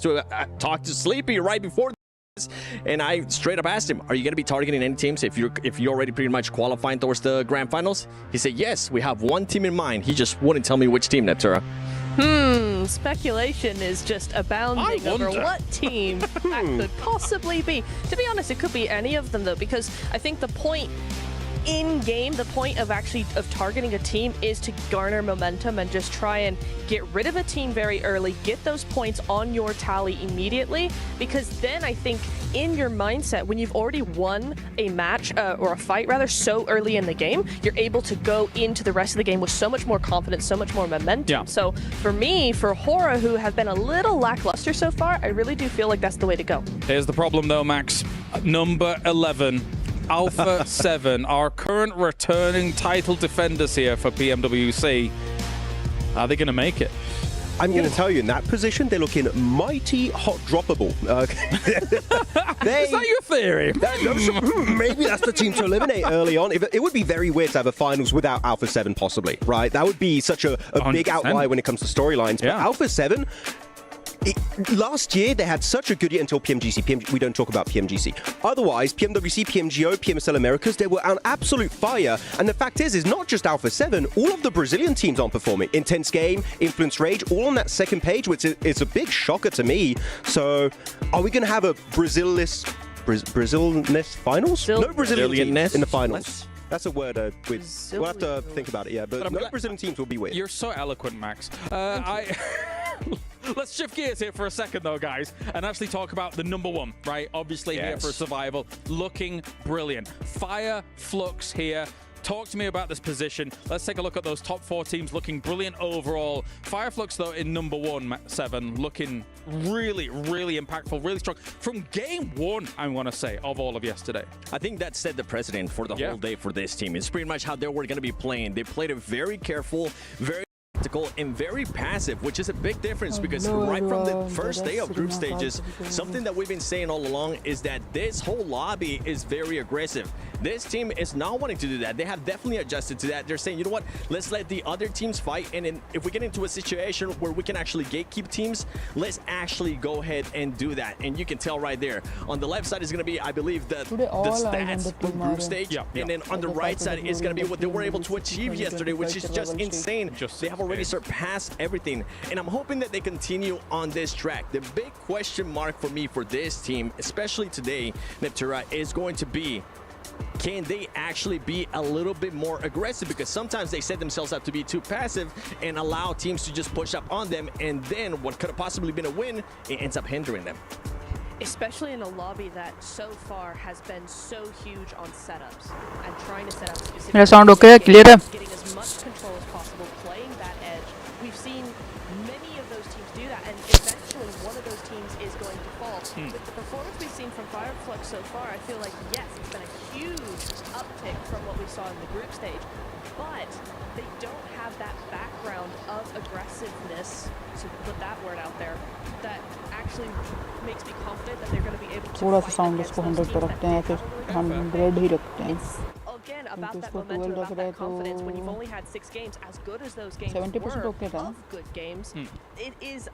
to talk to Sleepy right before this, and I straight up asked him, are you going to be targeting any teams if you're already pretty much qualifying towards the grand finals? He said, yes, we have one team in mind. He just wouldn't tell me which team, Neptura. Speculation is just abounding over what team that could possibly be. To be honest, it could be any of them, though, because I think the point in-game, the point of targeting a team is to garner momentum and just try and get rid of a team very early, get those points on your tally immediately, because then I think in your mindset, when you've already won a match or a fight rather so early in the game, you're able to go into the rest of the game with so much more confidence, so much more momentum. Yeah. So for me, for Hora, who have been a little lackluster so far, I really do feel like that's the way to go. Here's the problem though, Max. Number 11. Alpha 7, our current returning title defenders here for PMWC. Are they going to make it? I'm going to tell you, in that position, they're looking mighty hot droppable. Is that your theory? Maybe that's the team to eliminate early on. It would be very weird to have a finals without Alpha 7, possibly, right? That would be such a big outlier when it comes to storylines. Yeah. But Alpha 7... last year, they had such a good year until PMGC. We don't talk about PMGC. Otherwise, PMWC, PMGO, PMSL Americas, they were on absolute fire. And the fact is not just Alpha 7, all of the Brazilian teams aren't performing. Intense Game, Influence Rage, all on that second page, which is a big shocker to me. So, are we going to have a Brazil-ness finals? No Brazilian teams in the finals. That's a word we'll have to think about it, yeah. But no Brazilian teams will be weird. You're so eloquent, Max. Let's shift gears here for a second, though, guys, and actually talk about the number one, right? Obviously, here for survival, looking brilliant. Fire Flux here. Talk to me about this position. Let's take a look at those top 4 teams looking brilliant overall. Fireflux, though, in number 1, 7, looking really, really impactful, really strong. From game 1, I want to say, of all of yesterday. I think that set the precedent for the whole day for this team. It's pretty much how they were going to be playing. They played it very careful, very tactical, and very passive, which is a big difference because right from the first day of group stages, something that we've been saying all along is that this whole lobby is very aggressive. This team is not wanting to do that. They have definitely adjusted to that. They're saying, you know what, let's let the other teams fight, and then if we get into a situation where we can actually gatekeep teams, let's actually go ahead and do that. And you can tell right there on the left side is going to be, I believe, the stats for group stage, and then on the right side is going to be what they were able to achieve yesterday, which is just insane. They have already surpassed everything, and I'm hoping that they continue on this track. The big question mark for me for this team, especially today, Neptura, is going to be, can they actually be a little bit more aggressive? Because sometimes they set themselves up to be too passive and allow teams to just push up on them, and then what could have possibly been a win, it ends up hindering them. Especially in a lobby that so far has been so huge on setups and trying to set up specific sound okay? Clear? Getting as much control as possible, playing that edge. We've seen many of those teams do that, and eventually one of those teams is going to fall. With the performance we've seen from Fireflux so far, I feel like, yes, it's been a huge uptick from what we saw in the group stage, but they don't have that background of aggressiveness, to put that word out there, that actually makes me confident that they're going to be able to fight against those teams that again, about that momentum, about that confidence, when you've only had 6 games, as good as those games were, of good games, it is,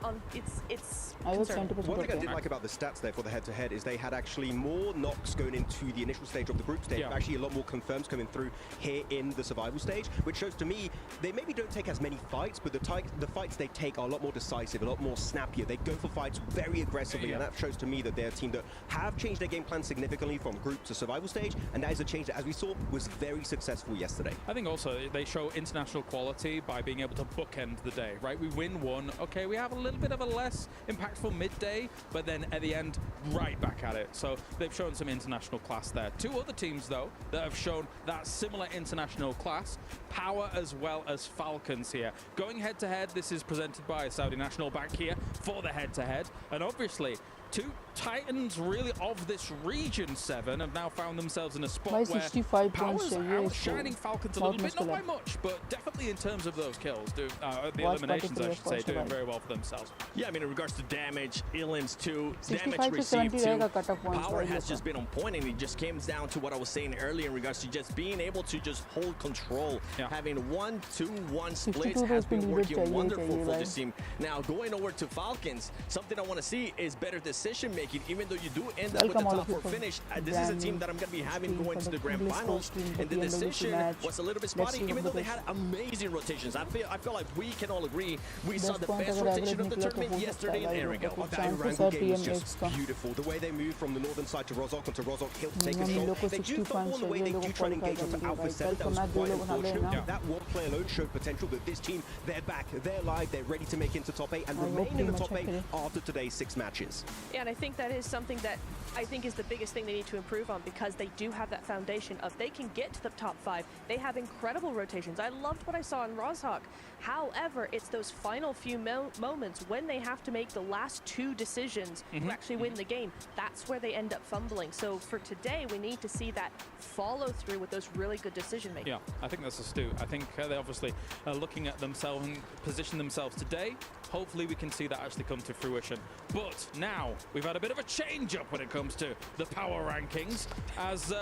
it's concerning. One thing I did like about the stats there for the head-to-head is they had actually more knocks going into the initial stage of the group stage, actually a lot more confirms coming through here in the survival stage, which shows to me they maybe don't take as many fights, but the fights they take are a lot more decisive, a lot more snappier. They go for fights very aggressively, and that shows to me that they're a team that have changed their game plan significantly from group to survival stage, and that is a change that, as we saw, was very successful yesterday. I think also they show international quality by being able to bookend the day, right? We win one, okay, we have a little bit of a less impactful midday, but then at the end, right back at it. So they've shown some international class there. 2 other teams, though, that have shown that similar international class, Power as well as Falcons here. Going head-to-head, this is presented by Saudi National back here for the head-to-head, and obviously, two titans really of this region, Seven, have now found themselves in a spot By where 65 Power's points चाहिए outshining इसको. Falcons a बहुत little bit, not मुश्किल by है. much, but definitely in terms of those kills, the Watch eliminations, I should say, first doing of all. very well for themselves. Yeah, I mean, in regards to damage, Elims too, 65 damage to received 70 too. रहेगा cut-off points Power वाली has होगा. just been on point, and it just comes down to what I was saying earlier in regards to just being able to just hold control. Yeah. Having 1-2-1 splits 62 has पे been leader working चाहिए wonderful for भाई. this team. Now, going over to Falcons, something I want to see is better decision making, even though you do end up with the Welcome all top of you 4 for finish. This is a team that I'm going to be having team going for to the the grand English finals, team, the and the PMWC decision match. was a little bit Let's spotty, see even what though they it had is. amazing rotations. I feel like we can all agree we saw Best the point best अगर rotation average of the निकला तो tournament हो सकता yesterday. है There we go. भाई. That Chances Rango है game was PMX just का. beautiful. The way they moved from the northern side to Rozok onto Rozok Hill to take हम control. लोग को They 60 do football points in the way चाहिए, they लोगों do को try and qualify engage onto करने के लिए Alpha भाई. 7. कल That तो was मैच दो quite लोग हार रहे हैं unfortunate. ना. That one play alone showed potential, but this team, they're back, they're live, they're ready to make into top 8 and I hope remain in the pretty top much 8 actually. after today's 6 matches. Yeah, and I think that is something that I think is the biggest thing they need to improve on, because they do have that foundation of they can get to the top 5. They have incredible rotations. I loved what I saw in Rozhok. However, it's those final few moments when they have to make the last 2 decisions to actually win the game. That's where they end up fumbling. So for today, we need to see that follow through with those really good decision making. Yeah, I think that's astute. I think they obviously are looking at themselves and position themselves today. Hopefully we can see that actually come to fruition. But now we've had a bit of a change up when it comes to the power rankings. As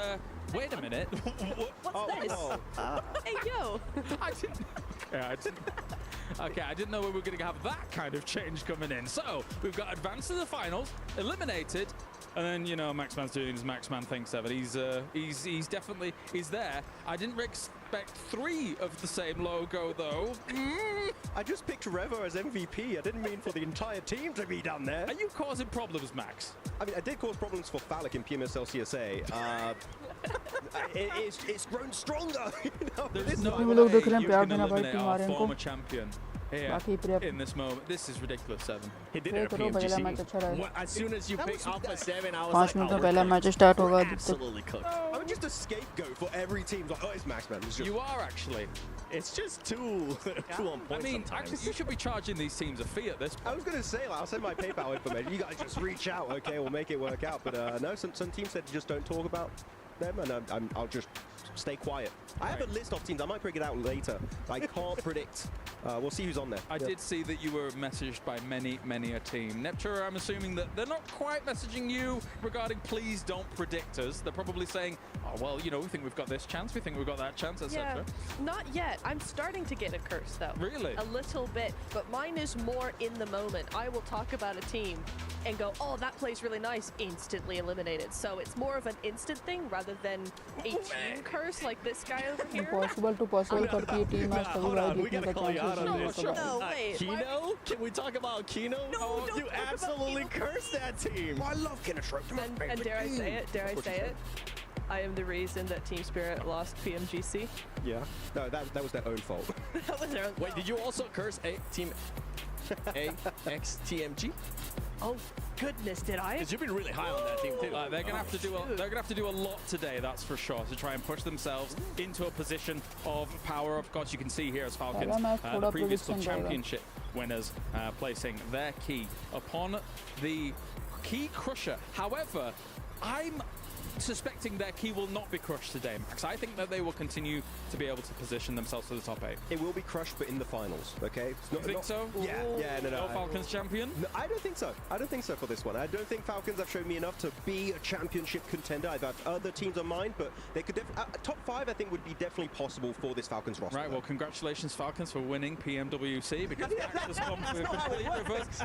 wait a minute, What's this? Hey, yo! I didn't. Yeah, I didn't. Okay, I didn't know we were going to have that kind of change coming in. So we've got advanced to the finals, eliminated, and then, you know, Maxman's doing his Maxman thing, Seven. He's definitely there. I didn't expect 3 of the same logo though. I just picked Revo as MVP. I didn't mean for the entire team to be down there. Are you causing problems, Max? I mean, I did cause problems for Falak in PMSL CSA. It's grown stronger. You know? There's no We way look the you प्यार can देना भाई eliminate team our वाले former को. champion here बाकी prep in this moment. This is ridiculous, Seven. He did Pray it at करो पहला match PMGC. अच्छा रहेगा. As soon as you That pick was- Alpha 7, I was 5 like, minute oh, में we're पहला cooked. Match start We're होगा. absolutely cooked. I'm just a scapegoat for every team. Like, oh, it's Maxman. It's just, You are actually. It's just too on point I mean, sometimes. actually, you should be charging these teams a fee at this point. I was going to say, like, I'll send my PayPal information. You guys just reach out, okay? We'll make it work out. But no, some teams said just don't talk about them, and I'll just stay quiet. I have a list of teams. I might bring it out later. I can't predict. We'll see who's on there. I did see that you were messaged by many a team. Neptura, I'm assuming that they're not quite messaging you regarding please don't predict us. They're probably saying, oh, well, you know, we think we've got this chance, we think we've got that chance, etc. Yeah, not yet. I'm starting to get a curse though. Really? A little bit, but mine is more in the moment. I will talk about a team and go, oh, that plays really nice, instantly eliminated. So it's more of an instant thing rather than a team curse like this guy over here. Impossible to possible करती है team match तभी Hold भाई on, we जीतने gotta का call you chances out on नहीं this. होता भाई. No, wait. Kino? Can we talk about Kino? No, Oh, don't you talk about absolutely Kino. cursed that team. I love Kinnetrope. And dare I say it? Dare I say it? I am the reason that Team Spirit lost PMGC. Yeah. No, that was their own fault. That was their own Wait, did you also curse Team AXTMG? Oh goodness, did I? Because you've been really high on that team too. They're gonna have to do they're gonna have to do a lot today, that's for sure, to try and push themselves into a position of power. Of course, you can see here as Falcons, the previous club championship winners, placing their key upon the key crusher. However, I'm suspecting their key will not be crushed today, Max. I think that they will continue to be able to position themselves to the top 8. It will be crushed, but in the finals, okay? It's not, You think so? Yeah, no. Falcons champion? No, I don't think so. I don't think so for this one. I don't think Falcons have shown me enough to be a championship contender. I've had other teams on mind, but they could top 5, I think, would be definitely possible for this Falcons roster. Right, well, congratulations, Falcons, for winning PMWC, because Max has gone for a complete reverse.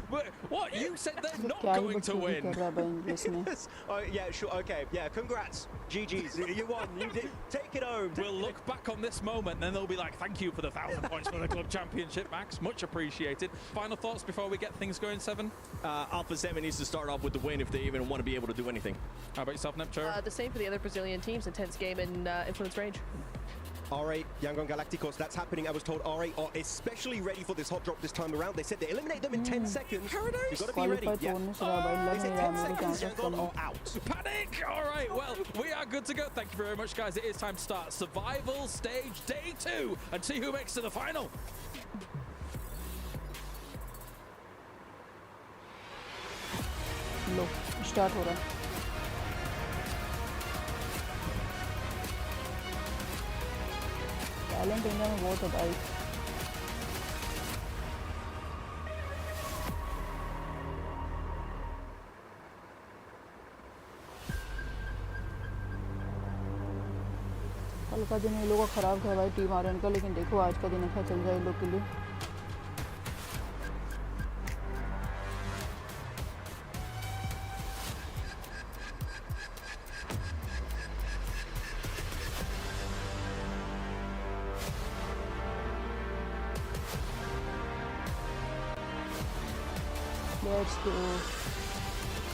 What? You said they're not going to win. कर रहा है भाई English में. Oh, yeah, sure. Okay, yeah, congrats. GG's. You won. You did. Take it home. We'll look back on this moment, and then they'll be like, thank you for the 1,000 points for the club championship, Max. Much appreciated. Final thoughts before we get things going, Seven? Alpha 7 needs to start off with the win if they even want to be able to do anything. How about yourself, Neptune? The same for the other Brazilian teams. Intense game in influence range. R8, Yangon Galacticos, that's happening. I was told R8 are especially ready for this hot drop this time around. They said they eliminate them in 10 seconds. You've got to be ready. Qualified Yeah. होने से भाई लग Is it नहीं रहा 10 मेरे seconds, chances Yangon, come or out? Panic! All right, well, we are good to go. Thank you very much, guys. It is time to start Survival Stage D2 and see who makes it to the final. Low start हो रहा है। Talent India में बहुत है भाई। कल का दिन ये लोगों का ख़राब था भाई टीम आर्यन का, लेकिन देखो आज का दिन अच्छा चल जाए इन लोग के लिए।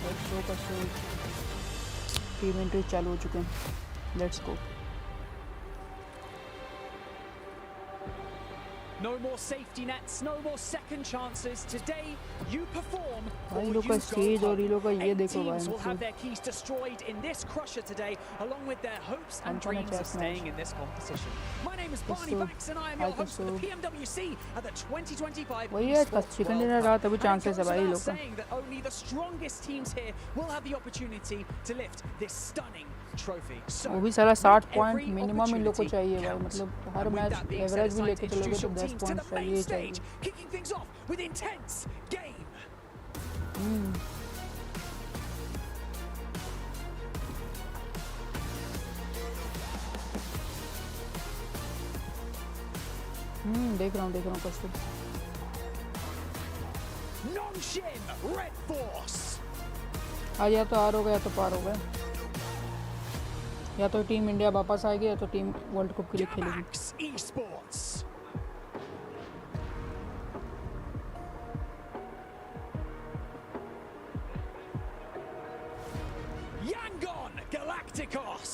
लेट्स गो का टीम एंट्री चालू हो चुके हैं। Let's go. No more safety nets, no more second chances. Today, you perform or भाई you लोग का go स्टेज और ये लोग का home. ये 8 देखो भाई teams will have मतलब their keys destroyed in this crusher today, along with their hopes and Anton dreams of chess staying match. in this competition. My name is Barney so Banks, and I am your host for the PMWC at the 2025 वही है Esports chicken World dinner Cup. रहा तभी And it chances है goes भाई without लोग का। saying that only the strongest teams here will have the opportunity to lift this stunning trophy. So, वो भी साला 60 every पॉइंट मिनिमम इन लोग को opportunity चाहिए भाई, counts. मतलब हर And with match that being said, average it's भी time लेके to चलोगे introduce तो your 10 teams to point the चाहिए main ही चाहिए। stage, kicking things off with intense game. देख रहा हूँ कसम। Non-Shin Red Force. आज या तो आर होगा या तो पार होगा, या तो टीम इंडिया वापस आएगी या तो टीम वर्ल्ड कप के लिए खेलेगी। DRx Esports. Yangon Galacticos.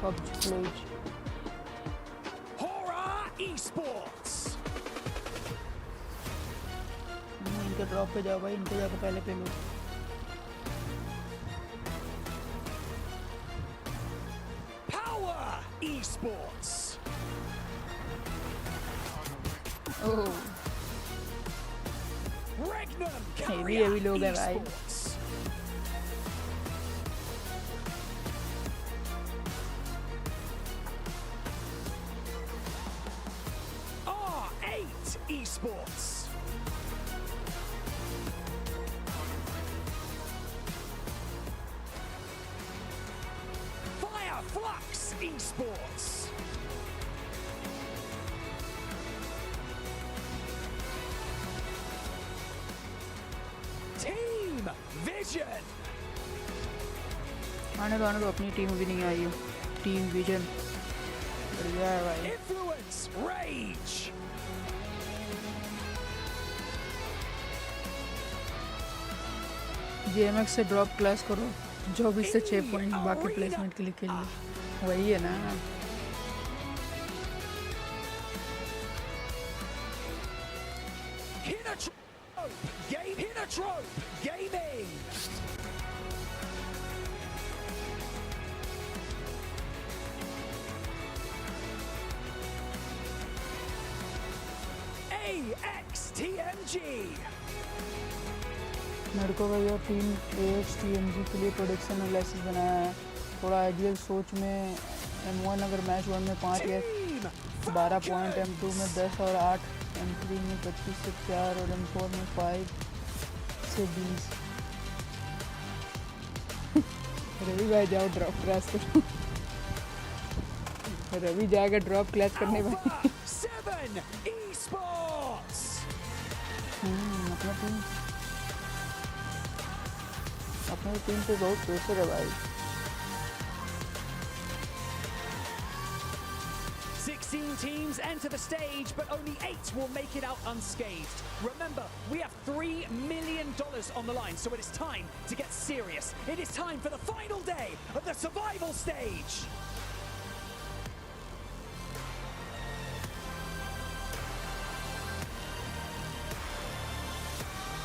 PUBG Pledge। Horror Esports. इनके ड्रॉप पे जाओ भाई, इनके जाकर पहले पे लो। Power Esports. ओह Regnum हेवी Carrier लोग हैं भाई। Esports. R8 Esports. Fire Flux Esports. Team Vision. आने दो अपनी टीम भी नहीं आई है। टीम विजन बढ़िया है भाई। Influence Rage. GMX से ड्रॉप क्लास करो, 24 से 6 पॉइंट बाकी प्लेसमेंट के लिए खेलिए, वही है ना। Hinatrope Gaming. AXTMG. मेरे को भैया टीम AXTMG के लिए प्रोडिक्शन एनालिसिस बनाया है। थोड़ा आइडियल सोच में M1 अगर मैच 1 में 5 या 12 पॉइंट, M2 में 10 और 8, M3 में 25 से 4 और M4 में 5 से 20। रवि भाई जाओ ड्रॉप क्लास करो। रवि जाएगा ड्रॉप क्लास करने भाई। Alpha 7 Esports. अपने टीम पे बहुत प्रेशर है भाई। 16 teams enter the stage, but only 8 will make it out unscathed. Remember, we have $3 million on the line, so it is time to get serious. It is time for the final day of the survival stage.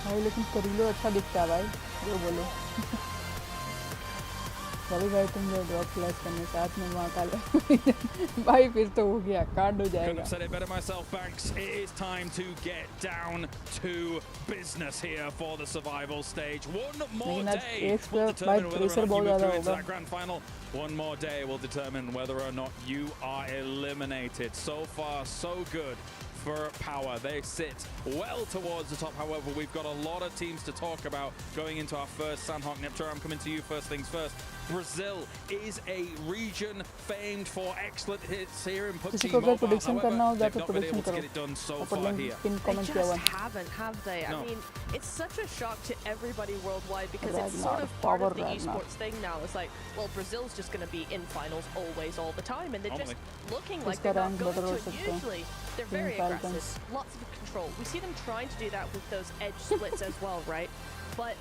भाई लेकिन करीलो अच्छा दिखता है भाई, जो बोलो। रवि भाई तुम जो ड्रॉप फ्लैश करने साथ में वहाँ काले भाई फिर तो हो गया कार्ड हो Couldn't जाएगा have said it better myself, Banks. It is time to get down to business here for the survival stage. One more लेकिन आज day एक will भाई determine whether or pressure not you बहुत move ज़्यादा through into होगा that grand final. One more day will determine whether or not you are eliminated. So far, so good for Power. They sit well towards the top. However, we've got a lot of teams to talk about going into our first Sandhawk. Neptune, I'm coming to you first things first. Brazil is a region famed for excellent hits here in PUBG किसी को अगर Mobile. Prediction करना हो However, they've जाकर not been prediction able to करो get it done so ऊपर far link here. Pin They comment किया हुआ just haven't, have they? No. I mean, it's such a shock to everybody worldwide because it's Ragnar, sort of part of power the Ragnar. esports thing now. It's like, well, Brazil's just going to be in finals always, all the time, and they're just looking like इसका they're not rank going better हो to. सकता है Usually, they're Team very Falcons. aggressive, lots of control. We see them trying to do that with those edge splits as well, right? But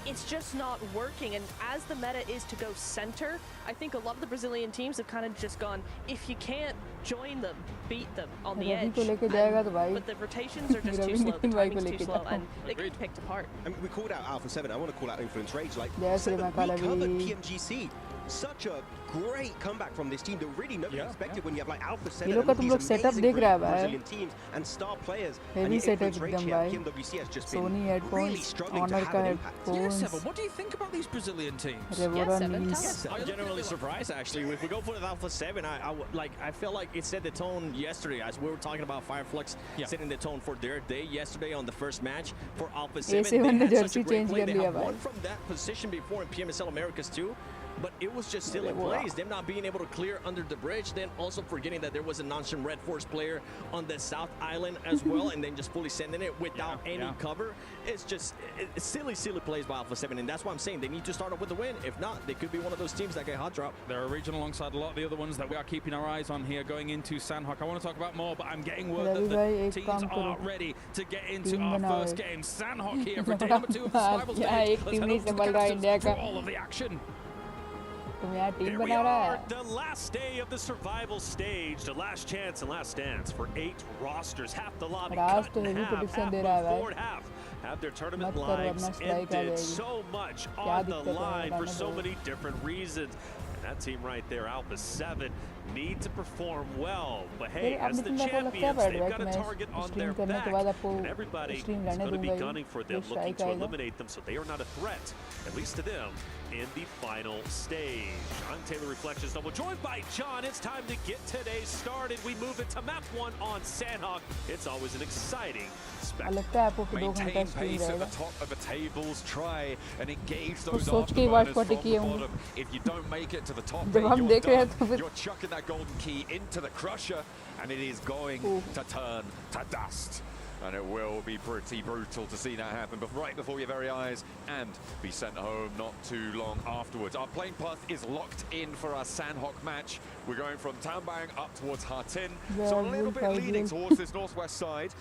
it's just not working, and as the meta is to go center, I think a lot of the Brazilian teams have kind of just gone, if you can't join them, beat them on the Ravi edge. को लेके जाएगा तो भाई But the rotations are just too Ravi slow, the Nitin भाई को timing's लेके too slow, जाओ and they get picked apart. I mean, we called out Alpha 7. I want to call out Influence Rage. Like, Yes, 7, we Rimakaalavi. covered PMGC. Such a great comeback from this team that really nobody expected when you have like Alpha 7 ये लोग का and तुम these लोग setup amazing देख रहा है भाई Brazilian teams and star players. Heavy And yet setup Influence Rage एकदम here, भाई PMWC has just Sony been headphones really struggling Honor to का have an impact. Yeah, headphones Seven, what do you think about these Brazilian teams? Revora Seven, knees tell us. I'm genuinely surprised, actually. If we go for the Alpha 7, I feel like it set the tone yesterday as we were talking about Fireflux setting the tone for their day yesterday on the first match for Alpha 7. A7 ने They had such jersey a great change play. कर They लिया have भाई won from that position before in PMSL Americas too. But it was just still in Revora. place. Them not being able to clear under the bridge, then also forgetting that there was a non-stream Red Force player on the South Island as well, and then just fully sending it without any cover. It's just it's silly plays by Alpha 7, and that's why I'm saying they need to start off with a win. If not, they could be one of those teams that get hot drop. They're a region alongside a lot of the other ones that we are keeping our eyes on here going into Sandhawk. I want to talk about more, but I'm getting word Ravi that भाई the एक teams काम are करो ready to get into Team our बनाओ first एक। game. Sandhawk here for day number 2 of the survival क्या stage. एक Let's team head नहीं over to the संभल रहा है इंडिया casters का for all of the action. तुम यहाँ टीम Here we बना रहा are, है the last day of the survival stage, the last chance and last dance for 8 rosters. Half the lobby Raj cut तो in heavy half, prediction half they moved रहा है भाई forward, half have their tournament मत कर lives वरना strike आ ended. जाएगी So much क्या on the दिक्कत है line for बताने so दो many different reasons. And that team right there, Alpha 7, need to perform well. But hey, फिर as आपने the तुम लोगों को लगता है champions, they've bad got a मैं target on स्ट्रीम their करने back. के बाद आपको And everybody is स्ट्रीम रहने going to be दूंगा gunning for ही them, ये looking स्ट्राइक to आएगा eliminate them so they are not a threat, at least to them, in the final stage. I'm Taylor Reflections Double, joined by John. It's time to get today started. We move into map 1 on Sandhawk. It's always an exciting spectacle. लगता है आपको कि 2 घंटा Maintain stream pace at रहेगा the top of the tables, try and engage those सोच के ही watch afterburners party from किए the होंगे। bottom. If you don't make it to the top जब bit, हम you're देख रहे हैं done. तो फिर You're chucking that golden key into the crusher, and it is going to turn to dust. And it will be pretty brutal to see that happen right before your very eyes and be sent home not too long afterwards. Our plane path is locked in for our Sandhawk match. We're going from Tambang up towards Hatin. So a little bit leaning towards this northwest side.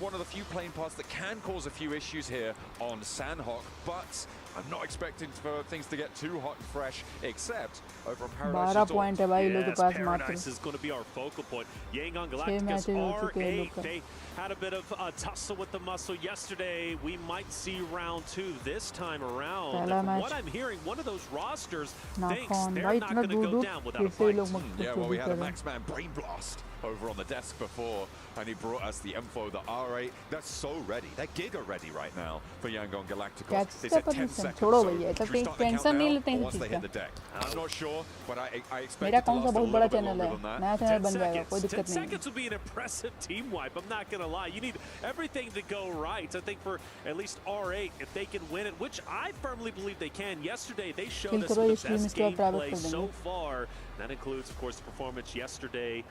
One of the few plane paths that can cause a few issues here on Sandhawk, but I'm not expecting for things to get too hot and fresh, except over on 12 Paradise. Point है भाई लोगों के Yes, पास मात्र Paradise is going to be our focal point. Yangon matches Galacticos हो चुके हैं R8. लोग का। They had a bit of a tussle with the muscle yesterday. We might see round 2 this time around. And पहला from match what I'm hearing, one of those rosters thinks नाखौन they're भाई not इतना going to दूर go दूर down without फिर a से ये fight. लोग मुझको Yeah, well, we had कर a रहे हैं Maxman brain blast over on the desk before, and he brought us the info, the R8. They're so ready. They're giga ready right now for Yangon Galacticos. Catch They the said 10 position. seconds. छोड़ो So भैया, should we start the tension count नहीं now, लेते हैं or once they किसी hit the deck? I'm not sure, but I expect मेरा it to कौन सा last a बहुत बड़ा little bit चैनल longer है than that. नया 10 चैनल बन जाएगा कोई seconds. 10 दिक्कत नहीं है seconds would be an impressive team wipe. I'm not going to lie. You need everything to go right. I think for at least R8, if they can win it, which I firmly believe they can. Yesterday, they showed Kill us करो, the ये stream best इसके बाद private gameplay कर देंगे। so far. That includes, of course, the performance yesterday,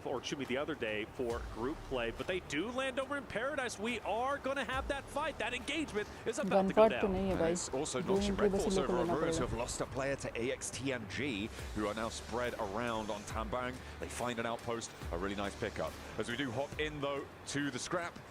or excuse me, the other day for group play. But they do land over in Paradise. We are going to have that fight. That engagement is about to go गनफाट तो down. नहीं है And भाई it's also 2 Notch and minute Red बस Force लोग को over on लेना Ruins, who पड़ेगा have lost a player to AXTMG, who are now spread around on Tambang. They find an outpost, a really nice pickup. As we do hop in, though, to the scrap.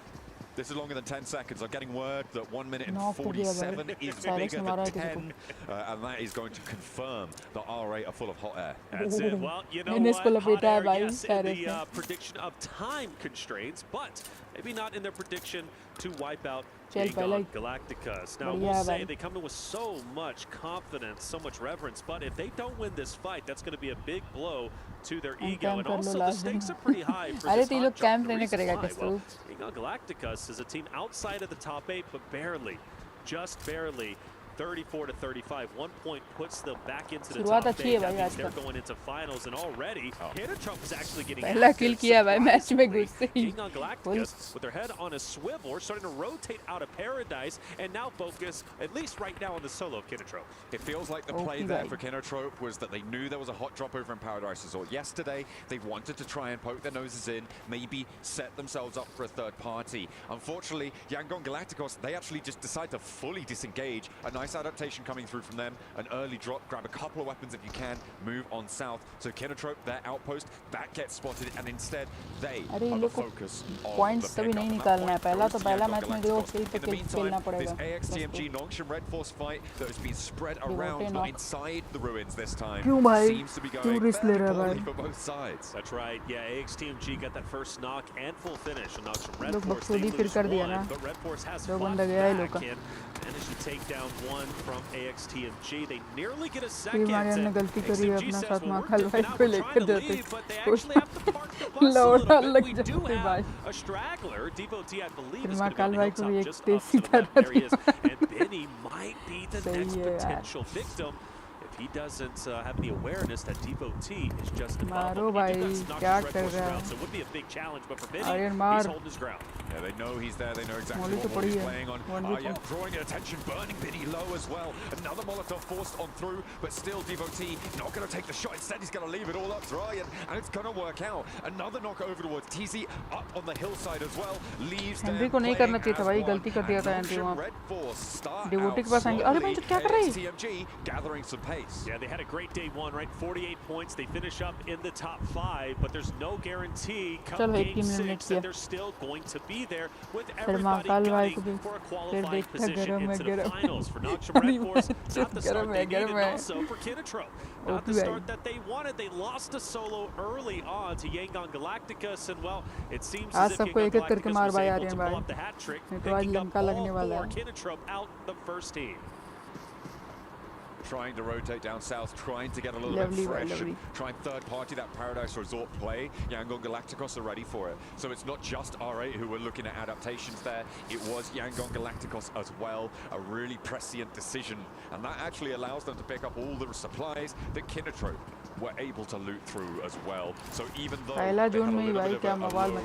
This is longer than 10 seconds. I'm getting word that 1 minute and Knock to the other. 47 is Cyrus bigger ने मारा than है किसी 10, and that is going to confirm the R8 are full of hot air. That's it. Well, you know मैंने what? इसको Hot लपेटा है air, भाई yes, in सारे the से prediction of time constraints, but maybe not in their prediction to wipe out Chal Yangon Galacticos. Now, we'll say they come in with so much confidence, so much reverence, but if they don't win this fight, that's going to be a big blow to their ego. And also, the stakes are pretty high for this hot jump. The reason why, well, Yangon Galacticos is a team outside of the top 8, but barely, just barely. 34 to 35, 1 point puts them back into the top 8. That means they're going into finals, and already Trump is actually getting active. Yangon Galacticos with their head on a swivel, starting to rotate out of Paradise, and now focus, at least right now, on the solo of Kinotrope. It feels like the play there for Kinotrope was that they knew there was a hot drop over in Paradise Resort yesterday. They wanted to try and poke their noses in, maybe set themselves up for a third party. Unfortunately, Yangon Galacticos, they actually just decide to fully disengage. A nice adaptation coming through from them. An early drop, grab a couple of weapons if you can, move on south. So Kinotrope, their outpost, that gets spotted, and instead they are the focus of points the नहीं निकालना है पहला तो पहला match में जो खेलना पड़ेगा. This AXTMG Nongshan Red Force fight that has been spread around, not inside the ruins this time, seems to be going very poorly for both sides. That's right. Yeah, AXTMG got that first knock and full finish on Nongshan Red Force. They lose one, but Red Force has fought back and managed to take down one from AXTMG. They nearly get a second. AXTMG says, well, we're dipping out, we're trying to leave, but they actually have to park the bus a little bit. We do have a straggler. Devotee, I believe, is going to be on the hilltop just off some of that areas. And Benny might be the next potential victim. If he doesn't have the awareness that Devotee is just above him. So it would be a big challenge, but for Benny, he's holding his ground. Yeah, they know he's there. They know exactly what he's playing on. Yeah, drawing attention, burning Benny low as well. Another Molotov forced on through, but still Devotee not going to take the shot. Instead, he's going to leave it all up dry, and it's going to work out. Another knock over towards TZ up on the hillside as well. Leaves them Henry को नहीं करना चाहिए था भाई, गलती कर दिया था Henry वहाँ. Devotee के पास आएंगे. अरे भाई क्या कर रही है? TMG gathering some pace. Yeah, they had a great day one, right? 48 points. They finish up in the top 5, but there's no guarantee come game 6 that they're still going to be there with everybody gunning for a qualifying position into the finals. For Nongshan Red Force, not the start they needed, and also for Kinotrope. Not the start that they wanted. They lost a solo early on to Yangon Galacticos, and well, it seems as if Yangon Galacticos was able to pull up the hat trick, picking up all 4 Kinotrope out the first team. Trying to rotate down south, trying to get a little bit fresh, trying third party that Paradise Resort play. Yangon Galacticos are ready for it. So it's not just R8 who were looking at adaptations there, it was Yangon Galacticos as well. A really prescient decision, and that actually allows them to pick up all the supplies that Kinotrope were able to loot through as well. So even though they had a little bit of a low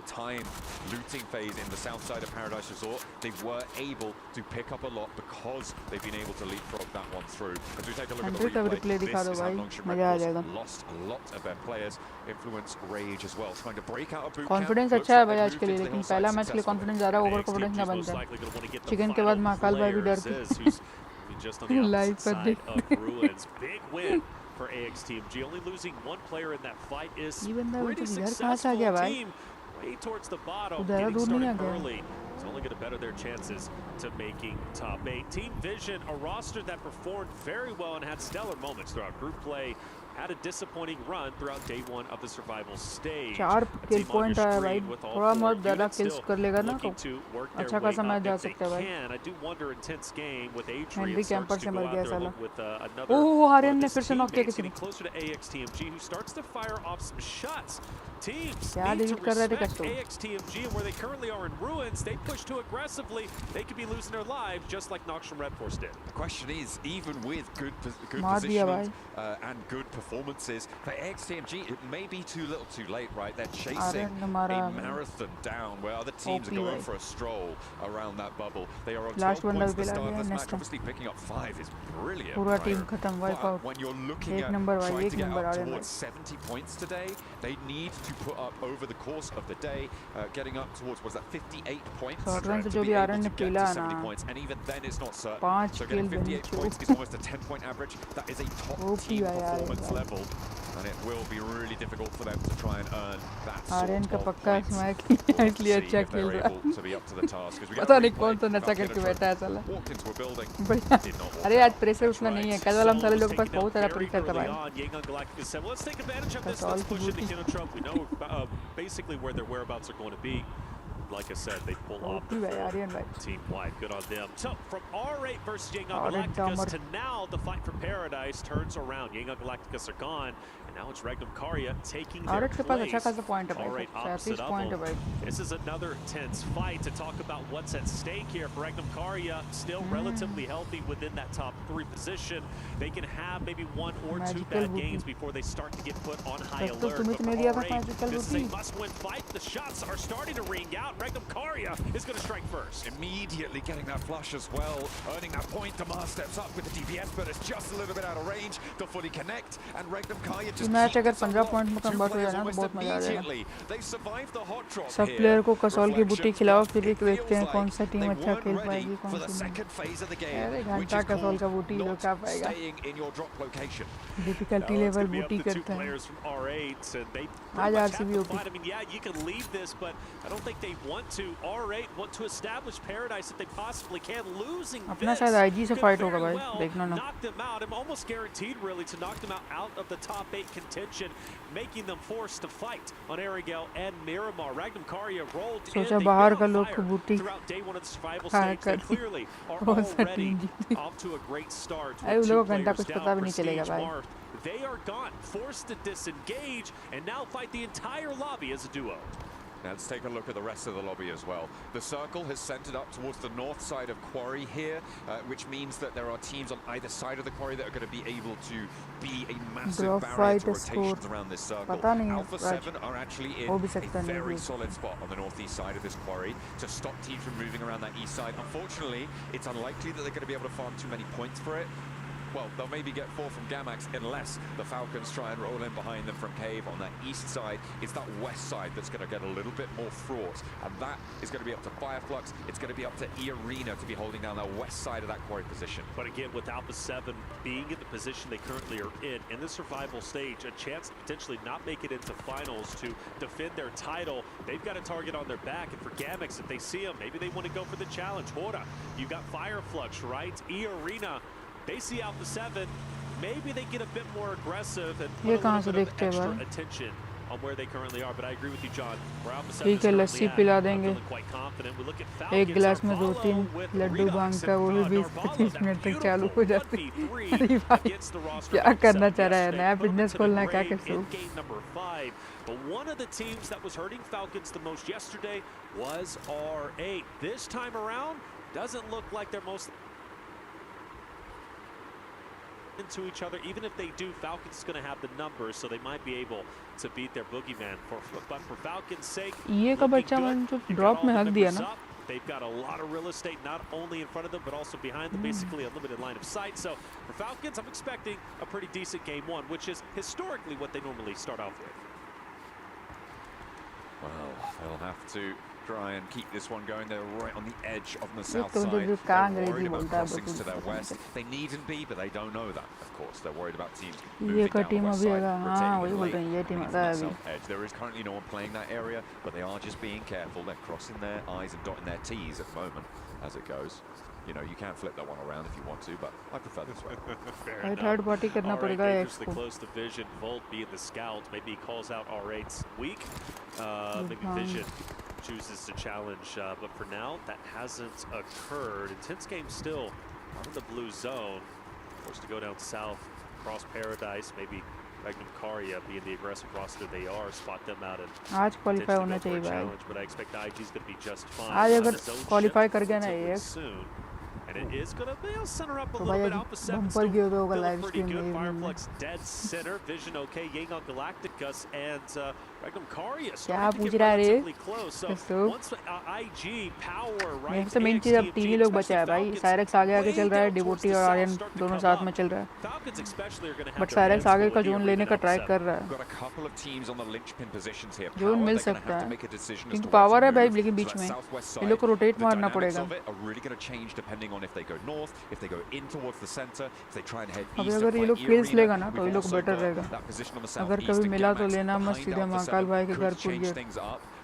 time looting phase in the south side of Paradise Resort, they were able to pick up a lot because they've been able to leapfrog that one through. As we take a look at the replay, this is how Nongshan Red Force lost a lot of their players. Influence, Rage as well, trying to break out of boot camp. Confidence अच्छा है भाई आज के लिए, लेकिन पहला match के लिए confidence ज़्यादा over confidence ना बन जाए. चिकन के बाद महाकाल भाई भी डरते. Live पर देख. Big win for AXTMG. Only losing 1 player in that fight is pretty successful. Team way towards the bottom, getting started early. It's only going to better their chances to making top 8. Team Vision, a roster that performed very well and had stellar moments throughout group play, had a disappointing run throughout day 1 of the survival stage. 4 kill point आया भाई, थोड़ा बहुत ज़्यादा kills कर लेगा ना तो अच्छा खासा मैच जा सकता है भाई. I do wonder intense game with Henry camper से मर गया साला. with another. ओह आर्यन ने फिर से knock किया किसी getting closer to AXTMG, who starts to fire off some shots. Teams क्या need to delete कर रहे थे respect कस्टो. AXTMG, and where they currently are in ruins, they push too aggressively. They could be losing their lives just like Nongshan Red Force did. The question is, even with good positioning and good performances, for AXTMG, it may be too little too late, right? They're chasing a marathon down where other teams are going for a stroll around that bubble. They are on 12 points at the start of this match. Obviously, picking up 5 is brilliant. पूरा team खत्म, wipe out. When you're looking at trying to get up towards 70 points today, they need to put up over the course of the day, getting up towards, was that 58 points? To be able to get to 70 points, and even then it's not certain. So getting 58 points is almost a 10-point average. That is a top team performance level, and it will be really difficult for them to try and earn that sort of points. इसलिए अच्छा खेल रहा है. To be up to the task. पता नहीं कौन सा नशा करके बैठा है साला. अरे आज प्रेशर उतना नहीं है. कल वाला हम सारे लोगों के पास बहुत सारा प्रेशर था भाई. Let's take advantage of this. Let's push into Kinotrope. We know basically where their whereabouts are going to be. like I said, they pull off the team-wide. Good on them. So from R8 versus Yingyang Galacticus to now the fight for Paradise turns around. Yingyang Galacticus are gone, and now it's Regnum Karya taking their place. R8 opposite of them. This is another tense fight to talk about what's at stake here for Regnum Karya. Still relatively healthy within that top 3 position. They can have maybe 1 or 2 bad games before they start to get put on high alert. But for R8, this is a must-win fight. The shots are starting to ring out. Regnum Karya is going to strike first. Immediately getting that flush as well, earning that point. Damar steps up with the DPS, but it's just a little bit out of range to fully connect. And Regnum Karya just match अगर 15 point में convert हो जाए ना तो बहुत मजा आ जाएगा। सब प्लेयर को कसौल की बूटी खिलाओ, फिर एक देखते हैं कौन सा टीम अच्छा खेल पाएगी, कौन सी नहीं। अरे घंटा कसौल का बूटी जो क्या पाएगा। डिफिकल्टी लेवल बूटी करते हैं। आज RCB OP. I mean, yeah, you can leave this, but I don't think they want to. R8 want to establish Paradise if they possibly can. Losing अपना शायद आईजी से फाइट होगा भाई, देखना ना। Knock them out. I'm almost guaranteed, really, to knock them out of the top 8 contention, making them forced to fight on Arigel and Miramar. Regnum Karya rolled in. सोचा बाहर का लोग बूटी throughout day 1 of the survival stage. They clearly are already off to a great start. अरे उन लोगों को घंटा कुछ पता भी नहीं चलेगा भाई। They are gone, forced to disengage, and now fight the entire lobby as a duo. Now let's take a look at the rest of the lobby as well. The circle has centered up towards the north side of Quarry here, which means that there are teams on either side of the Quarry that are going to be able to be a massive barrier to rotations around this circle. Alpha 7 are actually in a very solid spot on the northeast side of this Quarry to stop teams from moving around that east side. Unfortunately, it's unlikely that they're going to be able to farm too many points for it. Well, they'll maybe get 4 from Gamax unless the Falcons try and roll in behind them from Cave on that east side. It's that west side that's going to get a little bit more fraught, and that is going to be up to Fireflux. It's going to be up to E-Arena to be holding down that west side of that Quarry position. But again, with Alpha 7 being in the position they currently are in the survival stage, a chance to potentially not make it into finals to defend their title, they've got a target on their back. And for Gamax, if they see him, maybe they want to go for the challenge. Hora, you got Fireflux, right? E-Arena, they see Alpha 7, maybe they get a bit more aggressive and put a little bit of extra attention on where they currently are. But I agree with you, John. Where Alpha 7 is currently at, I'm feeling quite confident. We look at Falcons, एक गिलास में 2-3 लड्डू भांग का वो भी 20-25 minute तक चालू हो जाती है। अरे भाई क्या करना चाह रहा है, नया बिजनेस खोलना है क्या कैसे? But one of the teams that was hurting Falcons the most yesterday was R8. This time around, doesn't look like they're most into each other. Even if they do, Falcons is going to have the numbers, so they might be able to beat their boogeyman. But for Falcons' sake, ये का बच्चा मन जो drop में हक दिया ना, they've got a lot of real estate not only in front of them but also behind them, basically a limited line of sight. So for Falcons, I'm expecting a pretty decent game 1, which is historically what they normally start off with. Well, they'll have to try and keep this one going. They're right on the edge of the south side. They're worried about crossings to their west. They needn't be, but they don't know that. Of course, they're worried about teams moving down the west side, rotating the south edge. There is currently no one playing that area, but they are just being careful. They're crossing their I's and dotting their T's at the moment as it goes. You know, you can flip that one around if you want to, but I prefer this way. Third party करना पड़ेगा इसको. Close the vision, Volt being the scout, maybe he calls out R8's weak. Maybe Vision chooses to challenge, but for now that hasn't occurred. Intense game still on the blue zone, forced to go down south, cross Paradise, maybe Regnum Karya being the aggressive roster they are, spot them out and आज qualify होना चाहिए भाई. But I expect IG's going to be just fine. आज अगर qualify कर गया ना ये, and it is going to center up a little bit. Alpha 7 still feeling pretty good. Fireflux dead center. Vision okay. Yingyang Galacticus and Regnum Karya starting to get relatively close. So once IG power right. सबसे main चीज अब तीन ही लोग बचे हैं भाई. साइरेक्स आगे आगे चल रहा है, डिवोटी और आर्यन दोनों साथ में चल रहा है. बट साइरेक्स आगे का जोन लेने का ट्राई कर रहा है. जोन मिल सकता है. क्योंकि पावर है भाई, लेकिन बीच में ये लोग को रोटेट मारना पड़ेगा. If they go north, if they go in towards the center, if they try and head east. अभी अगर ये लोग kills लेगा ना तो ये लोग बेटर रहेगा. अगर कभी मिला तो लेना मत, सीधे महाकाल भाई के घर कूद गए.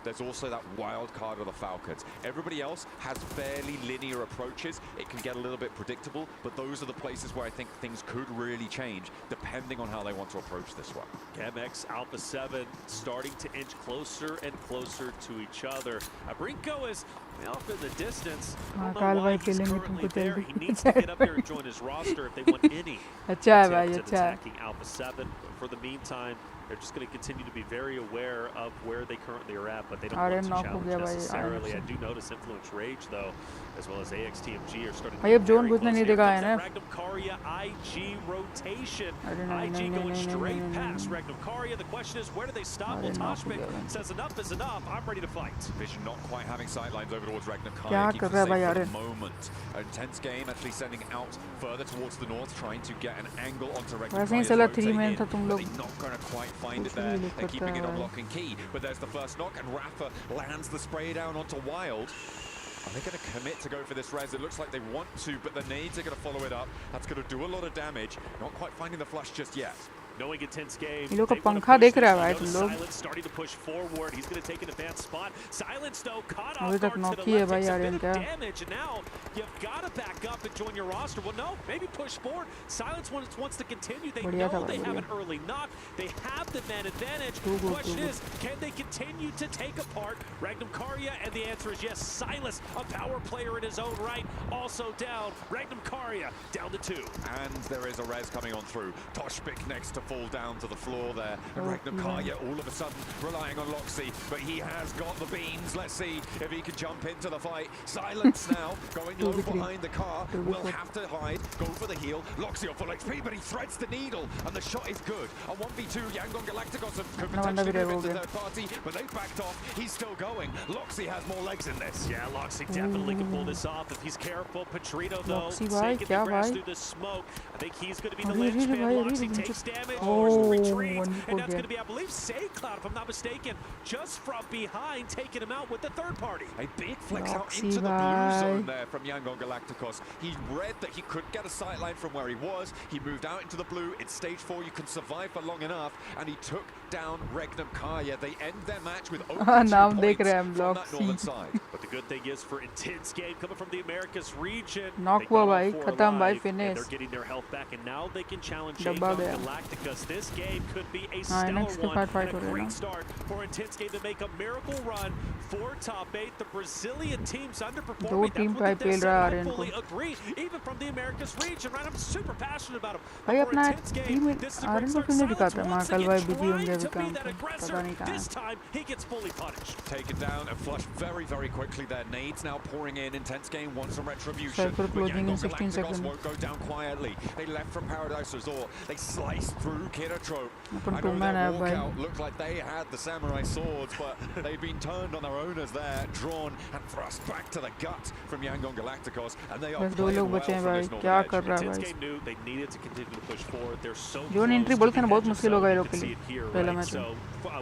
there's also that wild card of the Falcons. Everybody else has fairly linear approaches. It can get a little bit predictable, but those are the places where I think things could really change depending on how they want to approach this one. MX Alpha 7 starting to inch closer and closer to each other. Brinko is off in the distance. I don't know why he's currently there. He needs to get up there and join his roster if they want any attempt at attacking Alpha 7. But for the meantime, they're just going to continue to be very aware of where they currently are at, but they don't want to challenge necessarily. I do notice Influence Rage, though, as well as AXTMG are starting to be very close here. Regnum Karya IG rotation. IG going straight past Regnum Karya. The question is, where do they stop? Well, Toshbik says enough is enough. I'm ready to fight. Vision not quite having sightlines over towards Regnum Karya. Keeps it safe for the moment. An intense game, actually sending out further towards the north, trying to get an angle onto Regnum Karya's rotating, but they're not going to quite find it there. They're keeping it on lock and key, but there's the first knock, and Rafa lands the spray down onto Wild. Are they going to commit to go for this res? It looks like they want to, but the nades are going to follow it up. That's going to do a lot of damage. Not quite finding the flush just yet. Knowing intense game, ये लोग का पंखा देख रहा है भाई तुम लोग Silence starting to push forward. He's going to take an advanced spot. Silence though caught अभी off तक guard to नॉकी the है left. भाई Takes a यार bit क्या of damage, and now you've got to back up and join your roster. Well, no, maybe push forward. Silence wants to continue. They know they have an early knock. They have the man advantage. Question is, can they continue to take apart Regnum Karya? And the answer is yes. Silas, a power player in his own right, also down. Regnum Karya down to 2. And there is a res coming on through. Toshbik next to fall down to the floor there. And Regnum Karya all of a sudden relying on Loxy, but he has got the beans. Let's see if he can jump into the fight. Silence now, going low behind the car. Will have to hide, go for the heal. Loxy on full HP, but he threads the needle, and the shot is good. A 1v2, Yangon Galacticos could potentially move into third party, but they backed off. He's still going. Loxy has more legs in this. Yeah, Loxy definitely can pull this off if he's careful. Petrino, though, taking the grass through the smoke. I think he's going to be the linchpin. Loxy takes damage, retreats, and that's going to be, I believe, Cloud, if I'm not mistaken, just from behind, taking him out with the third party. A big flex out into the blue zone there from Yangon Galacticos. He read that he couldn't get a sightline from where he was. He moved out into the blue. It's stage 4. You can survive for long enough, and he took down Regnum Karya. They end their match with over 2 points from that northern side. But the good thing is, for intense game coming from the Americas region, knock हुआ भाई खत्म भाई finish. They're getting their health back, and now they can challenge Yangon Galacticos. This game could be a stellar one. And a great start for intense game to make a miracle run for top 8. The Brazilian team's underperforming. That's what I fully agree. Even from the Americas region, right? I'm super passionate about him. भाई अपना team Aryan को क्यों नहीं दिखाता महाकाल भाई busy होंगे अभी काम पता नहीं कहाँ This time he gets fully punished. Taken down and flushed very, very quickly there. Nades now pouring in. Intense game wants some retribution. Cypher closing in 16 seconds. Won't go down quietly. They left from Paradise Resort. They sliced through Kiratrope. I know their walkout looked like they had the samurai swords, but they've been turned on their owners there, drawn and thrust back to the gut from Yangon Galacticos, and they are playing well from this northern edge. Knew they needed to continue to push forward. They're so zone entry बोलते हैं बहुत मुश्किल होगा ये लोग के लिए पहला मैच में.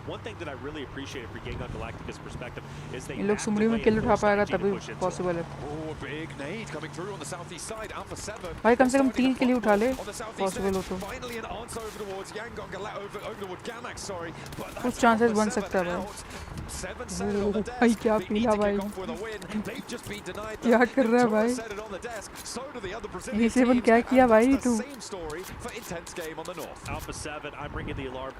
One thing that I really appreciate for Yangon Galacticos perspective is they इन लोग सुमरी में किल उठा पाएगा तभी पॉसिबल है. Oh, big nade coming through on the southeast side. Alpha 7. भाई कम से कम 3 किल उठा ले पॉसिबल हो तो. Finally an answer over towards Yangon over towards Gamax, sorry, but that's कुछ चांसेस बन सकता है भाई. भाई क्या पीला भाई क्या कर रहा है भाई ये सेवन क्या किया भाई तू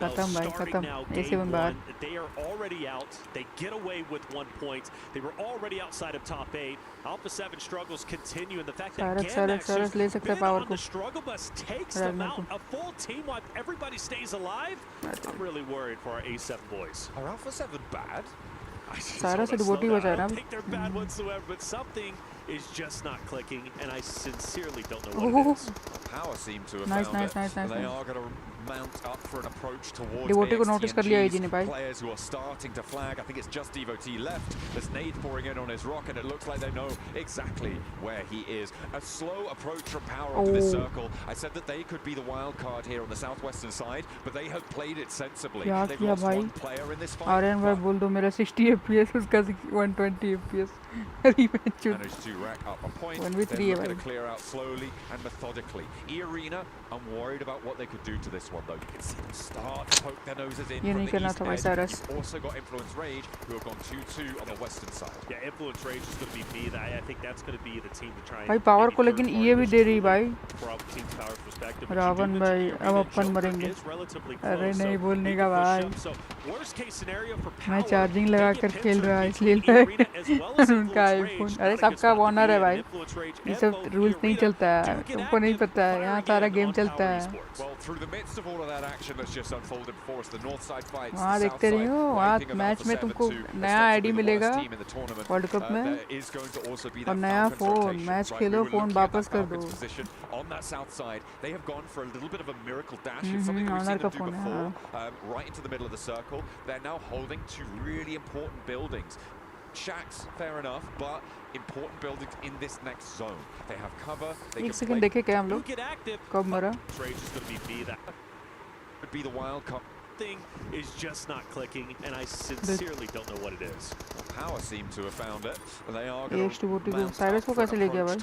खत्म भाई खत्म ये सेवन बाहर they are already out. They get away with 1 point. They were already outside of top 8. Alpha 7 struggles continue, and the fact that Gamax ले सकता है पावर को the struggle bus takes them out. A full team wipe. Everybody stays alive. I'm really worried for our A7 boys. Are Alpha 7 bad? सारा से devotee बचा रहा I don't think they're bad whatsoever, but something is just not clicking, and I sincerely don't know what it is. Power seem to have found it. They are going to mount up for an approach towards AXTMG's players who are starting to flag. I think it's just Devotee left. There's nade pouring in on his rock, and it looks like they know exactly where he is. A slow approach from Power onto this circle. I said that they could be the wild card here on the southwestern side, but they have played it sensibly. They've lost one player in this fight. Aryan भाई बोल दो मेरा 60 FPS उसका 120 FPS. Managed to rack up a point. 1v3 They're going to clear out slowly and methodically. arena. I'm worried about what they could do to this one, though. You can see them start to poke their noses in ये from नहीं the करना east था भाई edge. सारस You've also got Influence Rage, who have gone 2-2 on the western side. Yeah, Influence Rage is going to be B. I think that's going to be the team to try and भाई power को लेकिन ये भी दे रही भाई रावण भाई अब अपन मरेंगे अरे नहीं बोलने का भाई मैं चार्जिंग लगा कर खेल रहा इसलिए उनका आईफोन अरे सबका वॉनर है भाई ये सब रूल्स नहीं चलता है तुमको नहीं पता है यहाँ सारा गेम चलता है वहाँ देखते रही हो वहाँ मैच में तुमको नया आईडी मिलेगा वर्ल्ड कप में और नया फोन मैच खेलो फोन वापस कर दो on that south side. They have gone for a little bit of a miracle dash. It's something we've seen them do before, right into the middle of the circle. They're now holding two really important buildings. Shacks, fair enough, but important buildings in this next zone. They have cover. एक second देखे क्या हम लोग कब मरा? Could be the wild card. Thing is just not clicking, and I sincerely don't know what it is. Power seem to have found it. They are going to Cyrus को कैसे ले गया भाई?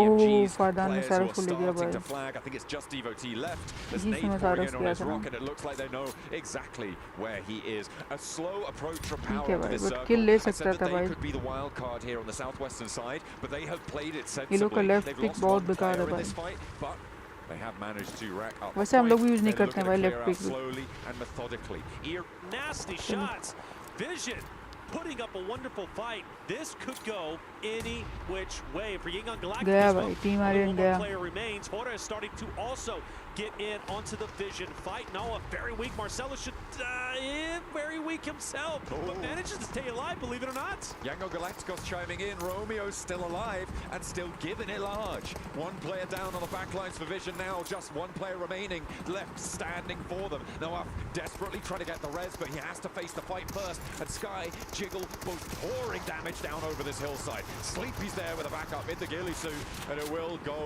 ओह फादान ने Cyrus को ले गया भाई। I think it's just DRxMEDICOYT left. There's an 8 point on his rocket. It looks like they know exactly where he is. A slow approach from Power to this circle. किल ले I said सकता that था they भाई। could be the wild card here on the southwestern side, but they have played it sensibly. ये लोग का left pick बहुत बेकार है in this भाई। fight, but they have managed to rack up. वैसे हम लोग भी यूज नहीं करते हैं भाई left pick slowly and methodically. Nasty shots. Vision putting up a wonderful fight. This could go any which way for Ying Galactic. गया भाई टीम आर्यन गया। Player remains. Hora is starting to also get in onto the Vision fight. Noah very weak. Marcelo should very weak himself, but manages to stay alive, believe it or not. Yango Galacticos chiming in. Romeo's still alive and still giving it large. One player down on the back lines for Vision now. Just one player remaining left standing for them. Noah desperately trying to get the res, but he has to face the fight first. And Sky, Jiggle, both pouring damage down over this hillside. Sleepy's there with a backup in the ghillie suit, and it will go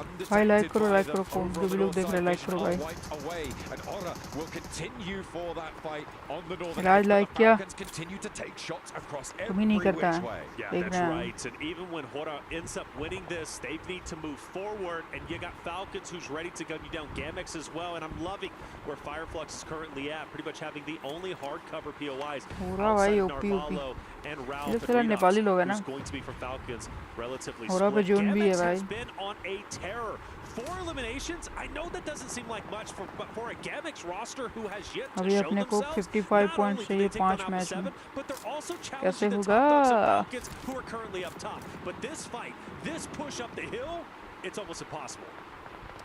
undetected. like करो कौन जो भी लोग देख रहे like करो भाई। Away, and Aura will continue for that fight on the northern Raj like क्या? continue to take shots across तुम ही नहीं every करता which way. Yeah, देख that's रहे हैं। right. And even when Hora ends up winning this, they need to move forward. And you got Falcons who's ready to gun you down. Gamex as well. And I'm loving where Fireflux is currently at, pretty much having the only hardcover POIs outside Narvalo and Ralph. ये सारा नेपाली लोग हैं ना? Who's going to be for Falcons relatively Hora पे split. Zone भी है Gamex भाई। has been on a terror. 4 eliminations. I know that doesn't seem like much for a Gamex roster who has yet to अभी show अपने को themselves. 55 Not points only चाहिए did they take 5 them out match to में 7, but they're also कैसे challenging the होगा? top dogs of Falcons who are currently up top. But this fight, this push up the hill, it's almost impossible.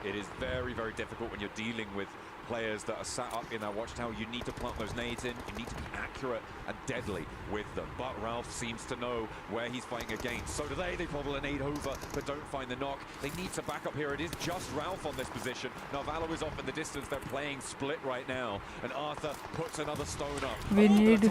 It is very, very difficult when you're dealing with players that are sat up in that watchtower. You need to plant those nades in. You need to be accurate and deadly with them. But Ralph seems to know where he's fighting against. So do they. They probably a nade over, but don't find the knock. They need to back up here. It is just Ralph on this position. Narvalo is off in the distance. They're playing split right now. And Arthur puts another stone up. We need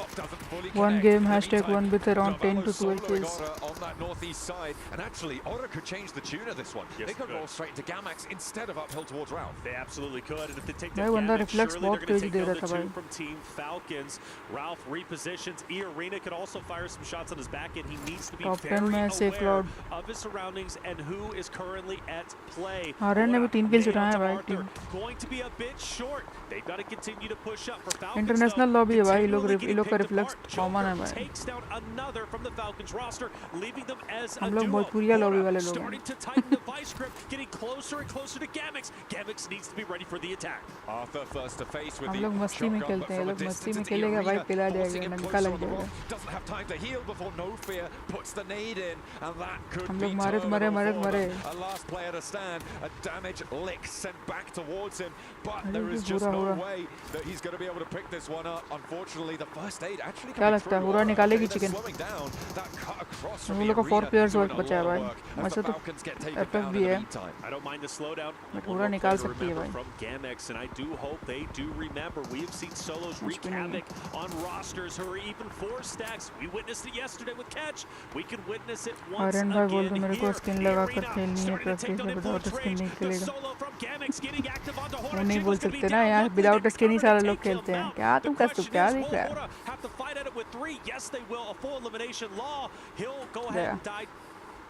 one game #1 with around 10 to 12 kills. On that northeast side. And actually, Aura could change the tune of this one. Yes, they could roll straight into Gamax instead of uphill towards Ralph. They absolutely could. And if they take भाई that बंदा Gamax, reflex surely बहुत they're going to Tej take they down रहा the था two भाई। from Team Falcons. Ralph repositions. E-Arena could also fire some shots on his back end. He needs to be Top 10 very में safe aware lord। of his surroundings and who is currently at play. Aryan ने भी 3 kills उठाए हैं भाई Arthur team. going to be a bit short. They've got to continue to push up for Falcons. International lobby है भाई ये लोग का रिफ्लेक्स Joker कॉमन है भाई। takes down another from the Falcons roster, leaving them as a हम लोग duo. भोजपुरिया lobby वाले लोग हैं। Starting to tighten the vice grip, getting closer and closer to Gamex. Gamex needs to be ready for the attack. Arthur first to face with हम the लोग मस्ती में shotgun, but खेलते हैं, from a लोग मस्ती distance में into खेलेगा भाई Arena, पिला forcing देगा him डंका closer लग on the जाएगा। wall. Doesn't have time to heal before No Fear puts the nade in, and that could हम be लोग मारे तो terminal मरे for मरे them. A last player to stand, a damage lick sent back towards him, but अरे there is ये just बुरा no हुआ। way that he's going to be able to pick this one up. Unfortunately, the first aid actually क्या coming लगता है through. हुरा निकालेगी They're chicken? slowing down. That cut across from हम the लोग का 4 arena players doing work a बचा है lot भाई। of work as वैसे the तो Falcons get taken FF down भी in the है। meantime. I don't mind the slowdown. But One हुरा more निकाल play to सकती है remember भाई। from Gamex, and I do hope they do remember. We've seen solos wreak भी नहीं है। havoc on rosters who are even 4 stacks. We witnessed it yesterday with Catch. We can witness it once Aryan भाई बोल again दो मेरे को here. Skin The लगा कर arena खेलनी है starting to practice take down में विदाउट Influence स्किन Rage. नहीं The खेलेगा। solo from Gamex getting active onto Hora. वो नहीं बोल Jiggles gonna be सकते ना down. यार Luckily, without they skin he recovered सारे and लोग take him खेलते हैं। out. क्या तुम The क्या question क्या is, देख will रहा है? Hora have to fight at it with 3? Yes, they will. A full elimination law. He'll go ahead and die.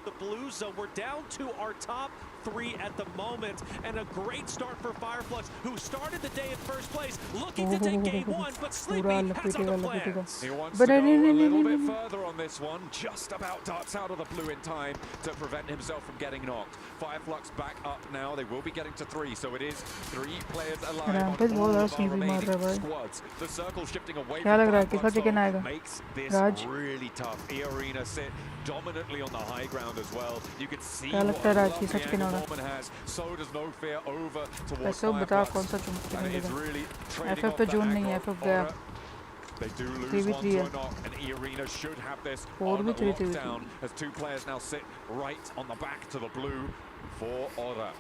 The Blues, we're down to our top 3 at the moment, and a great start for Fireflux, who started the day in first place, looking to take game 1, but Sleepy has other plans. He wants to go a little bit further on this one, just about darts out of the blue in time to prevent himself from getting knocked. Fireflux back up now, they will be getting to 3, so it is 3 players alive on all of our remaining squads. The circle shifting away from Fireflux makes this really tough. E-Arena sit dominantly on the high ground as well. You can see what a lovely angle Norman has. So does No Fear over towards Fireflux. And it is really trading off that aggro. They do lose one to a knock, and E-Arena should have this on lockdown as 2 players now sit right on the back to the blue for Aura.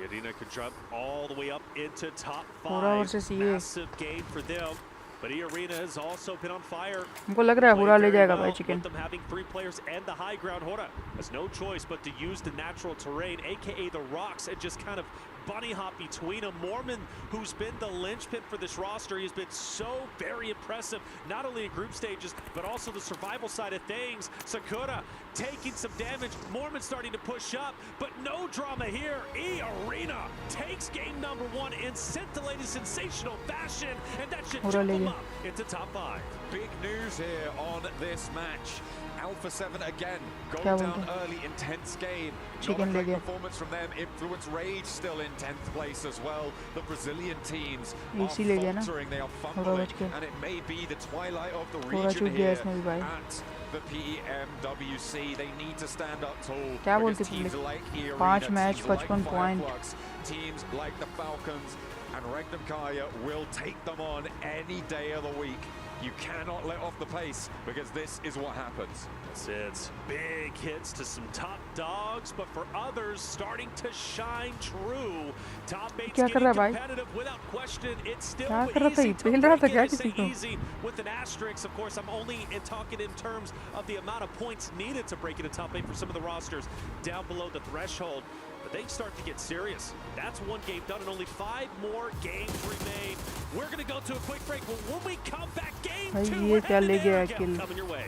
E-Arena could jump all the way up into top 5. Massive game for them. But E-Arena has also been on fire. हमको लग रहा है हुरा ले जाएगा भाई chicken. With them having 3 players and the high ground, Hora has no choice but to use the natural terrain, aka the rocks, and just kind of bunny hop between them. Mormon, who's been the linchpin for this roster, he has been so very impressive, not only in group stages, but also the survival side of things. Sakura taking some damage. Mormon starting to push up, but no drama here. E-Arena takes game number 1 in scintillating sensational fashion, and that should jump them up into top 5. Big news here on this match. Alpha 7 again, going down early, intense game. Not a great performance from them. Influence Rage still in 10th place as well. The Brazilian teams are faltering, they are fumbling, and it may be the twilight of the region here at the PMWC. They need to stand up tall because teams like E-Arena, teams like Fireflux, teams like the Falcons and Regnum Kaya will take them on any day of the week. You cannot let off the pace because this is what happens. It's big hits to some top dogs, but for others starting to shine true. Top 8's getting competitive without question. It's still easy to say easy with an asterisk. Of course, I'm only talking in terms of the amount of points needed to break into top 8 for some of the rosters down below the threshold. But they start to get serious. That's 1 game done and only 5 more games remain. We're going to go to a quick break, but when we come back, game 2 coming your way.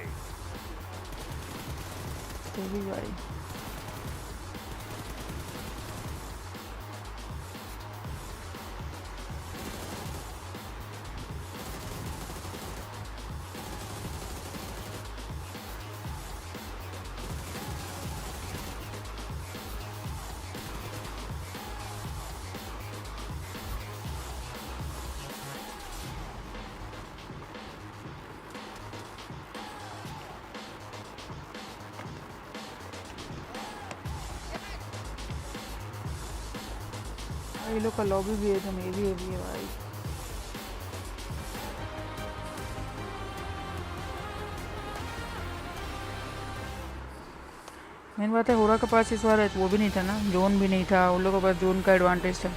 ये लोग का lobby भी है तो मे भी है भाई. Main बात है होरा के पास इस बार वो भी नहीं था ना, जोन भी नहीं था. उन लोगों के पास जोन का एडवांटेज था.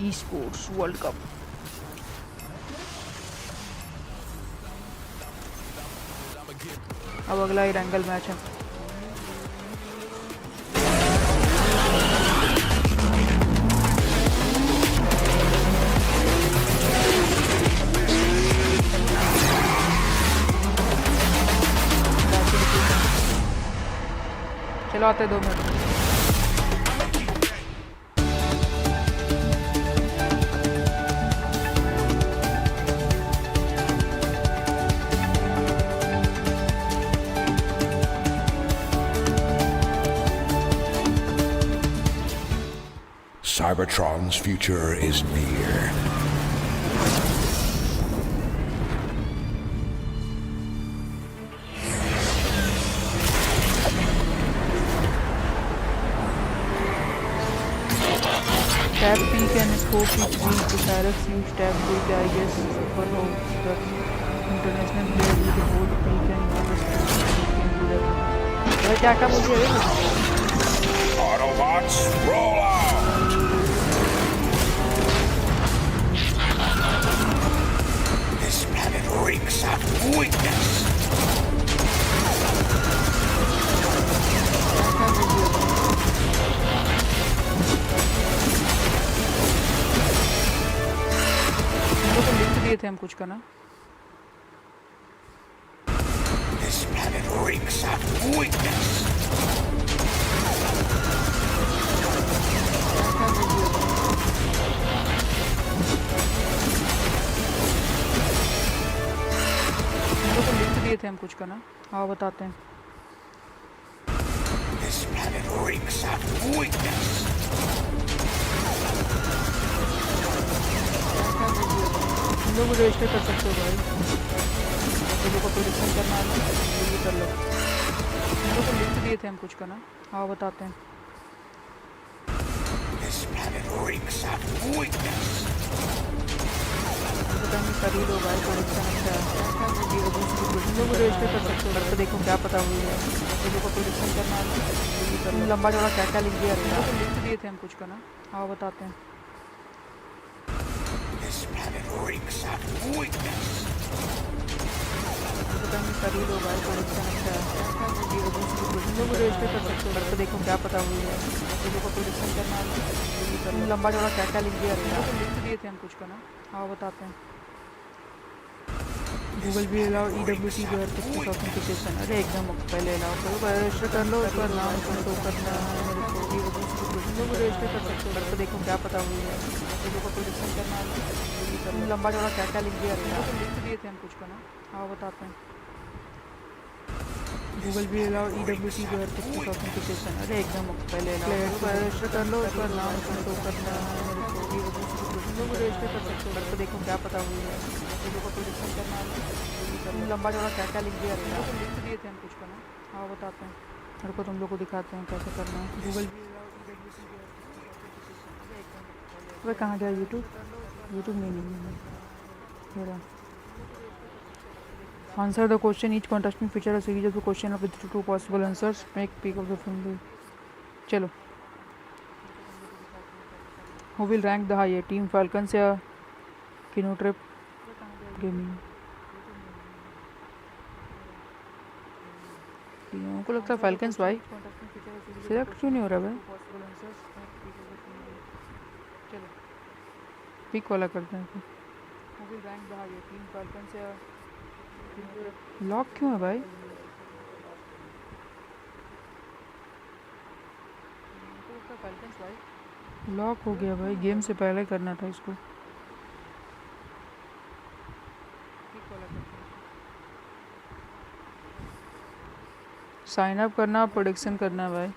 Esports World Cup. अब अगला ही रैंगल मैच है. चलो आते 2 minute. Cybertron's future is near. Tab peak and scope each week. The Cyrex use tab peak, I guess, super hope. But international players with the whole peak and other stuff can do that. अरे क्या क्या बोल रही है? Autobots, roll out! This planet reeks of weakness. दिए थे हम कुछ का ना This planet reeks of weakness. लिख दिए थे हम कुछ का ना हाँ बताते हैं This planet reeks of weakness. हम लोग रजिस्टर कर सकते हो भाई तो लोगों को प्रोडिक्शन करना है ना ये कर लो हम लोग को लिख दिए थे हम कुछ का ना हाँ बताते हैं This planet reeks of weakness. पता नहीं कर ही लो भाई प्रोडिक्शन अच्छा है हम लोग रजिस्टर कर सकते हो करके देखो क्या पता हुई है तो लोगों को प्रोडिक्शन करना है ना ये कर लो लंबा चौड़ा क्या क्या लिख दिया लिख दिए थे हम कुछ का ना हाँ बताते हैं This planet reeks of weakness. पता नहीं कर ही लो भाई प्रोडिक्शन अच्छा है हम लोग रजिस्टर कर सकते हो करके देखो क्या पता हुई है तो लोगों को प्रोडिक्शन करना है ना ये कर लो लंबा चौड़ा क्या क्या लिख दिया लिख दिए थे हम कुछ का ना हाँ बताते हैं गूगल भी अलाउ EWC ऑथेंटिकेशन अरे एकदम पहले अलाउ करो रजिस्टर कर लो उसका नाम शो करना लोग रजिस्टर कर सकते हो करके देखो क्या पता हुई है तो लोगों को प्रोडिक्शन करना है ना ये कर लो लंबा चौड़ा क्या क्या लिख दिया लिख दिए थे हम कुछ का ना हाँ बताते हैं गूगल भी अलाउ EWC ऑथेंटिकेशन अरे एकदम पहले अलाउ करो रजिस्टर कर लो उसका नाम शो करना लोग रजिस्टर कर सकते हो करके देखो क्या पता हुई है तो लोगों को प्रोडिक्शन करना है ना ये कर लो लंबा चौड़ा क्या क्या लिख दिया लिख दिए थे हम कुछ का ना हाँ बताते हैं मेरे को तुम लोग को दिखाते हैं कैसे करना है गूगल वह कहाँ गया यूट्यूब नहीं answer the question each contestant feature a series of question of with two possible answers make pick of the film चलो who will rank the higher team Falcons या किनो ट्रिप गेमिंग टीमों को लगता है falcons भाई select क्यों नहीं हो रहा भाई चलो पिक वाला करते हैं who will rank the higher team Falcons या लॉक क्यों है भाई लॉक हो गया भाई गेम से पहले करना था इसको साइन अप करना प्रोडिक्शन करना भाई लॉक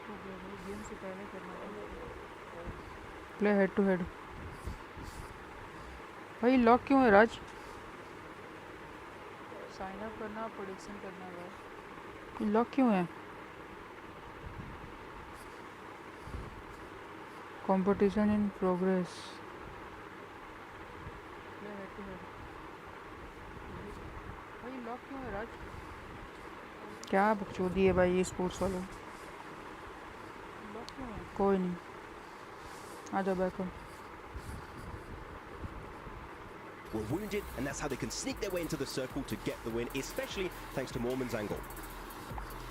हो गया भाई गेम से पहले करना था प्ले हेड टू हेड भाई लॉक क्यों है राज साइन अप करना प्रोडिक्शन करना भाई लॉक क्यों है कंपटीशन इन प्रोग्रेस भाई लॉक क्यों है राज क्या बकचोदी है भाई ये स्पोर्ट्स वालों लॉक क्यों है कोई नहीं आ जाओ back were wounded, and that's how they can sneak their way into the circle to get the win, especially thanks to Mormon's angle.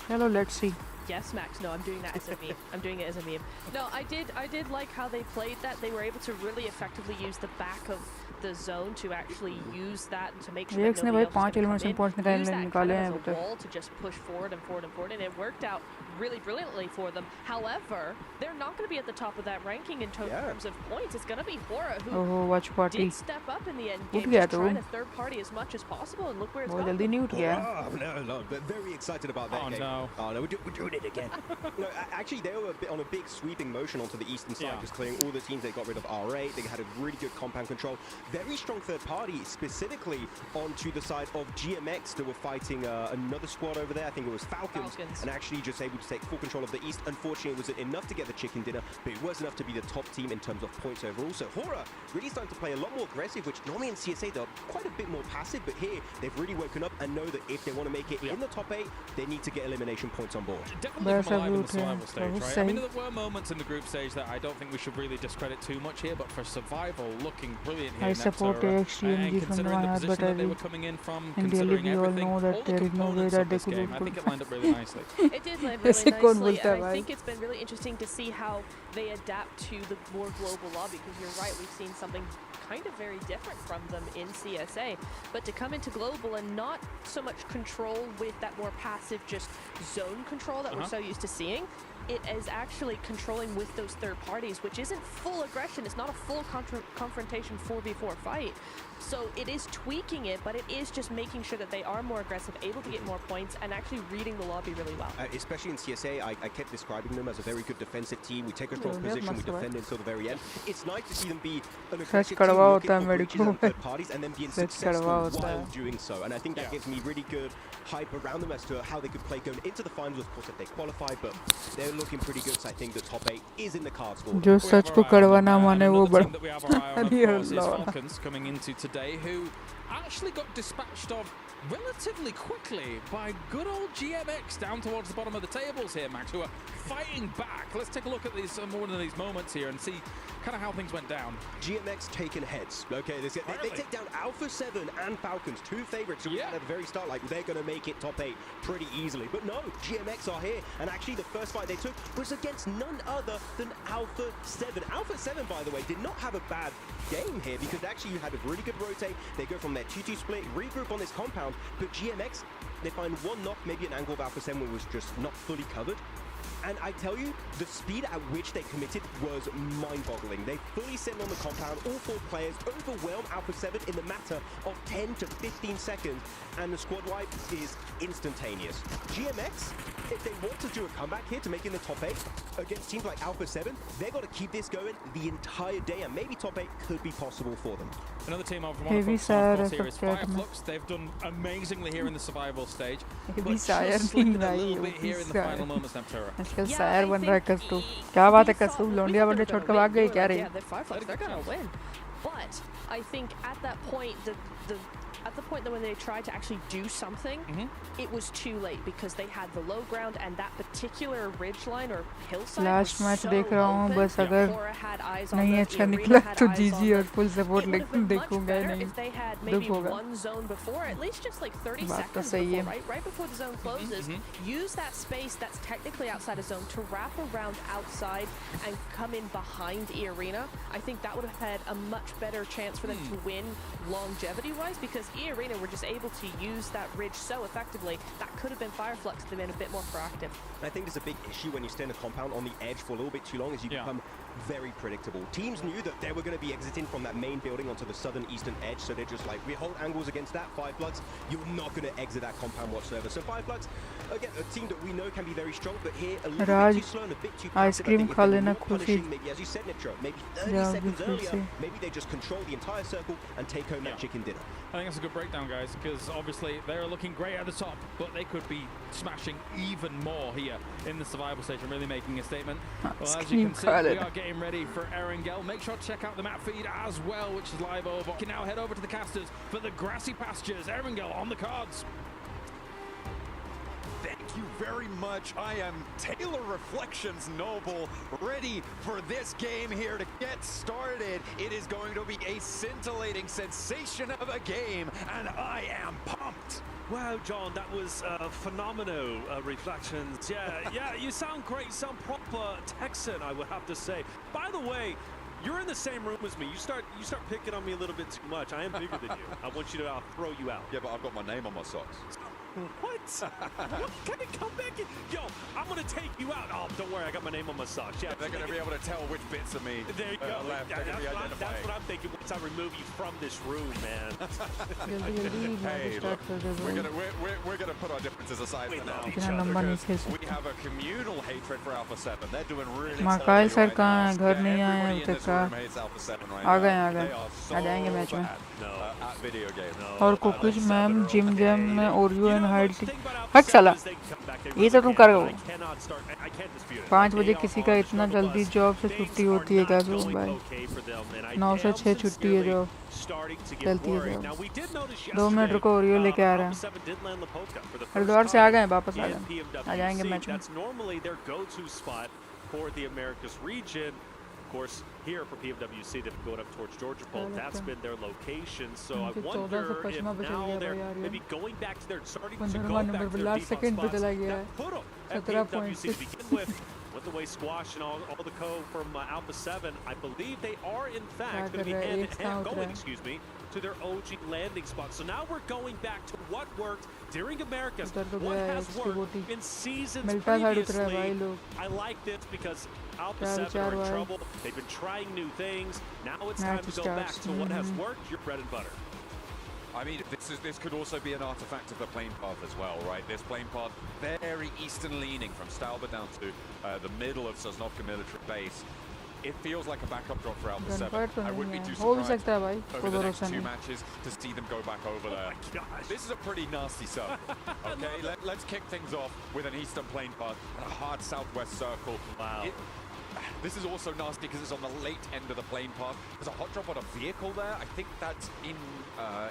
Hello, let's see. Yes, Max. No, I'm doing that as a meme. I'm doing it as a meme. No, I did like how they played that. They were able to really effectively use the back of the zone to actually use that to make sure that nobody else was going to come in. Use that kind of as a wall to just push forward and forward and forward, and it worked out really brilliantly for them. However, they're not going to be at the top of that ranking in terms of points. It's going to be Hora who did step up in the end game, just trying to third party as much as possible, and look where it's gone. No, but very excited about that game. Oh no, we're doing it again. No, actually, they were on a big sweeping motion onto the eastern side, just clearing all the teams. They got rid of R8. They had a really good compound control. Very strong third party, specifically onto the side of GMX. They were fighting another squad over there. I think it was Falcons. And actually just able to take full control of the east. Unfortunately, it wasn't enough to get the chicken dinner, but it was enough to be the top team in terms of points overall. So Hora really starting to play a lot more aggressive, which normally in CSA they're quite a bit more passive, but here they've really woken up and know that if they want to make it in the top 8, they need to get elimination points on board. definitely come alive in the survival stage, right? I mean, there were moments in the group stage that I don't think we should really discredit too much here, but for survival, looking brilliant here. I support DRxMEDICOYT from the one, but I really all know that there is no way that they could I think it lined up really nicely. It did land really nicely, and I think it's been really interesting to see how they adapt to the more global lobby, because you're right, we've seen something kind of very different from them in CSA, but to come into global and not so much control with that more passive just zone control that we're so used to seeing, it is actually controlling with those third parties, which isn't full aggression. It's not a full confrontation 4v4 fight. So it is tweaking it, but it is just making sure that they are more aggressive, able to get more points, and actually reading the lobby really well. Especially in CSA, I kept describing them as a very good defensive team. We take a strong position, we defend until the very end. It's nice to see them be an aggressive team, looking for breaches and third parties, and then being successful while doing so. And I think that gives me really good hype around them as to how they could play going into the finals. Of course, if they qualify, but they're looking pretty good. So I think the top 8 is in the cards for them. जो सच को कड़वा ना माने वो बड़ा Falcons coming into today, who actually got dispatched of relatively quickly by good old GMX down towards the bottom of the tables here, Max, who are fighting back. Let's take a look at these one of these moments here and see kind of how things went down. GMX taking heads. Okay, they take down Alpha 7 and Falcons, 2 favorites who at the very start like they're going to make it top 8 pretty easily. But no, GMX are here, and actually the first fight they took was against none other than Alpha 7. Alpha 7, by the way, did not have a bad game here, because actually you had a really good rotate. They go from their 2-2 split, regroup on this compound, but GMX, they find one knock, maybe an angle of Alpha 7 was just not fully covered. And I tell you, the speed at which they committed was mind-boggling. They fully set on the compound, all 4 players overwhelm Alpha 7 in the matter of 10 to 15 seconds, and the squad wipe is instantaneous. GMX, if they want to do a comeback here to make it in the top 8 against teams like Alpha 7, they've got to keep this going the entire day, and maybe top 8 could be possible for them. Another team over one here is Fireflux. They've done amazingly here in the survival stage, but just slipping a little bit here in the final moments, Neptera. आजकल शायर बन रहा है कस्तूर क्या बात है कस्तूर लौंडिया बंदे छोड़ के भाग गई क्या रही they're gonna win, but I think at that point at the point that when they tried to actually do something, it was too late, because they had the low ground and that particular ridge line or hillside last match so देख रहा हूँ बस अगर नहीं अच्छा निकला तो जीजी और फुल सपोर्ट लेकिन देखूंगा नहीं if they had maybe one zone before, at least just like 30 seconds before, right before the zone closes, use that space that's technically outside a zone to wrap around outside and come in behind E Arena. I think that would have had a much better chance for them to win longevity wise, because E Arena were just able to use that ridge so effectively. That could have been Fireflux if they've been a bit more proactive. I think there's a big issue when you stay in the compound on the edge for a little bit too long, as you become very predictable. Teams knew that they were going to be exiting from that main building onto the southern eastern edge, so they're just like, we hold angles against that. Fireflux, you're not going to exit that compound whatsoever. So Fireflux, again, a team that we know can be very strong, but here a little bit too slow and a bit too passive. Ice cream खा लेना खुशी. Maybe, as you said, Nitra, maybe 30 seconds earlier, maybe they just control the entire circle and take home that chicken dinner. I think that's a good breakdown, guys, because obviously they're looking great at the top, but they could be smashing even more here in the survival stage and really making a statement. Well, as you can see, we are getting ready for Erangel. Make sure to check out the map feed as well, which is live over. You can now head over to the casters for the grassy pastures. Erangel on the cards. Thank you very much. I am Taylor Reflections Noble, ready for this game here to get started. It is going to be a scintillating sensation of a game, and I am pumped. Wow, John, that was phenomenal Reflections. Yeah, you sound great, sound proper Texan, I would have to say. By the way, you're in the same room as me. You start picking on me a little bit too much. I am bigger than you. I want you to throw you out. Yeah, but I've got my name on my socks. What? Can it come back? Yo, I'm going to take you out. Oh, don't worry. I got my name on my socks. Yeah, they're going to be able to tell which bits of me there you go. left. That's what I'm thinking once I remove you from this room, man. Hey, look, we're gonna put our differences aside for now. Because we have a communal hatred for Alpha 7. They're doing really Mahakal sir कहाँ हैं घर नहीं आए हैं अभी तक आ गए आ जाएंगे मैच में video game. और कुकिज मैम जिम जैम में ओरियो एंड हाइड थी हट साला ये तो तुम कर गो 5 बजे किसी का इतना जल्दी जॉब से छुट्टी होती है क्या जो भाई 9 से 6 छुट्टी है जॉब चलती है जॉब 2 मिनट रुको और ये लेके आ रहे हैं हरिद्वार से आ गए वापस आ जाएंगे मैच में Of course, here for PMWC, they've gone up towards Georgia Pole. That's been their location. So I wonder if now they're maybe going back to their starting to go back to their default spots that put them at PMWC to begin with. With the way Squash and all the co from Alpha 7, I believe they are in fact going to be going to their OG landing spot. So now we're going back to what worked during Americas, what has worked in seasons previously. I like this because Alpha 7 are in trouble. They've been trying new things. Now it's time to go back to what has worked, your bread and butter. I mean, this could also be an artifact of the plane path as well, right? This plane path, very eastern leaning from Stalber down to the middle of Sosnovka military base. It feels like a backup drop for Alpha 7. I wouldn't be too surprised over the next 2 matches to see them go back over there. This is a pretty nasty circle. Okay, let's kick things off with an eastern plane path and a hard southwest circle. Wow. This is also nasty because it's on the late end of the plane path. There's a hot drop on a vehicle there. I think that's in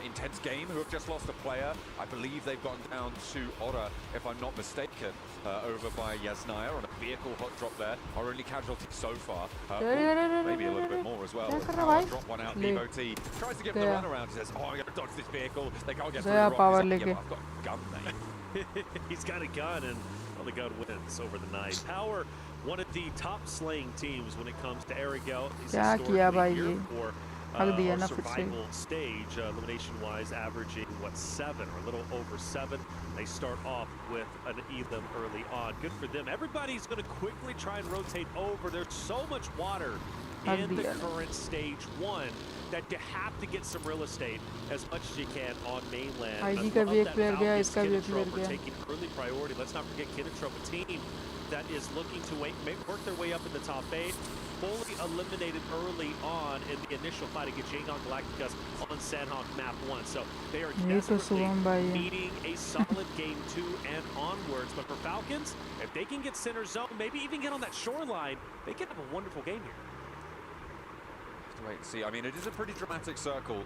Intense Game, who have just lost a player. I believe they've gone down to Ora, if I'm not mistaken, over by Yasnaya on a vehicle hot drop there. Our only casualty so far. Maybe a little bit more as well. Drop one out. Devotee tries to give him the runaround. He says, oh, I'm going to dodge this vehicle. They can't get through. I've got a gun, mate. He's got a gun, and well, the gun wins over the night. Power, one of the top slaying teams when it comes to Arigel. He's historically here for our survival stage, elimination-wise, averaging, 7 or a little over 7. They start off with an Elim early on. Good for them. Everybody's going to quickly try and rotate over. There's so much water in the current stage 1 that you have to get some real estate as much as you can on mainland. IG का भी एक player गया, इसका भी एक player गया. Taking early priority. Let's not forget Kinnetrop, a team that is looking to work their way up in the top 8. Fully eliminated early on in the initial fight against Jaegon Galacticus on Sandhawk Map 1. So they are definitely needing a solid game 2 and onwards. But for Falcons, if they can get center zone, maybe even get on that shoreline, they can have a wonderful game here. Wait and see. I mean, it is a pretty dramatic circle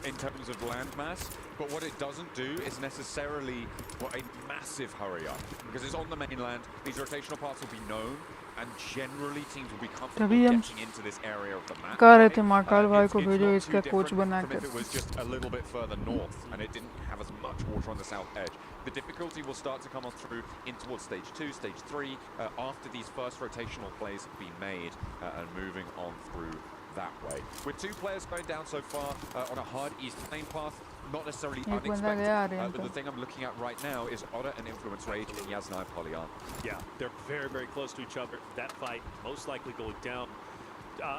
in terms of landmass, but what it doesn't do is necessarily a massive hurry up, because it's on the mainland. These rotational paths will be known, and generally teams will be comfortable getting into this area of the map. कह रहे थे महाकाल भाई को भेजो इसका coach बना कर. If it was just a little bit further north and it didn't have as much water on the south edge, the difficulty will start to come on through in towards stage 2, stage 3, after these first rotational plays have been made and moving on through that way. With 2 players going down so far on a hard east lane path, not necessarily unexpected, but the thing I'm looking at right now is Otter and Influence Rage and Yasnaya Polyan. Yeah, they're very, very close to each other. That fight most likely going down.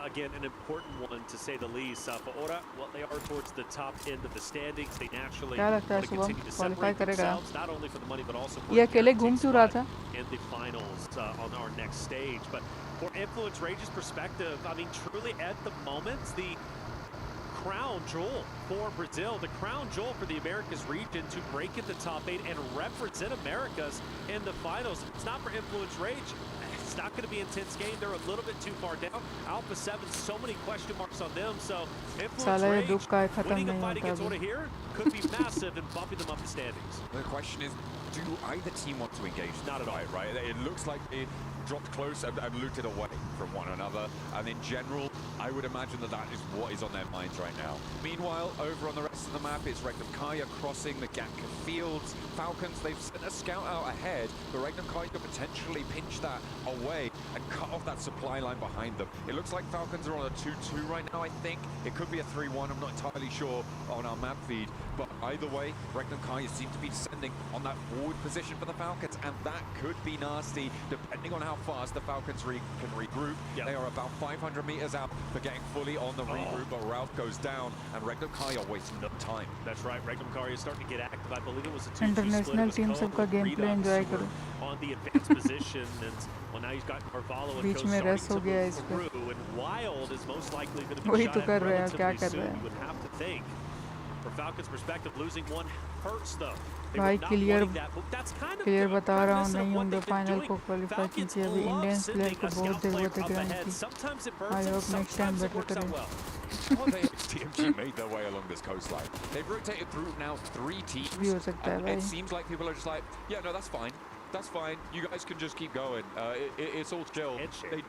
Again, an important one to say the least. For Ora, well, they are towards the top end of the standings. They naturally want to continue to separate themselves, not only for the money, but also for the in the finals on our next stage. But for Influence Rage's perspective, I mean, truly at the moment, the crown jewel for Brazil, the crown jewel for the Americas region to break into top 8 and represent Americas in the finals. It's not for Influence Rage. It's not going to be an intense game. They're a little bit too far down. Alpha 7, so many question marks on them. So Influence Rage winning a fight against Oda here could be massive and bumping them up the standings. The question is, do either team want to engage? Not at all, right? It looks like it dropped close and looted away from one another. And in general, I would imagine that is what is on their minds right now. Meanwhile, over on the rest of the map, it's Regnum Kaya crossing the Gatka fields. Falcons, they've sent a scout out ahead, but Regnum Kaya could potentially pinch that away and cut off that supply line behind them. It looks like Falcons are on a 2-2 right now, I think. It could be a 3-1, I'm not entirely sure on our map feed. But either way, Regnum Kaya seem to be descending on that forward position for the Falcons, and that could be nasty, depending on how fast the Falcons can regroup. Yep. They are about 500 meters out for getting fully on the regroup, but Ralph goes down, and Regnum Kaya wasting no time. That's right, Regnum Kaya is starting to get active. I believe it was a 2-2 International team सबका gameplay enjoy करो. On the advanced position, and well, now he's got Carvalho and बीच में rest हो गया इसका. And Wild is most likely going to be shot at relatively soon, you would have to think. From Falcons' perspective, losing one hurts though. They भाई were not clear wanting that, but that's kind of clear the बता रहा हूँ premise of नहीं what होंगे they've been final doing. को qualify Falcons कीजिए अभी love Indians player sending को a बहुत scout player ज़रूरत है up ग्राउंड ahead. की Sometimes it I burns them, hope next time sometimes it better works out करें well. How have TMG made their way along this coastline? They've rotated through now 3 teams. भी हो सकता है And भाई it seems like people are just like, yeah, no, that's fine. That's fine. You guys can just keep going. It's all chill.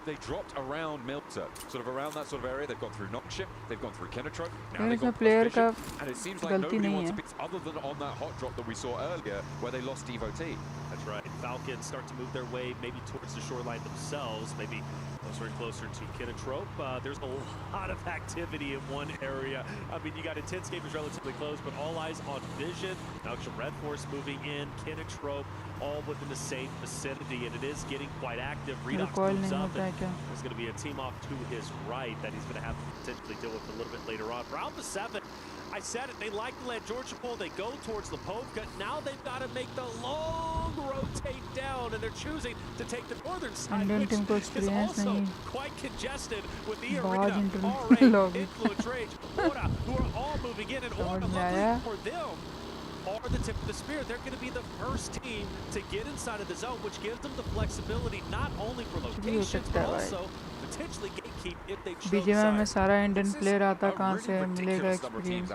They dropped around Milter, sort of around that sort of area. They've gone through Noxian. They've gone through Kennetrope. Now they've got player का and it seems like गलती nobody नहीं wants है to pick other than on that hot drop that we saw earlier, where they lost Devotee. That's right. Falcons start to move their way maybe towards the shoreline themselves, maybe closer and closer to Kennetrope. There's a lot of activity in one area. I mean, you got Intense Game is relatively close, but all eyes on Vision. Now Red Force moving in, Kennetrope, all within the same vicinity, and it is getting quite active. Redox moves up, and there's going to be a team off to his right that he's going to have to potentially deal with a little bit later on. For Alpha 7, I said it, they like to let Georgia pull, they go towards the Lipovka. Now they've got to make the long rotate down, and they're choosing to take the northern side, which is also quite congested with the arena, RA, Influence Rage, Aura, who are all moving in, and Aura, luckily for them, are the tip of the spear. They're going to be the first team to get inside of the zone, which gives them the flexibility not only for locations, but also potentially gatekeep if they choose. BGMI में सारा Indian player आता कहाँ से मिलेगा experience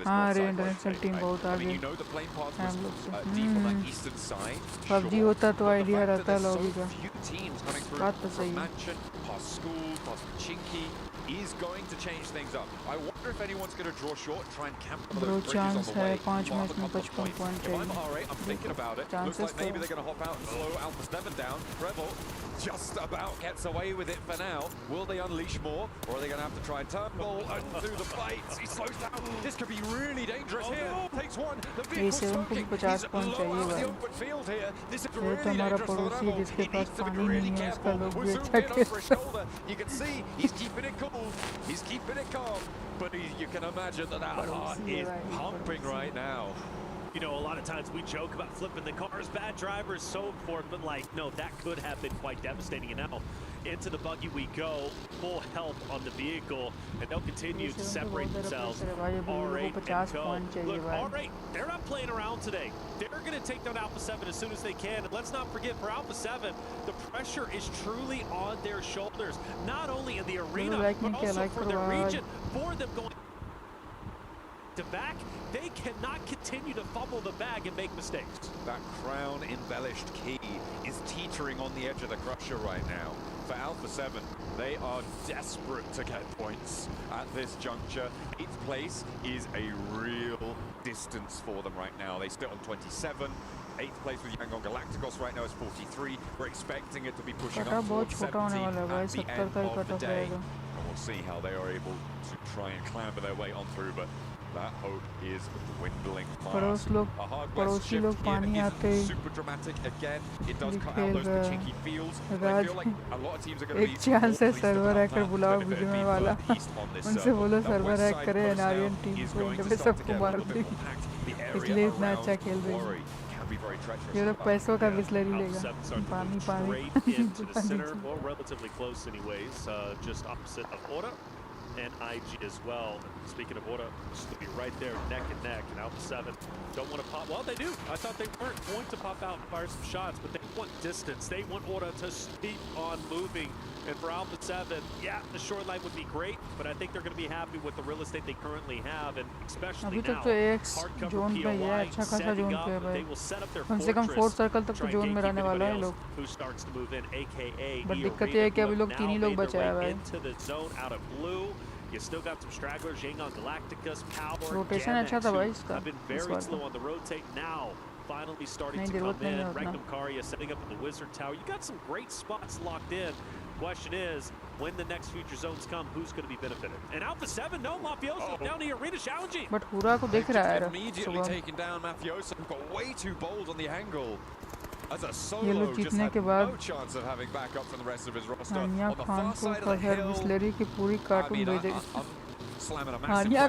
हाँ रे international team बहुत आगे हम लोग से PUBG होता तो आइडिया रहता लॉबी का बात तो सही है is going to change things up. I wonder if anyone's going to draw short, try and camp one of Bro, those bridges on the way. 5 match में 55 point If I'm RA, I'm thinking about it. Looks like maybe they're going to hop out and slow Alpha 7 down. Rebel just about gets away with it for now. Will they unleash more, or are they going to have to try and turnbull and do the fights? He slows down. This could be really dangerous here. Takes one. The vehicle's smoking. He's low out of the open field here. This is really dangerous for the Rebel. He needs to be really careful. We're zooming in over his shoulder. You can see he's keeping it cool. He's keeping it calm, but you can imagine that heart is pumping right now. You know, a lot of times we joke about flipping the cars, bad drivers, so forth, but like, no, that could have been quite devastating. And now into the buggy we go, full health on the vehicle, and they'll continue to separate themselves. R8 and go. Look, R8, they're not playing around today. They're going to take down Alpha 7 as soon as they can. And let's not forget, for Alpha 7, the pressure is truly on their shoulders, not only in the arena, but also for their region, for them going to back. They cannot continue to fumble the bag and make mistakes. That crown embellished key is teetering on the edge of the crusher right now. For Alpha 7, they are desperate to get points at this juncture. 8th place is a real distance for them right now. They sit on 27. 8th place with Yangon Galacticos right now is 43. We're expecting it to be pushing up towards 70 at the end of the day. And we'll see how they are able to try and clamber their way on through, but that hope is dwindling fast. A hard west shift isn't super dramatic again. It does cut out those pachinki fields. I feel like a lot of teams are going to be chance है server hacker बुलाओ BGMI वाला उनसे बोलो server hack करे NRN team को इनमें सबको मार दे इसलिए इतना अच्छा खेल रही है ये लोग पैसों का बिस्लरी लेगा पानी well, relatively close anyways, just opposite of Aura and IG as well. Speaking of Aura, it's going to be right there neck and neck, and Alpha 7 don't want to pop. Well, they do. I thought they weren't going to pop out and fire some shots, but they want distance. They want Aura to keep on moving. And for Alpha 7, yeah, the shoreline would be great, but I think they're going to be happy with the real estate they currently have, and especially now, hardcover POI setting up, they will set up their fortress, try and gatekeep anybody else who starts to move in, aka into the zone out of blue. You still got some stragglers, Yangon Galacticus, Power, Gamex, who have been very slow on the rotate now. Finally starting to come in. Regnum Karya setting up in the Wizard Tower. You got some great spots locked in. Question is, when the next future zones come, who's going to be benefited? And Alpha 7, no, Mafioso down the arena challenging. But Hura को देख रहा है immediately taking down Mafioso, got way too bold on the angle. As a solo, just had no chance of having backup from the rest of his roster. On the far side of the hill, slamming a massive yeah,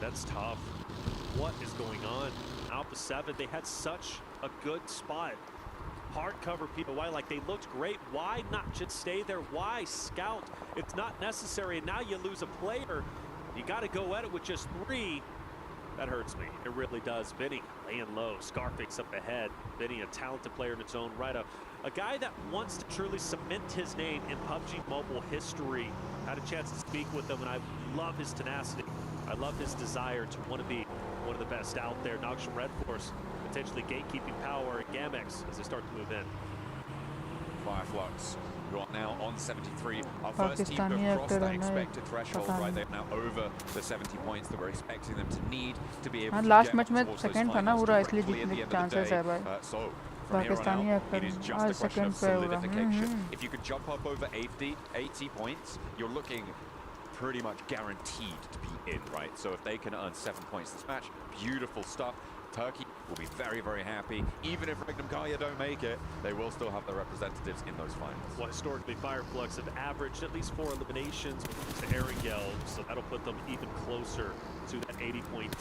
that's tough. What is going on? Alpha 7, they had such a good spot. Hardcover people, why? Like, they looked great. Why not just stay there? Why scout? It's not necessary. And now you lose a player. You got to go at it with just 3. That hurts me. It really does. Benny laying low. Scarface up ahead. Benny, a talented player in its own right. A guy that wants to truly cement his name in PUBG Mobile history. Had a chance to speak with him, and I love his tenacity. I love his desire to want to be one of the best out there. Nox from Red Force, potentially gatekeeping power, and Gamex as they start to move in. Fireflux, who are now on 73. Our first team to cross that expected threshold, right? They're now over the 70 points that we're expecting them to need to be able to last get match में towards those second था ना finals पूरा इसलिए directly at जीतने the के end of the chances day. है भाई So from here on Pakistani out, it is just a question second of पे हो रहा solidification. If you could jump up over 80 points, you're looking pretty much guaranteed to be in, right? So if they can earn 7 points this match, beautiful stuff. Turkey will be very, very happy. Even if Regnum Kaya don't make it, they will still have their representatives in those finals. Well, historically, Fireflux have averaged at least 4 eliminations when it comes to Erringel, so that'll put them even closer to that 80-point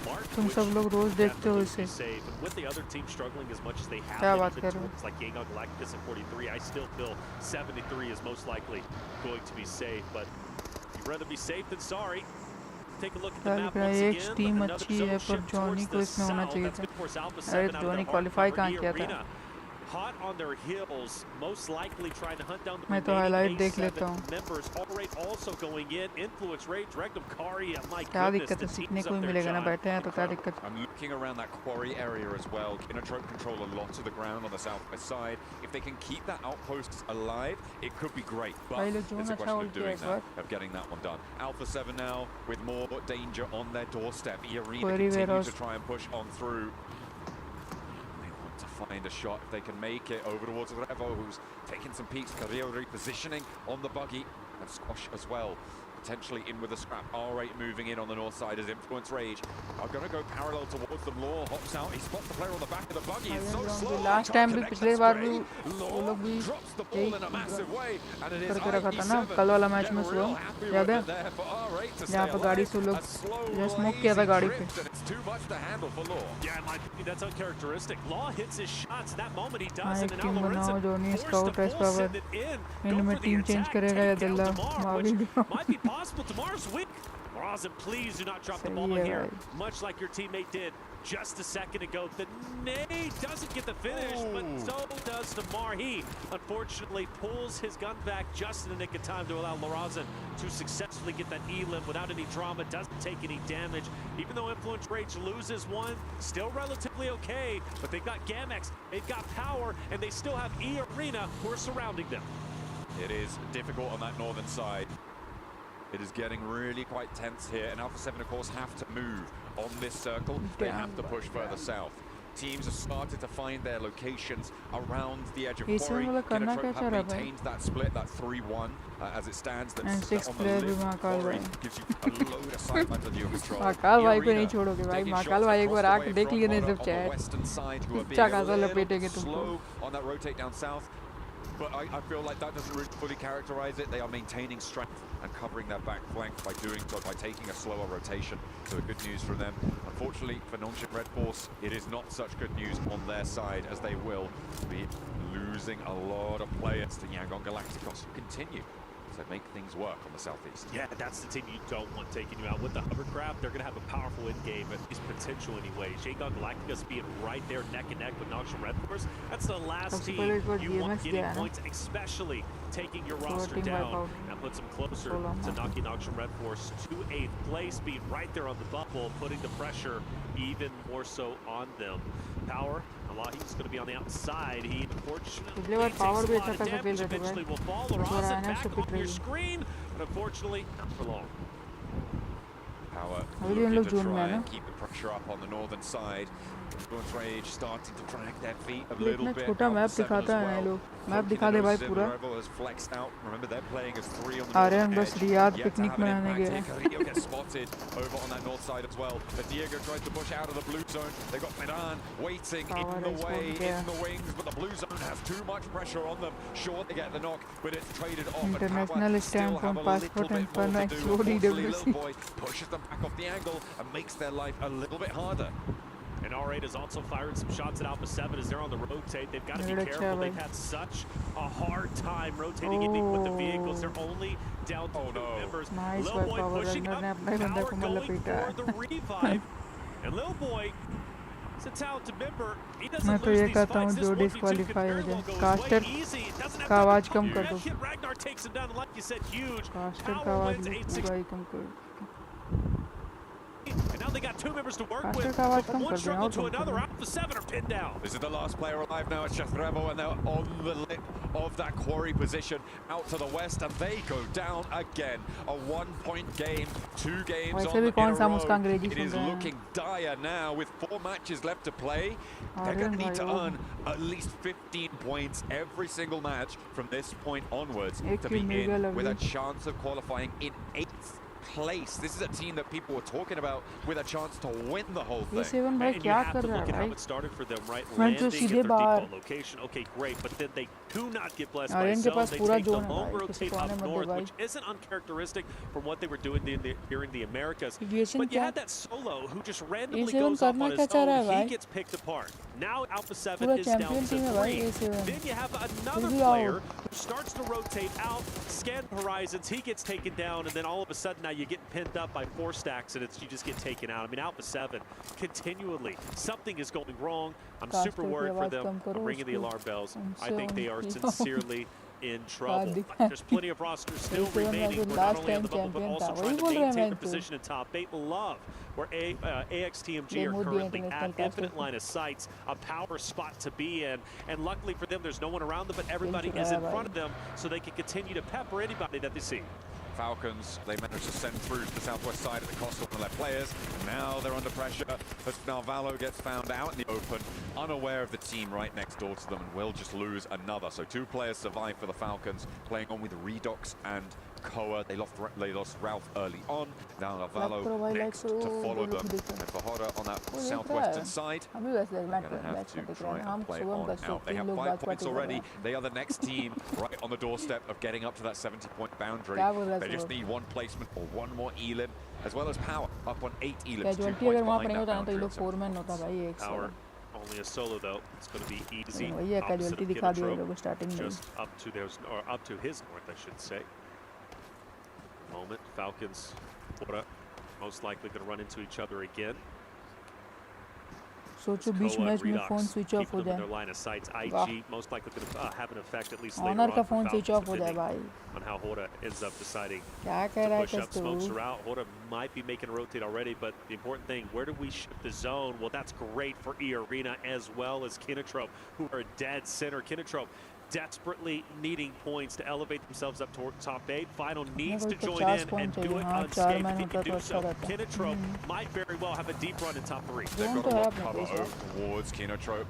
mark. तुम सब लोग रोज देखते हो इसे safe. And with the other team struggling as much as they have, क्या बात कर रहे हो? like Yangon Galacticus at 43, I still feel 73 is most likely going to be safe. But you'd rather be safe than sorry. Take a look at the map once again. Team अच्छी है पर Johnny को इसमें होना चाहिए था अरे Johnny qualify कहाँ किया था Hot on their heels, most likely trying to hunt down the मैं तो हाइलाइट देख लेता हूँ members. Already also going in. Influence Rage, Regnum Kari, my क्या goodness. दिक्कत है सीखने को ही मिलेगा ना बैठे हैं तो क्या दिक्कत I'm looking around that quarry area as well. Innotrope control a lot of the ground on the southwest side. If they can keep that outpost alive, it could be great. But it's a question of doing that, of getting that one done. Alpha 7 now with more danger on their doorstep. Arena continue to try and push on through. To find a shot if they can make it over towards Revo, who's taking some peeks. Carrillo repositioning on the buggy, and Squash as well. Potentially in with a scrap. R8 moving in on the north side as Influence Rage are going to go parallel towards them. Law hops out. He spots the player on the back of the buggy. It's so slow. Last time भी पिछले बार भी वो लोग भी drops the ball in a massive way, and it is करके रखा था ना कल वाला मैच में स्लो याद है यहाँ पर गाड़ी से लोग स्मोक किया था गाड़ी पे Yeah, that's uncharacteristic. Law hits his shots. That moment he does, हाँ and एक now टीम बनाओ Lorenzen Johnny forced scout to race full power send it in. इनमें Go for the team change attack, करेगा या take down दिल्ला Damar, मार which video might be possible. Damar's weak. Rosin, please do not drop the ball in here. Much like your teammate did just a second ago. The nade doesn't get the finish, but so does Damar. He unfortunately pulls his gun back just in the nick of time to allow Lorazin to successfully get that E-limb without any drama. Doesn't take any damage. Even though Influence Rage loses one, still relatively okay. But they've got Gamex, they've got power, and they still have E-Arena who are surrounding them. It is difficult on that northern side. It is getting really quite tense here, and Alpha 7 of course have to move on this circle. They have to push further south. Teams have started to find their locations around the edge of quarry. Innotrope have maintained that split, that 3-1 as it stands. That's on the left. Quarry gives you a load of sightlines under your control. Mahakal भाई को नहीं छोड़ोगे भाई महाकाल भाई एक बार आके देख लिए नहीं सिर्फ चैट क्या कासा लपेटेंगे तुमको on that rotate down south. But I feel like that doesn't really fully characterize it. They are maintaining strength and covering their back flank by doing so, by taking a slower rotation. So good news from them. Unfortunately for Nongshim Red Force, it is not such good news on their side, as they will be losing a lot of players to Yangon Galacticos, who continue to make things work on the southeast. Yeah, that's the team you don't want taking you out. With the hovercraft, they're going to have a powerful end game, at least potential anyway. Yangon Galacticus being right there neck and neck with Nox from Red Force. That's the last team you want getting points, especially taking your roster down. That puts them closer to knocking Nox from Red Force to 8th place, being right there on the bubble, putting the pressure even more so on them. Power, Alahi's going to be on the outside. He unfortunately takes a lot of damage. Eventually will fall. Lorazin back on your screen, but unfortunately not for long. Power looking to try and keep the pressure up on the northern side. Influence Rage starting to drag their feet a little bit. छोटा map दिखाता है ये लोग map दिखा दे भाई पूरा Remember they're playing as 3 on the आ रहे हैं बस रियाद पिकनिक मनाने गए हैं Carrillo gets spotted over on that north side as well. But Diego tries to push out of the blue zone. They've got Medan waiting in the way, in the wings, but the blue zone has too much pressure on them. Sure, they get the knock, but it's traded off. International stamp on passport and fun EWC pushes them back off the angle and makes their life a little bit harder. And R8 has also fired some shots at Alpha 7 as they're on the rotate. They've got to be careful. They've had such a hard time rotating in with the vehicles. They're only down to two members. Lil Boy pushing up, Power going for the revive. And Lil Boy is a talented member. He doesn't lose these fights. This 1v2 could very well go his way easy. It doesn't have to be Red Kit Ragnar takes him down, and like you said, huge. Power wins 8-6. And now they got two members to work with. From one struggle to another, Alpha 7 are pinned down. This is the last player alive now at Shethrevo, and they're on the lip of that quarry position out to the west, and they go down again. A 1-point game, 2 games on in a row. It is looking dire now with 4 matches left to play. They're going to need to earn at least 15 points every single match from this point onwards to be in with a chance of qualifying in 8th place. This is a team that people were talking about with a chance to win the whole thing. And you have to look at how it started for them, right? Landing at their default location. Okay, great, but then they do not get blessed by zone. They take the long rotate up north, which isn't uncharacteristic from what they were doing during the Americas. But you had that solo who just randomly goes off on his own. He gets picked apart. Now Alpha 7 is down to 3. Then you have another player who starts to rotate out, scan horizons. He gets taken down, and then all of a sudden now you get pinned up by 4 stacks, and you just get taken out. I mean, Alpha 7 continually, something is going wrong. I'm super worried for them. I'm ringing the alarm bells. I think they are sincerely in trouble. There's plenty of rosters still remaining. We're not only on the bubble, but also trying to maintain their position in top 8. Love where AXTMG are currently at infinite line of sights, a power spot to be in, and luckily for them, there's no one around them, but everybody is in front of them, so they can continue to pepper anybody that they see. Falcons, they managed to send through to the southwest side at the cost of one of their players. Now they're under pressure as Narvalo gets found out in the open, unaware of the team right next door to them, and will just lose another. So 2 players survive for the Falcons, playing on with Redox and Koa. They lost Ralph early on. Now Narvalo next to follow them. And for Hoda on that southwestern side, they're going to have to try and play on out. They have 5 points already. They are the next team right on the doorstep of getting up to that 70-point boundary. They just need 1 placement or 1 more elim, as well as Power up on 8 elims. 2 points behind that boundary. Power only a solo though. It's going to be easy. Opposite of Kinetro, just up to theirs, or up to his north, I should say. Moment, Falcons, most likely going to run into each other again. सोचो बीच match में phone switch off हो जाए most likely going to have an effect at least owner का phone switch off हो जाए भाई on how Hoda ends up deciding क्या to push up. Smokes are out. Hoda might be making a rotate already, but the important thing, where do we shift the zone? Well, that's great for E Arena as well as Kinetrope, who are dead center. Kinetrope desperately needing points to elevate themselves up toward top 8. Final needs to join in and do it unscathed. If he can do so, Kinetrope might very well have a deep run in top 3. They've got a lot of cover towards Kinetrope,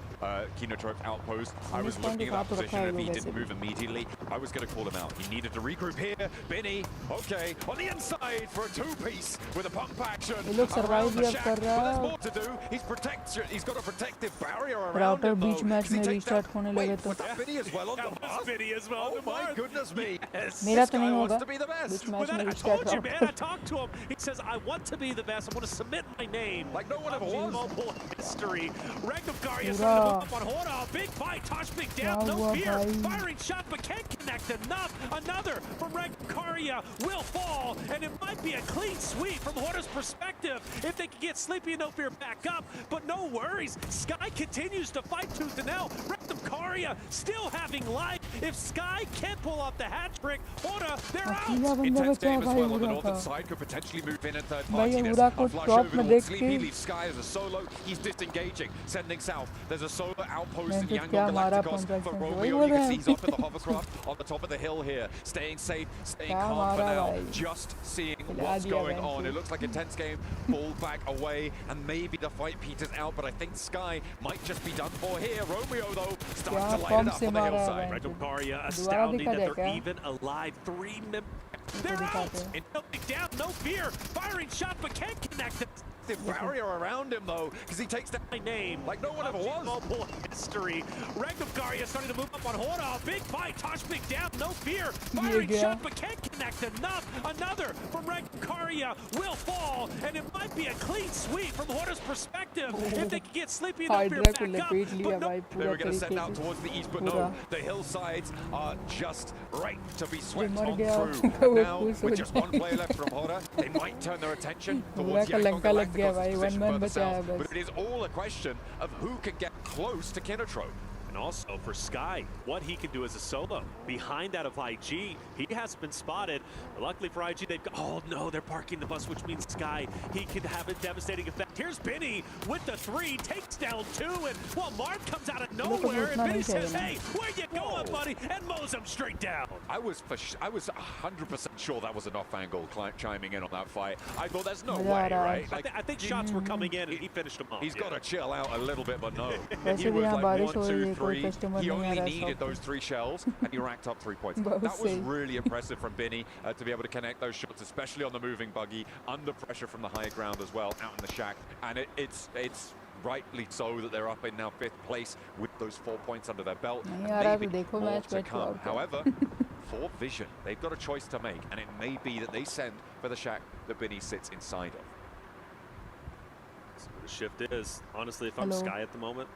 Kinetrope's outpost. I was looking at that position, and if he didn't move immediately, I was going to call him out. He needed to regroup here. Binny, okay, on the inside for a 2-piece with a pump action around the shack. But there's more to do. He's got a protective barrier around him, though. बीच में restart होने लगे तो Binny as well. Vinny as well. Oh my goodness me! Yes. This guy wants to be the best. I told you, man. I talked to him. He says, "I want to be the best. I want to submit my name." Like no one ever was. Mobile history. Ragnar is going to move up on Hoda. Big fight. Toshbig down. No fear. Firing shot, but can't connect enough. Another from Ragnar will fall, and it might be a clean sweep from Hoda's perspective if they can get Sleepy and No Fear back up. But no worries. Sky continues to fight tooth and nail. Ragnar still having life. If Sky can't pull off the hat trick, Hoda, they're out. Intense game as well on the northern side. Could potentially move in at third partiness. A flush over towards Sleepy leaves Sky as a solo. He's disengaging, sending south. There's a solo outpost in Yangon Galacticos for Romeo. You can see he's up in the hovercraft on the top of the hill here. Staying safe, staying calm for now. Just seeing what's going on. It looks like a tense game. Pull back away, and maybe the fight peters out, but I think Sky might just be done for here. Romeo, though, starting to light it up on the hillside. Ragnar astounding that they're even alive. 3 members. They're out. And down, no fear. Firing shot, but can't connect it. protective barrier around him, though, because he takes down My name like no one ever was. Mobile history. Regumgaria starting to move up on Hora. Big fight. Toshbik down. No fear. Firing shot, but can't connect enough. Another from Regumgaria will fall, and it might be a clean sweep from Hora's perspective if they can get Sleepy enough fear back up. But no, they were going to send out towards the east, but no, the hillsides are just right to be swept on through. And now, with just one player left from Hora, they might turn their attention towards Yangon Galacticos' position further south. But it is all a question of who can get close to Kinotrope. And also for Sky, what he can do as a solo. Behind that of IG, he has been spotted. But luckily for IG, they've got, oh no, they're parking the bus, which means Sky, he can have a devastating effect. Here's Benny with the 3, takes down 2, and well, Marv comes out of nowhere, and Benny says, hey, where you going, buddy? And mows him straight down. I was 100% sure that was an off angle chiming in on that fight. I thought there's no way, right? Like, I think shots were coming in, and he finished them off. He's got to chill out a little bit, but no. He was like 1, 2, 3. He only needed those 3 shells, and he racked up 3 points. That was really impressive from Binny to be able to connect those shots, especially on the moving buggy, under pressure from the high ground as well, out in the shack. And it's rightly so that they're up in now 5th place with those 4 points under their belt. And maybe more to come. However, for Vision, they've got a choice to make, and it may be that they send for the shack that Binny sits inside of. So the shift is, honestly, if I'm Sky at the moment,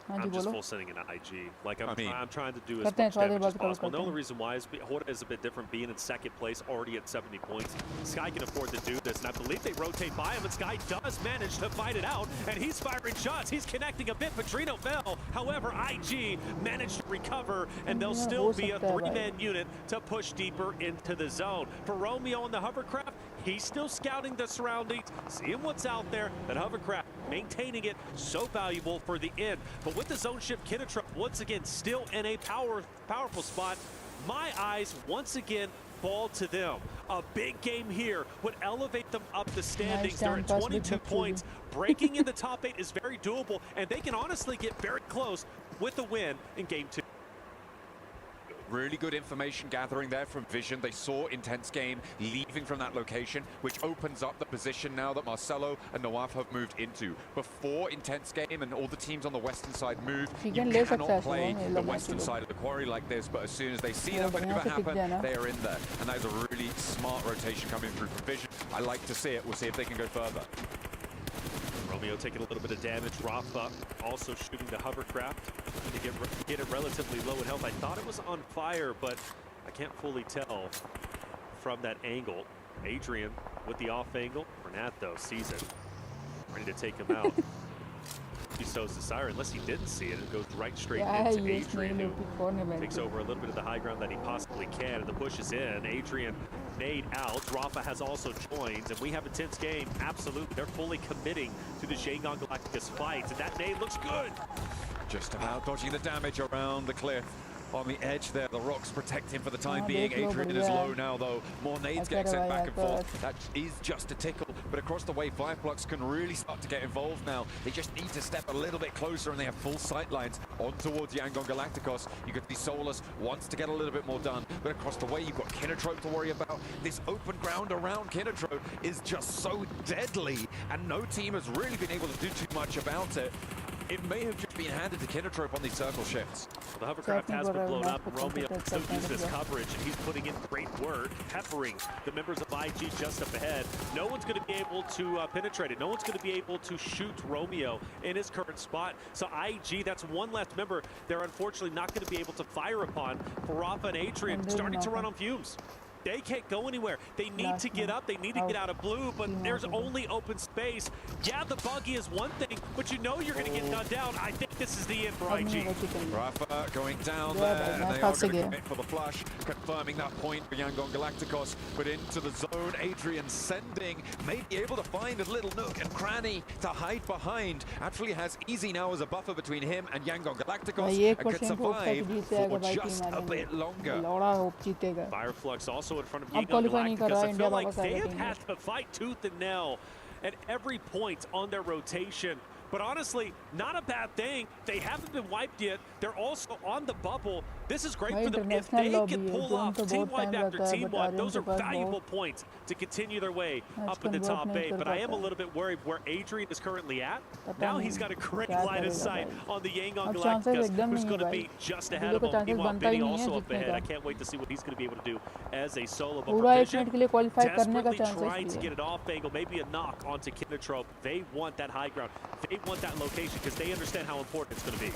I'm just full sending an IG. Like I'm trying to do as much damage as possible. And the only reason why is Hora is a bit different, being in 2nd place, already at 70 points. Sky can afford to do this, and I believe they rotate by him, and Sky does manage to fight it out, and he's firing shots. He's connecting a bit. Petrino fell. However, IG managed to recover, and they'll still be a 3-man unit to push deeper into the zone. For Romeo on the hovercraft, he's still scouting the surroundings, seeing what's out there. That hovercraft, maintaining it, so valuable for the end. But with the zone shift, Kinotrope once again still in a powerful spot. My eyes once again fall to them. A big game here would elevate them up the standings. They're at 22 points. Breaking in the top 8 is very doable, and they can honestly get very close with a win in game 2. Really good information gathering there from Vision. They saw Intense Game leaving from that location, which opens up the position now that Marcelo and Nawaf have moved into. Before Intense Game and all the teams on the western side move, you cannot play the western side of the quarry like this, but as soon as they see that maneuver happen, they are in there. And that is a really smart rotation coming through from Vision. I like to see it. We'll see if they can go further. Romeo taking a little bit of damage. Rafa also shooting the hovercraft to get it relatively low in health. I thought it was on fire, but I can't fully tell from that angle. Adrian with the off angle. Bernat, though, sees it. Ready to take him out. He sows the siren. Unless he didn't see it, it goes right straight into Adrian, who takes over a little bit of the high ground that he possibly can, and the push is in. Adrian nade out. Rafa has also joined, and we have a tense game. Absolutely. They're fully committing to the Yangon Galacticos fight, and that nade looks good. Just about dodging the damage around the cliff. On the edge there, the rocks protect him for the time being. Adrian is low now, though. More nades getting sent back and forth. That is just a tickle, but across the way, Fireflux can really start to get involved now. They just need to step a little bit closer, and they have full sight lines on towards Yangon Galacticos. You could see Solus wants to get a little bit more done, but across the way, you've got Kinotrope to worry about. This open ground around Kinotrope is just so deadly, and no team has really been able to do too much about it. It may have just been handed to Kinotrope on these circle shifts. The hovercraft has been blown up. Romeo still uses this coverage, and he's putting in great work, peppering the members of IG just up ahead. No one's going to be able to penetrate it. No one's going to be able to shoot Romeo in his current spot. So IG, that's one less member they're unfortunately not going to be able to fire upon. For Rafa and Adrian starting to run on fumes. They can't go anywhere. They need to get up. They need to get out of blue, but there's only open space. Yeah, the buggy is one thing, but you know you're going to get gunned down. I think this is the end for IG. Rafa going down there, and they are going to commit for the flush, confirming that point for Yangon Galacticos. But into the zone, Adrian sending, may be able to find a little nook and cranny to hide behind. Actually has Easy now as a buffer between him and Yangon Galacticos, and could survive for just a bit longer. Fireflux also in front of Yangon Galacticos. I feel like they have had to fight tooth and nail at every point on their rotation. But honestly, not a bad thing. They haven't been wiped yet. They're also on the bubble. This is great भाई for them. If international they lobby can है, pull जो off उनको team बहुत wipe time after लगता है, team but wipe, Aryan those के are पास valuable बहुत points to continue their way match up in the convert top नहीं 8. कर But I am a पाता। little bit worried where Adrian is currently at. पता Now नहीं he's got a great क्या line of करेगा sight भाई। on the Yangon अब chances Galacticos, एकदम who's नहीं going है to भाई। be just ahead video of को him. chances Meanwhile, बनता ही Vinny नहीं है also up जीतने ahead. का। I can't wait to see what he's going to be able to do as a solo. But पूरा for 1 Vision, minute के लिए qualify करने का desperately चांसेस trying भी to है। get an off angle, maybe a knock onto Kinotrope. They want that high ground. They want that location because they understand how important it's going to be.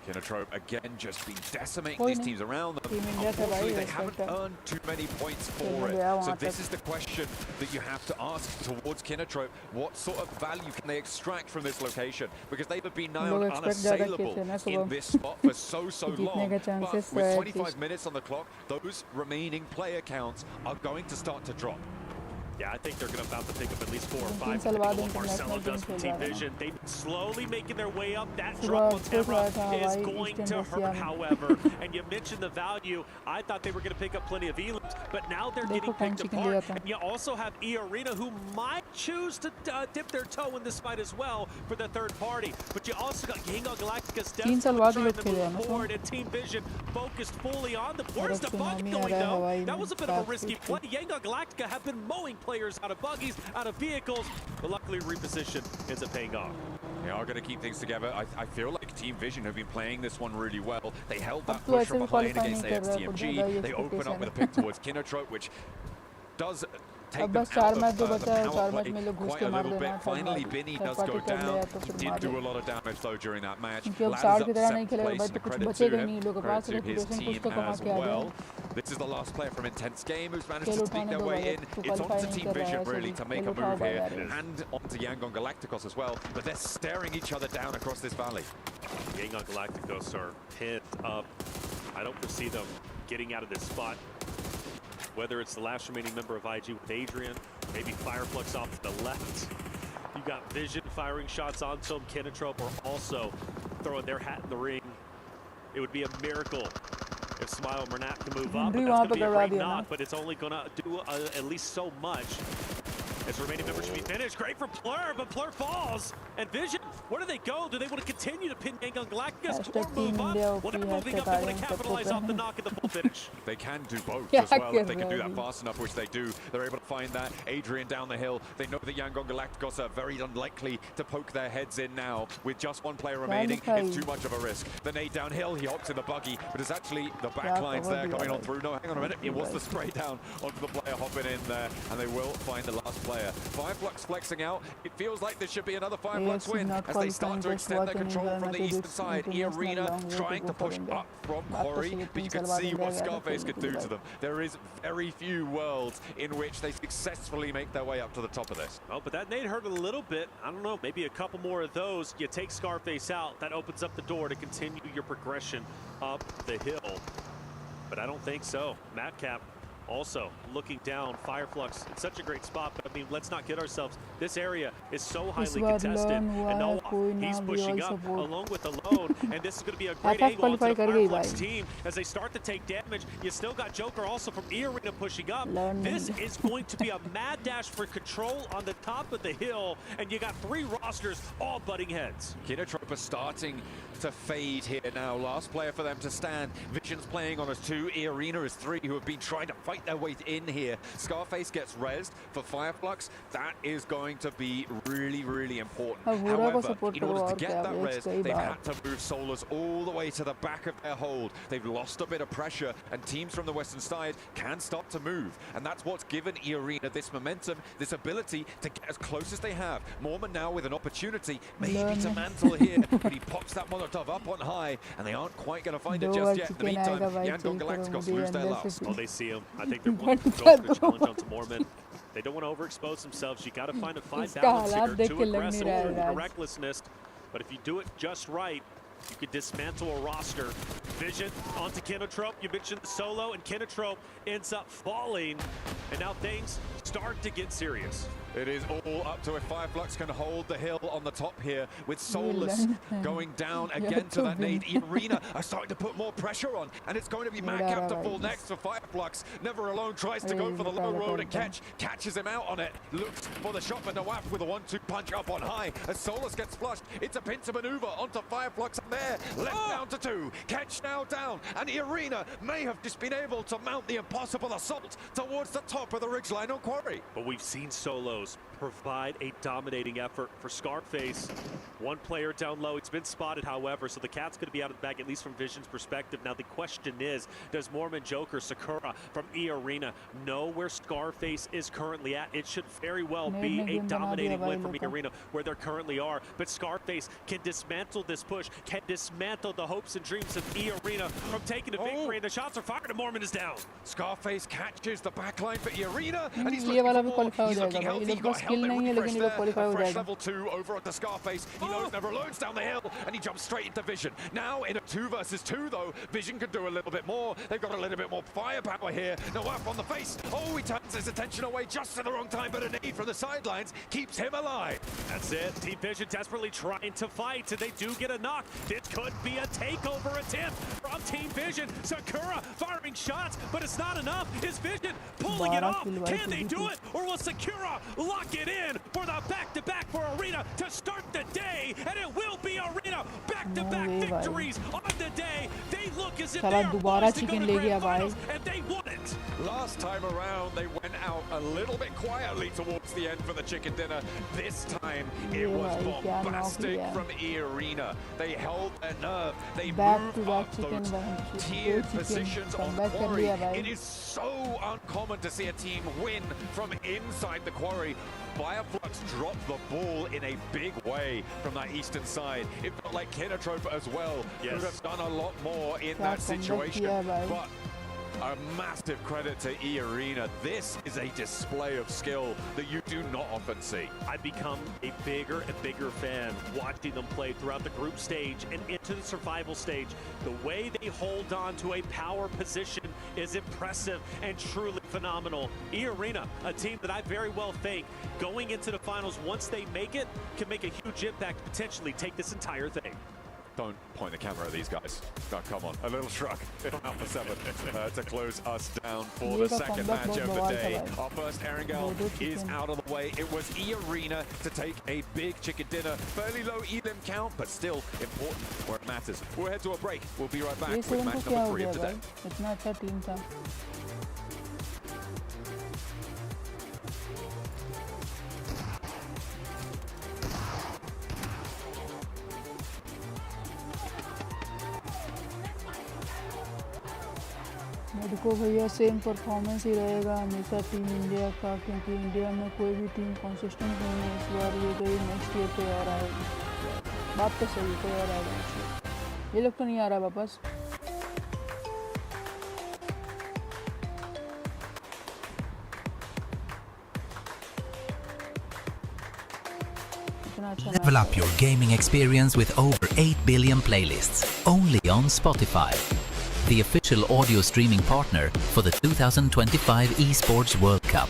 Kinotrope again just been decimating कोई these नहीं। teams around them. Team India था भाई, Unfortunately, they respect haven't है। earned too many points for खेलने it. गया So वहाँ this तक। is the question that you have to ask towards Kinotrope. What sort of value can they extract from this location? Because they've been लोग known expect ज़्यादा किए unassailable थे ना in सुबह। this spot for so जीतने long. के But chances with at 25 least। minutes on the clock, those remaining player counts are going to start to drop. Yeah, I think they're going to about to pick up at least 4 or 5. तीन साल बाद What Marcelo international does team with खेल Team रहा है ना। Vision. They've been slowly making their way up. That सुबह drop on खुश हुआ था Tamra is भाई going eastern to Russia hurt, में। however. And you mentioned the value. I thought they were going to pick up plenty of elims, but now they're देखो getting time picked chicken लिया apart. था। And you also have E-Arena, who might choose to dip their toe in this fight as well for the third party. But you also got Yangon Galacticos 3 साल बाद trying लोग to खेले हैं move ना forward, and Team Vision focused fully on them. Where's the bug tsunami going, आ रहा है though? हवाई That में, was a bit of a काफी risky उसकी। play. Yangon Galactica have been mowing players out of buggies, out of vehicles, but luckily reposition ends up paying off. They are going to keep things together. I feel like Team Vision have been playing this one really well. They held that अब तो push ऐसे from भी behind qualify against नहीं कर रहा है, कुछ ज़्यादा ही AXTMG. They open up expectation with a है। pick towards Kinotrope, which does take अब them बस 4 out मैच जो of the बचा है, 4 power मैच play में लोग घुस quite के a मार little देना bit. Third Finally, party Binny third does party go कर ले down. या तो He फिर did मार do they. a lot of damage though during that match. क्योंकि अब Lands स्टार up की तरह नहीं 7th खेलेगा place, भाई and तो a कुछ credit बचेगा to ही नहीं, him. लोगों के Credit pass to his reputation कुछ team तो कमा as के आ well. जाए। This is the last player from Intense Game who's managed खेल to sneak उठाने their दो way भाई, in. तू It's क्वालीफाई on to नहीं Team कर रहा है Vision ऐसे really भी। to make खेल a उठाओ move भाई here, यार। and on to Yangon Galacticos as well. But they're staring each other down across this valley. Yangon Galacticos are pinned up. I don't foresee them getting out of this spot. Whether it's the last remaining member of IG with Adrian, maybe Fireflux off to the left. You got Vision firing shots onto him. Kinotrope are also throwing their hat in the ring. It would be a miracle if Smile and Renat can move up. But that's going to be a great knock, but it's only going to do at least so much. As remaining members should be finished. Great for Plur, but Plur falls. And Vision, where do they go? Do they want to continue to pin Yangon Galacticos or move up? Well, they're moving up. They want to capitalize off the knock in the full finish. They can do both Yeah, as well if they can do right. that fast enough, which they do. They're able to find that. Adrian down the hill. They know that Yangon Galacticos are very unlikely to poke their heads in now. With just one player remaining, it's too much of a risk. The nade downhill, he hops in the buggy, but it's actually the backlines there coming on through. No, hang on a minute. It was the spray down onto the player hopping in there, and they will find the last player. Fireflux flexing out. It feels like there should be another Fireflux win as they start to extend their control from the eastern side. E-Arena trying to push up from Quarry, but you can see what Scarface could do to them. There is very few worlds in which they successfully make their way up to the top of this. Oh, but that nade hurt a little bit. I don't know, maybe a couple more of those. You take Scarface out, that opens up the door to continue your progression up the hill. But I don't think so. Madcap also looking down. Fireflux in such a great spot, but I mean, let's not kid ourselves. This area is so highly contested, and Noah, he's pushing up along with Alone, and this is going to be a great angle onto the Fireflux team as they start to take damage. You still got Joker also from E-Arena pushing up. This is going to be a mad dash for control on the top of the hill, and you got 3 rosters all butting heads. Kinotrope are starting to fade here now. Last player for them to stand. Vision's playing on us 2. E-Arena is 3 who have been trying to fight their way in here. Scarface gets rezzed for Fireflux. That is going to be really, really important. However, in order to get that res, they've had to move Solars all the way to the back of their hold. They've lost a bit of pressure, and teams from the western side can start to move. And that's what's given E-Arena this momentum, this ability to get as close as they have. Mormon now with an opportunity, maybe to mantle here, but he pops that Molotov up on high, and they aren't quite going to find it just yet. In the meantime, Yangon Galacticos lose their last. Oh, they see him. I think they're going to go for the challenge onto Mormon. They don't want to overexpose themselves. You got to find a fine balance here. Too aggressive or recklessness. But if you do it just right, you could dismantle a roster. Vision onto Kinotrope. You mentioned the solo, and Kinotrope ends up falling. And now things start to get serious. It is all up to if Fireflux can hold the hill on the top here with Soulless going down again to that nade. Arena are starting to put more pressure on, and it's going to be Macap to fall next for Fireflux. Never Alone tries to go for the low road and catches him out on it. Looks for the shot, but Nawaf with a 1-2 punch up on high. As Soulless gets flushed, it's a pincer maneuver onto Fireflux there. Left down to 2. Catch now down, and Arena may have just been able to mount the impossible assault towards the top of the ridgeline on Quarry. But we've seen Solos provide a dominating effort for Scarface. One player down low, it's been spotted, however, so the cat's going to be out of the bag, at least from Vision's perspective. Now the question is, does Mormon Joker Sakura from E-Arena know where Scarface is currently at? It should very well be a dominating win from E-Arena where they currently are, but Scarface can dismantle this push, can dismantle the hopes and dreams of E-Arena from taking a victory, and the shots are fired and Mormon is down. Scarface catches the backline for E-Arena, and he's ये वाला भी looking qualify हो healthy. जाएगा, He got skill नहीं है, लेकिन ये qualify हो fresh जाएगा. level 2 over at the Scarface. He knows Never Alone's down the hill, and he jumps straight into Vision. Now in a 2 versus 2 though, Vision can do a little bit more. They've got a little bit more firepower here. Nawaf on the face. Oh, he turns his attention away just at the wrong time, but a nade from the sidelines keeps him alive. That's it. Team Vision desperately trying to fight, and they do get a knock. This could be a takeover attempt from Team Vision. Sakura firing shots, but it's not enough. Is Vision pulling it off? Can they do it? Or will Sakura lock it in for the back-to-back for Arena to start the day? And it will be Arena back-to-back victories on the day. They look as if they are poised to go to grand finals, and they won it. Last time around, they went out a little bit quietly towards the end for the chicken dinner. This time, it was bombastic from E-Arena. They held their nerve. They moved up those tiered positions on Quarry. It is so uncommon to see a team win from inside the Quarry. Fireflux dropped the ball in a big way from that eastern side. It felt like Kinatrope as well could have done a lot more in that situation. But a massive credit to E-Arena. This is a display of skill that you do not often see. I've become a bigger and bigger fan watching them play throughout the group stage and into the survival stage. The way they hold on to a power position is impressive and truly phenomenal. E-Arena, a team that I very well think going into the finals, once they make it, can make a huge impact, potentially take this entire thing. Don't point the camera at these guys. Oh, come on, a little shrug. Alpha 7 to close us down for the second match of the day. Our first Erangel is out of the way. It was E-Arena to take a big chicken dinner. Fairly low elim count, but still important where it matters. We'll head to a break. We'll be right back with match number 3 of today. इतना अच्छा team था. Medico भैया same performance ही रहेगा हमेशा team India का, क्योंकि India में कोई भी टीम कंसिस्टेंट नहीं है इस बार. ये तो नेक्स्ट ईयर पे आ रहा है. बात तो सही है, कोई और आएगा नेक्स्ट ईयर. ये लोग तो नहीं आ रहा वापस. Level up your gaming experience with over 8 billion playlists, only on Spotify, the official audio streaming partner for the 2025 Esports World Cup.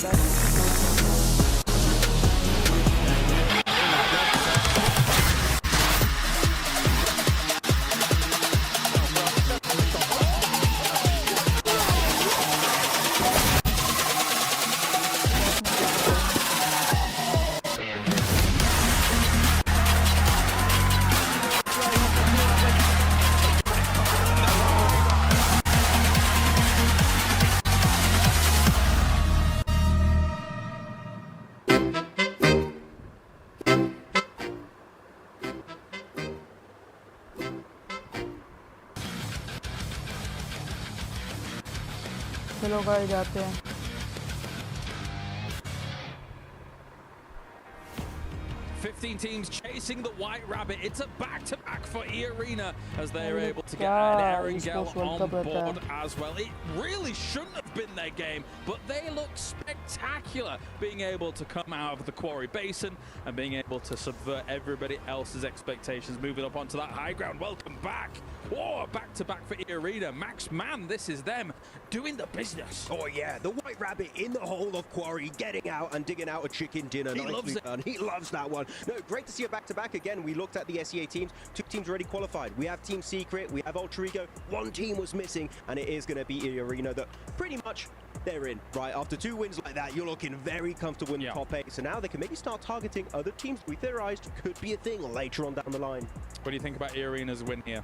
चलो गाइस जाते हैं 15 teams chasing the White Rabbit. It's a back-to-back for E-Arena as they're able to get an Erangel on board as well. It really shouldn't have been their game, but they look spectacular being able to come out of the Quarry Basin and being able to subvert everybody else's expectations, moving up onto that high ground. Welcome back. Whoa, back-to-back for E-Arena. Max Man, this is them doing the business. Oh yeah, the White Rabbit in the hole of Quarry, getting out and digging out a chicken dinner. He loves it. Done. He loves that one. No, great to see a back-to-back again. We looked at the SEA teams. 2 teams already qualified. We have Team Secret, we have Ultra Ego. 1 team was missing, and it is going to be E-Arena that pretty much they're in, right? After 2 wins like that, you're looking very comfortable in the top 8. So now they can maybe start targeting other teams we theorized could be a thing later on down the line. What do you think about E-Arena's win here?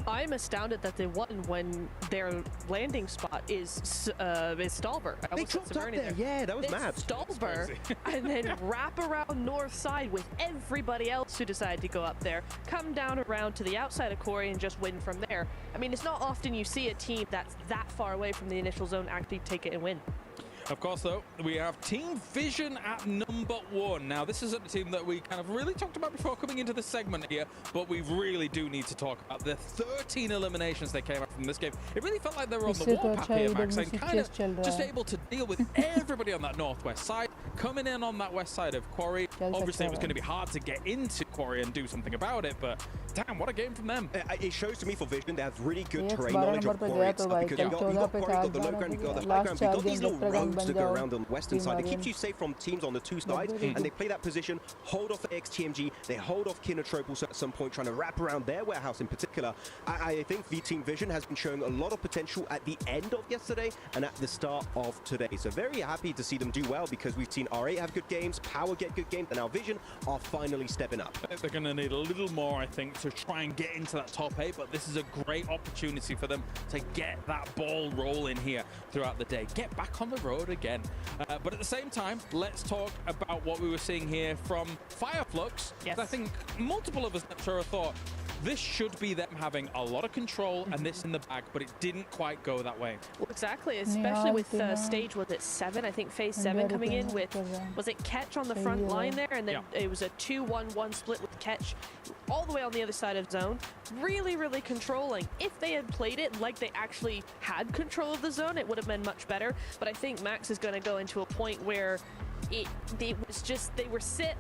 I'm astounded that they won when their landing spot is Stalber. They dropped up there. Yeah, that was mad. Stalber, and then wrap around north side with everybody else who decided to go up there, come down around to the outside of Quarry and just win from there. I mean, it's not often you see a team that's that far away from the initial zone actually take it and win. Of course, though, we have Team Vision at number 1. Now, this isn't a team that we kind of really talked about before coming into this segment here, but we really do need to talk about the 13 eliminations they came out from this game. It really felt like they were on the warpath here, Max, and kind of just able to deal with everybody on that northwest side, coming in on that west side of Quarry. Obviously, it was going to be hard to get into Quarry and do something about it, but damn, what a game from them. It shows to me for Vision, they have really good terrain knowledge of Quarry. Because you got Quarry, got the low ground, you got the high ground, you got these little roads to go around on the western side. It keeps you safe from teams on the 2 sides, and they play that position, hold off XTMG, they hold off Kinetropos at some point, trying to wrap around their warehouse in particular. I think Team Vision has been showing a lot of potential at the end of yesterday and at the start of today. So very happy to see them do well, because we've seen R8 have good games, Power get good games, and now Vision are finally stepping up. They're going to need a little more, I think, to try and get into that top 8, but this is a great opportunity for them to get that ball rolling here throughout the day. Get back on the road again. But at the same time, let's talk about what we were seeing here from Fireflux. Yes. I think multiple of us thought this should be them having a lot of control and this in the bag, but it didn't quite go that way. Well, exactly, especially with stage, was it 7? I think phase 7 coming in with, was it Ketch on the front line there? And then it was a 2-1-1 split with Ketch all the way on the other side of zone. Really, really controlling. If they had played it like they actually had control of the zone, it would have been much better. But I think Max is going to go into a point where it was just they were sat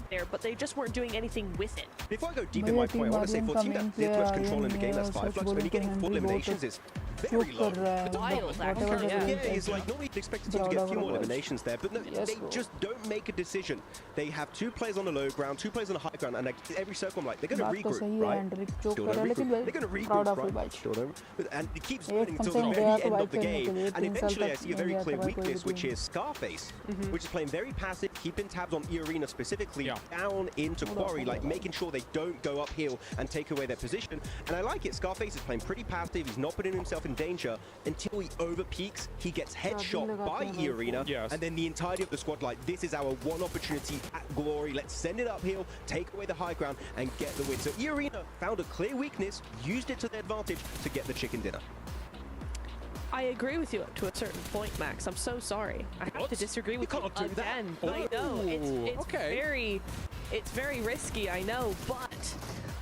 there, but they just weren't doing anything with it. Before I go deep in my point, I want to say for a team that did much control in the game, that's Fireflux, but only getting full eliminations is very low. Wild, actually. Yeah, it's like normally you'd expect a team to get a few more eliminations there, but no, they just don't make a decision. They have 2 players on the low ground, 2 players on the high ground, and like every circle, I'm like, they're going to regroup, right? Still don't regroup. They're going to regroup, right? Still don't. And it keeps running until the very end of the game, and eventually I see a very clear weakness, which is Scarface, which is playing very passive, keeping tabs on E-Arena specifically down into Quarry, like making sure they don't go uphill and take away their position. And I like it. Scarface is playing pretty passive. He's not putting himself in danger until he overpeaks. He gets headshot by E-Arena, and then the entirety of the squad like, this is our one opportunity at glory. Let's send it uphill, take away the high ground, and get the win. So E-Arena found a clear weakness, used it to their advantage to get the chicken dinner. I agree with you up to a certain point, Max. I'm so sorry. I have to disagree with you again. I know it's very risky, I know, but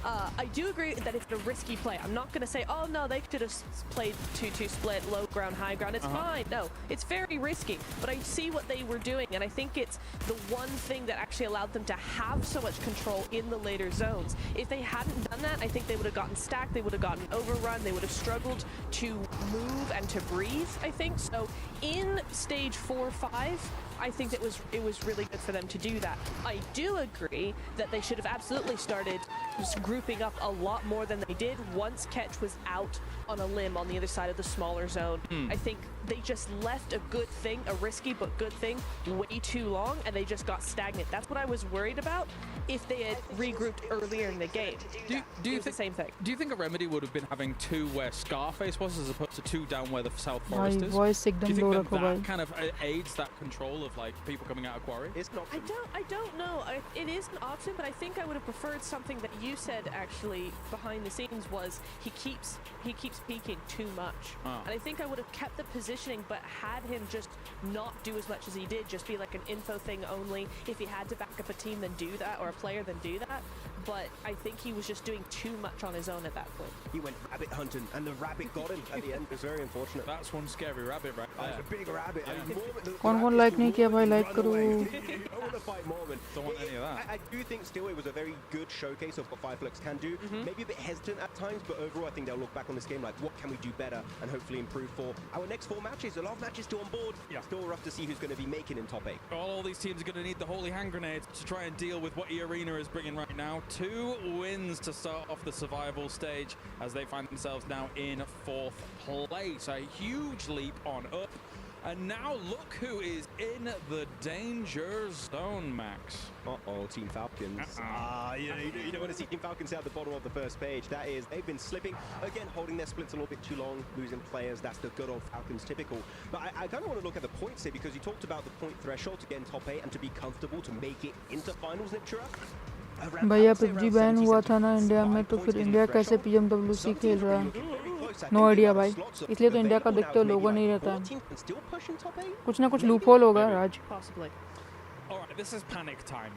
I do agree that it's a risky play. I'm not going to say, oh no, they should have played 2-2 split, low ground, high ground. It's fine. No, it's very risky. But I see what they were doing, and I think it's the one thing that actually allowed them to have so much control in the later zones. If they hadn't done that, I think they would have gotten stacked, they would have gotten overrun, they would have struggled to move and to breathe, I think. So in stage 4-5, I think it was really good for them to do that. I do agree that they should have absolutely started just grouping up a lot more than they did once Ketch was out on a limb on the other side of the smaller zone. I think they just left a good thing, a risky but good thing, way too long, and they just got stagnant. That's what I was worried about if they had regrouped earlier in the game. Do you think the same thing? Do you think a remedy would have been having 2 where Scarface was as opposed to 2 down where the South Forest is? Do you think that kind of aids that control of like people coming out of quarry? It's not. I don't know. It is an option, but I think I would have preferred something that you said actually behind the scenes was he keeps peeking too much, and I think I would have kept the positioning, but had him just not do as much as he did, just be like an info thing only. If he had to back up a team, then do that, or a player, then do that. But I think he was just doing too much on his own at that point. He went rabbit hunting, and the rabbit got him at the end. It was very unfortunate. That's one scary rabbit right there. A big rabbit. कौन like नहीं किया भाई like करो. I want to fight Mormon. Don't want any of that. I do think still it was a very good showcase of what Fireflux can do. Maybe a bit hesitant at times, but overall I think they'll look back on this game like what can we do better and hopefully improve for our next 4 matches. A lot of matches still on board. Still rough to see who's going to be making in top 8. All these teams are going to need the holy hand grenade to try and deal with what E-Arena is bringing right now. 2 wins to start off the survival stage as they find themselves now in 4th place. A huge leap on up. And now look who is in the danger zone, Max. Uh-oh, Team Falcons. You don't want to see Team Falcons at the bottom of the first page. That is, they've been slipping. Again, holding their splits a little bit too long, losing players. That's the good old Falcons typical. But I kind of want to look at the points here because you talked about the point threshold to get in top 8 and to be comfortable to make it into finals, Niptura. भैया PUBG ban हुआ था ना India में, तो फिर India कैसे PMWC खेल रहा है? नो आइडिया भाई, इसलिए तो इंडिया का दिखते लोगों नहीं रहता है. कुछ ना कुछ लूपहोल होगा राज. Alright, this is panic time.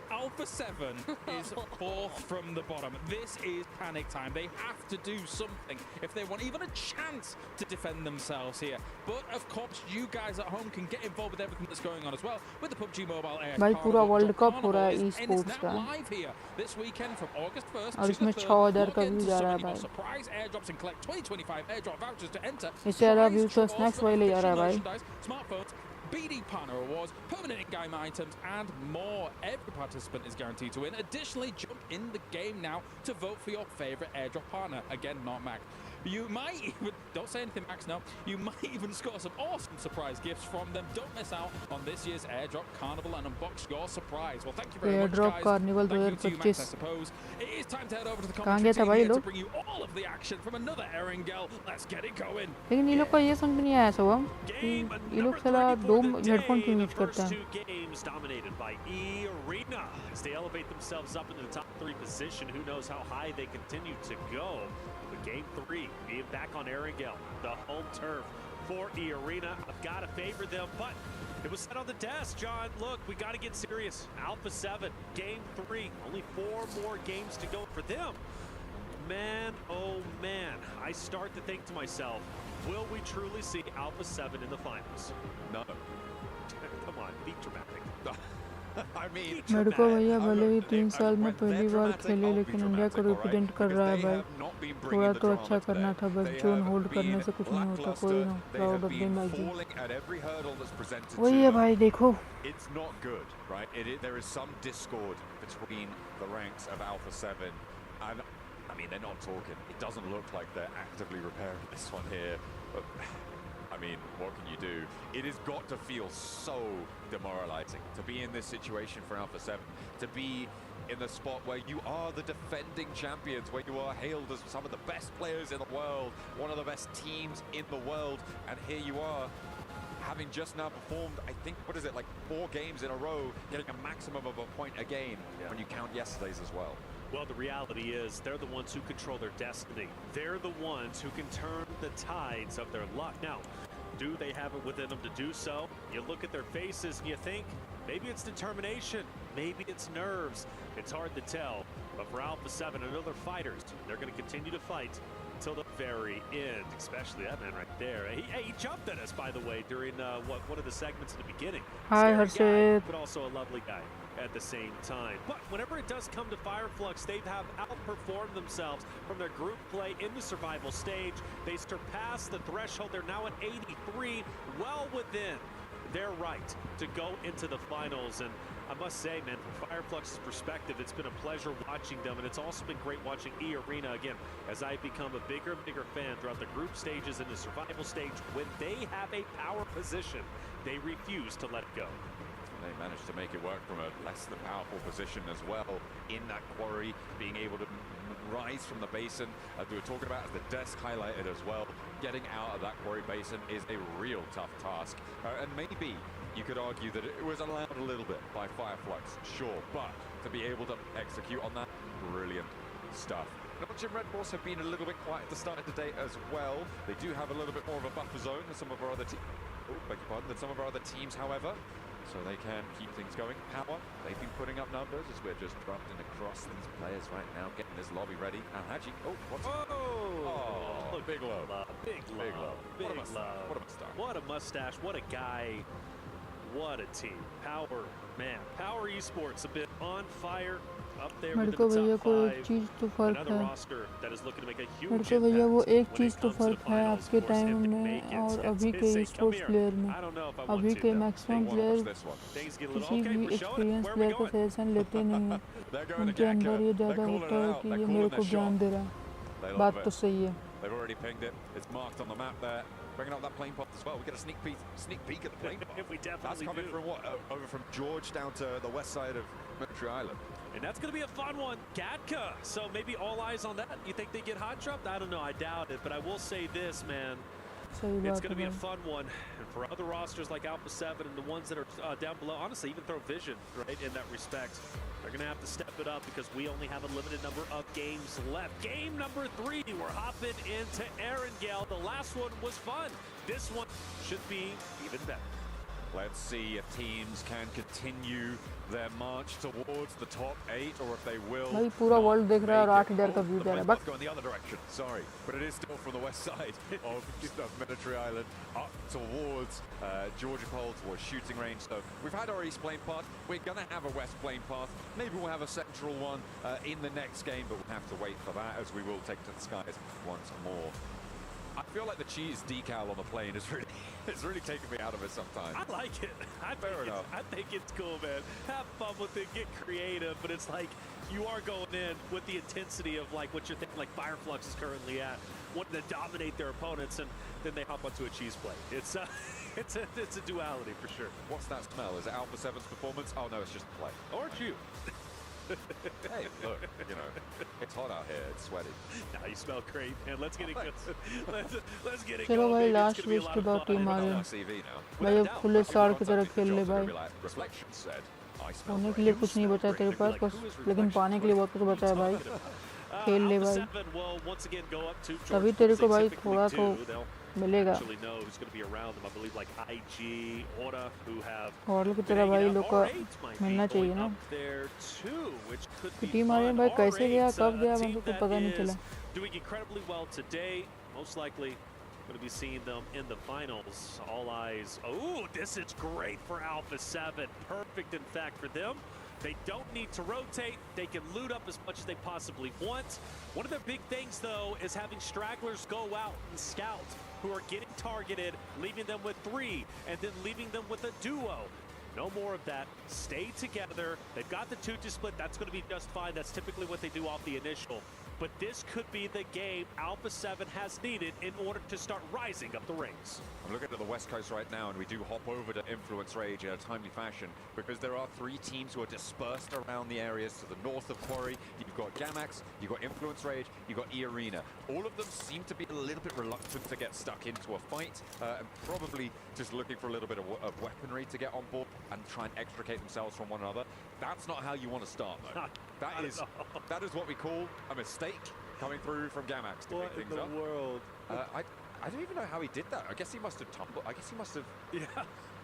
Alpha 7 is 4th from the bottom. This is panic time. They have to do something if they want even a chance to defend themselves here. But of course, you guys at home can get involved with everything that's going on as well with the PUBG Mobile AS भाई पूरा world cup हो रहा है Esports का. Live here this weekend from August 1st और इसमें 6000 का view जा रहा है भाई. Surprise airdrops and collect 2025 airdrop vouchers to enter. इससे ज़्यादा व्यू तो स्नैक्स वाले जा रहा है भाई. Smartphones, BD Partner Awards, permanent in-game items, and more. Every participant is guaranteed to win. Additionally, jump in the game now to vote for your favorite airdrop partner. Again, not Mac. You might even, don't say anything Max, no, you might even score some awesome surprise gifts from them. Don't miss out on this year's Airdrop Carnival and unbox your surprise. Well, thank you very much, guys. Airdrop Carnival thank you to you, Max, I suppose. It is time to head over to the commentary team here to bring you all of the action from another Erangel. Let's get it going. लेकिन ये लोग का ये समझ नहीं आया सब ये लोग साला 2 हेडफोन क्यों यूज करते हैं. Games dominated by E-Arena as they elevate themselves up into the top 3 position. Who knows how high they continue to go. But game 3 being back on Erangel, the home turf for E-Arena. I've got to favor them, but it was set on the desk, John. Look, we got to get serious. Alpha 7, game 3, only 4 more games to go for them. Man, oh man, I start to think to myself, will we truly see Alpha 7 in the finals? No. Come on, be dramatic. I mean, मेरे को भैया भले ही 3 साल में पहली बार खेले, लेकिन India को रिप्रेजेंट कर रहा है भाई. थोड़ा तो अच्छा करना था, बस जोन होल्ड करने से कुछ नहीं होता. कोई ना, प्राउड ऑफ देम आई जी. वही है भाई, देखो. It's not good, right? There is some discord between the ranks of Alpha 7, and I mean, they're not talking. It doesn't look like they're actively repairing this one here. But, I mean, what can you do? It has got to feel so demoralizing to be in this situation for Alpha 7, to be in the spot where you are the defending champions, where you are hailed as some of the best players in the world, one of the best teams in the world, and here you are, having just now performed, I think, what is it, like 4 games in a row, getting a maximum of a point a game when you count yesterday's as well. Well, the reality is they're the ones who control their destiny. They're the ones who can turn the tides of their luck. Now, do they have it within them to do so? You look at their faces and you think, Maybe it's determination, maybe it's nerves. It's hard to tell. But for Alpha 7 and other fighters, they're going to continue to fight until the very end, especially that man right there. He jumped at us, by the way, during one of the segments at the beginning. Hi, Scary guy, but also a lovely guy at the same time. But whenever it does come to Fireflux, they have outperformed themselves from their group play in the survival stage. They surpassed the threshold. They're now at 83, well within their right to go into the finals. And I must say, man, from Fireflux's perspective, it's been a pleasure watching them, and it's also been great watching E-Arena again as I've become a bigger and bigger fan throughout the group stages and the survival stage. When they have a power position, they refuse to let it go. They managed to make it work from a less than powerful position as well in that quarry, being able to rise from the basin. As we were talking about, as the desk highlighted as well, getting out of that quarry basin is a real tough task. And maybe you could argue that it was allowed a little bit by Fireflux, sure, but to be able to execute on that, brilliant stuff. Notch and Red Force have been a little bit quiet at the start of the day as well. They do have a little bit more of a buffer zone than some of our other teams, however. So they can keep things going. Power, they've been putting up numbers as we're just drafting across these players right now, getting this lobby ready. And Haji, what's big low. Big love. What a mustache. What a mustache. What a guy. What a team. Power, man. Power Esports have been on fire. मेरे को भैया को एक चीज़ तो फर्क है मेरे को भैया वो एक चीज़ तो फर्क है आपके टाइम में और अभी के स्पोर्ट्स प्लेयर में अभी के मैक्सिमम प्लेयर किसी भी एक्सपीरियंस प्लेयर का सजेशन लेते नहीं हैं उनके अंदर ये ज़्यादा होता है कि ये मेरे को ज्ञान दे रहा है बात तो सही है Bringing up that plane pod as well. We get a sneak peek at the plane pod. That's coming from what? Over from George down to the west side of Military Island. And that's going to be a fun one. Gatka. So maybe all eyes on that. You think they get hot dropped? I don't know. I doubt it. But I will say this, man. It's going to be a fun one. And for other rosters like Alpha 7 and the ones that are down below, honestly, even Throw Vision, right, in that respect, they're going to have to step it up because we only have a limited number of games left. Game number 3, we're hopping into Erangel. The last one was fun. This one should be even better. Let's see if teams can continue their march towards the top 8 or if they will. भाई पूरा world देख रहा है और 8 इधर का view जा रहा है बस going the other direction, sorry, but it is still from the west side of Military Island up towards Georgia Pole, towards shooting range. So we've had our east plane path, we're going to have a west plane path, maybe we'll have a central one in the next game, but we'll have to wait for that as we will take to the skies once more. I feel like the cheese decal on the plane is really taking me out of it sometimes. I like it. I think it's cool, man. Have fun with it, get creative, but it's like you are going in with the intensity of like what you're thinking, like Fireflux is currently at, wanting to dominate their opponents, and then they hop onto a cheese plate. It's a duality for sure. What's that smell? Is it Alpha 7's performance? Oh no, it's just the plate. Or it's you. Hey, look, you know, it's hot out here, it's sweaty. Now you smell great, man. Let's get it going. Let's get it चलो going. भाई last wish के बाद team आ गई भाई अब खुले साड़ की तरह खेल ले भाई होने के लिए कुछ नहीं बचा तेरे पास बस लेकिन पाने के लिए बहुत कुछ बचा है भाई खेल ले भाई तभी तेरे को भाई थोड़ा तो मिलेगा और की तरह भाई लोग को मिलना चाहिए ना टीम आ रही है भाई कैसे गया कब गया मुझे को पता नहीं चला Going to be seeing them in the finals. All eyes. Oh, this is great for Alpha 7. Perfect, in fact, for them. They don't need to rotate. They can loot up as much as they possibly want. One of their big things, though, is having stragglers go out and scout who are getting targeted, leaving them with 3, and then leaving them with a duo. No more of that. Stay together. They've got the 2-2 split. That's going to be just fine. That's typically what they do off the initial. But this could be the game Alpha 7 has needed in order to start rising up the ranks. I'm looking at the West Coast right now, and we do hop over to Influence Rage in a timely fashion because there are 3 teams who are dispersed around the areas to the north of Quarry. You've got Gamax, you've got Influence Rage, you've got E-Arena. All of them seem to be a little bit reluctant to get stuck into a fight and probably just looking for a little bit of weaponry to get on board and try and extricate themselves from one another. That's not how you want to start, though. That is what we call a mistake coming through from Gamax to pick things up. World? I don't even know how he did that. I guess he must have tumbled. I guess he must have. Yeah.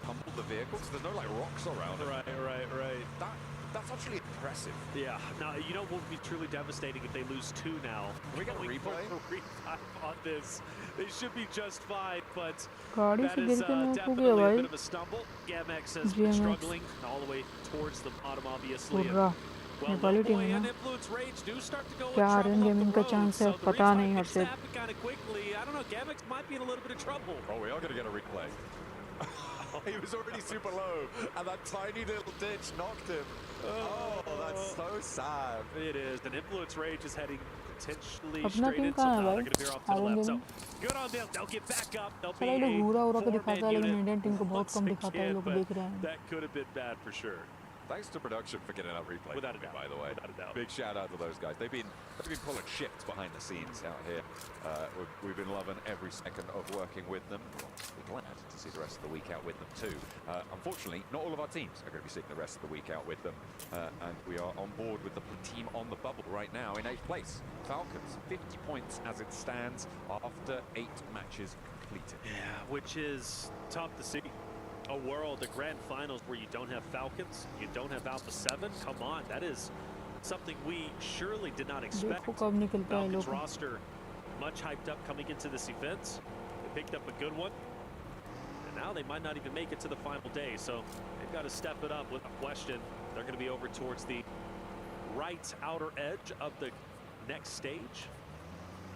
tumbled the vehicle because there's no like rocks around. Right. That's actually impressive. Yeah. Now, you know what would be truly devastating if they lose 2 now. We got a replay on this. They should be just fine, but गाड़ी that से is गिर के मैं हो definitely गया a भाई bit of a stumble. GMX has been struggling all the way towards the bottom, obviously. पूरा Well, Nepali team Loveboy है and ना Influence Rage do start to go क्या in Aryan trouble gaming up का the road, chance है so the पता refight नहीं can Harshit snap kind of quickly. I don't know, GMX might be in a little bit of trouble. Oh, we are going to get a replay. He was already super low, and that tiny little ditch knocked him. Oh, that's so sad. It is. And Influence Rage is heading potentially अपना straight team in, so कहाँ है now भाई they're going to veer off to the Aryan left. So gaming good on them. They'll get back up. They'll be साला ये लोग a घूरा के दिखाता है 4-man लेकिन unit इंडियन टीम को बहुत once कम दिखाता है again, लोग but देख रहे हैं that could have been bad for sure. Thanks to production for getting that replay. Without a doubt. By the way, Without a doubt. big shout out to those guys. They've been pulling shifts behind the scenes out here. We've been loving every second of working with them. We're glad to see the rest of the week out with them too. Unfortunately, not all of our teams are going to be seeing the rest of the week out with them, and we are on board with the team on the bubble right now in 8th place. Falcons, 50 points as it stands after 8 matches completed. Yeah, which is tough to see. A world, the grand finals where you don't have Falcons, you don't have Alpha 7. Come on, that is something we surely did not expect. देखो कब निकलता है Falcons लोग roster much hyped up coming into this event. They picked up a good one, and now they might not even make it to the final day. So they've got to step it up without question. They're going to be over towards the right outer edge of the next stage.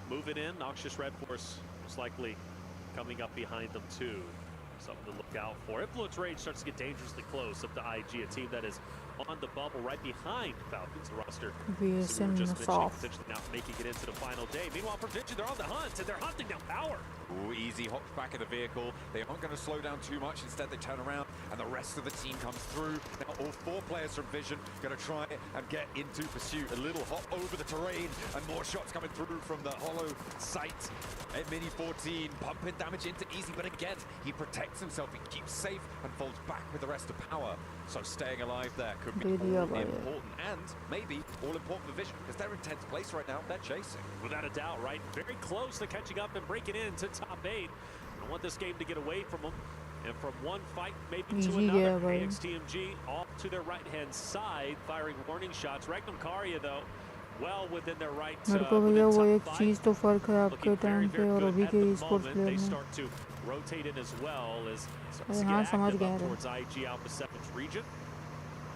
Moving in, Noxious Red Force most likely coming up behind them too. Something to look out for. Influence Rage starts to get dangerously close up to IG, a team that is on the bubble right behind Falcons roster. So we were just mentioning potentially not making it into the final day. Meanwhile, Provincial, they're on the hunt, and they're hunting down Power. Ooh, easy hops back of the vehicle. They aren't going to slow down too much. Instead, they turn around, and the rest of the team comes through. Now, all 4 players from Vision going to try and get into pursuit. A little hop over the terrain, and more shots coming through from the hollow sight. At Mini 14, pumping damage into Easy, but again, he protects himself. He keeps safe and falls back with the rest of Power. So staying alive there could be all important, and maybe all important for Vision, because they're in 10th place right now. They're chasing. Without a doubt, right? Very close to catching up and breaking into top 8. I want this game to get away from them. And from one fight, maybe to another. AXTMG off to their right-hand side, firing warning shots. Regnum Karya, though, well within their right. मेरे को भैया वो एक चीज़ तो फर्क है आपके time पे और अभी के esports प्लेयर में rotate in as well as हाँ समझ गए towards IG Alpha 7's region.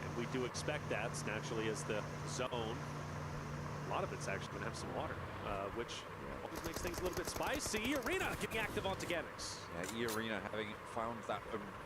And we do expect that naturally as the zone. A lot of it's actually going to have some water, which always makes things a little bit spicy. Arena getting active onto Gamix. Yeah, Arena having found that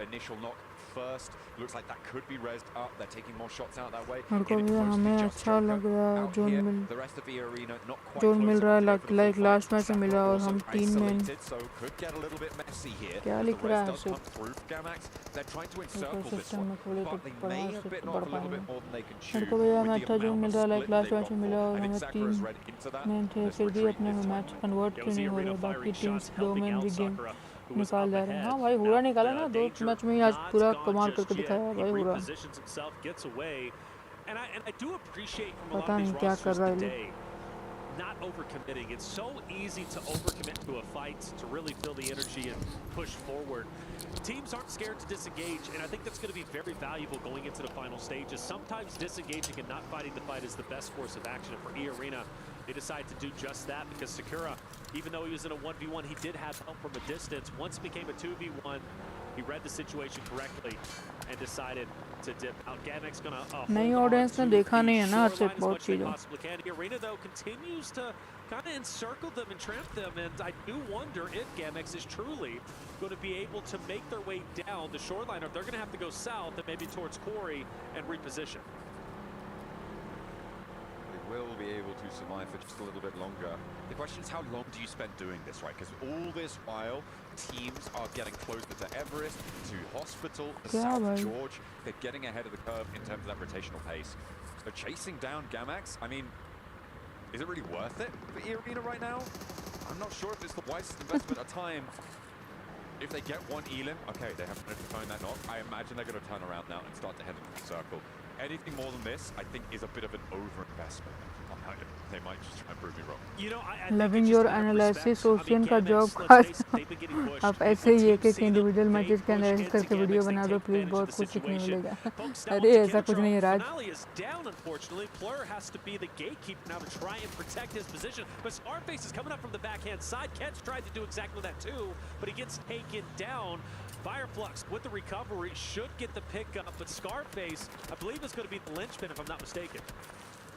initial knock first. Looks like that could be rezzed up. They're taking more shots out that way. मेरे को भैया हमें अच्छा लग रहा है zone मिल The rest of the arena not quite zone मिल रहा है like last मैच में मिला और हम 3 में so could get a little bit messy here. क्या लिख रहा है come through Gamax. They're trying to encircle this one, but they may have bitten off a little bit more than they can chew. मेरे को भैया हमें अच्छा zone मिल रहा है like last मैच में मिला और हमें 3 में थे फिर भी अपने में मैच कन्वर्ट क्यों नहीं हो रहा बाकी टीम्स 2 में भी गेम निकाल जा रहे हैं हाँ भाई हुरा निकाला ना 2 मैच में ही आज पूरा कमाल करके दिखाया है भाई हुरा पता नहीं क्या कर रहा है not overcommitting. It's so easy to overcommit to a fight, to really feel the energy and push forward. Teams aren't scared to disengage, and I think that's going to be very valuable going into the final stages. Sometimes disengaging and not fighting the fight is the best course of action. And for E-Arena, they decide to do just that because Sakura, even though he was in a 1v1, he did have help from a distance. Once it became a 2v1, he read the situation correctly and decided to dip out. Gamek's gonna नई audience ने देखा नहीं है ना आज से बहुत चीज़ों. Arena though continues to kind of encircle them and tramp them, and I do wonder if Gamex is truly going to be able to make their way down the shoreline, or they're going to have to go south and maybe towards Quarry and reposition. Will be able to survive for just a little bit longer. The question is, how long do you spend doing this, right? Because all this while, teams are getting closer to Everest, to Hospital, to South George. They're getting ahead of the curve in terms of that rotational pace. So chasing down Gamax, I mean, is it really worth it for E-Arena right now? I'm not sure if it's the wisest investment of time. If they get one Elim, okay, they have to find that knock. I imagine they're going to turn around now and start to head into the circle. Anything more than this, I think, is a bit of an overinvestment. They might just try and prove me wrong. You know, I Loving your analysis, ocean का job खास आप ऐसे ही एक individual matches के analysis करके video बना दो please, बहुत कुछ सीखने मिलेगा. अरे ऐसा कुछ नहीं है राज. Unfortunately, Plur has to be the gatekeeper now to try and protect his position. But Scarface is coming up from the backhand side. Ketch tried to do exactly that too, but he gets taken down. Fireflux with the recovery should get the pickup, but Scarface, I believe, is going to be the linchpin if I'm not mistaken.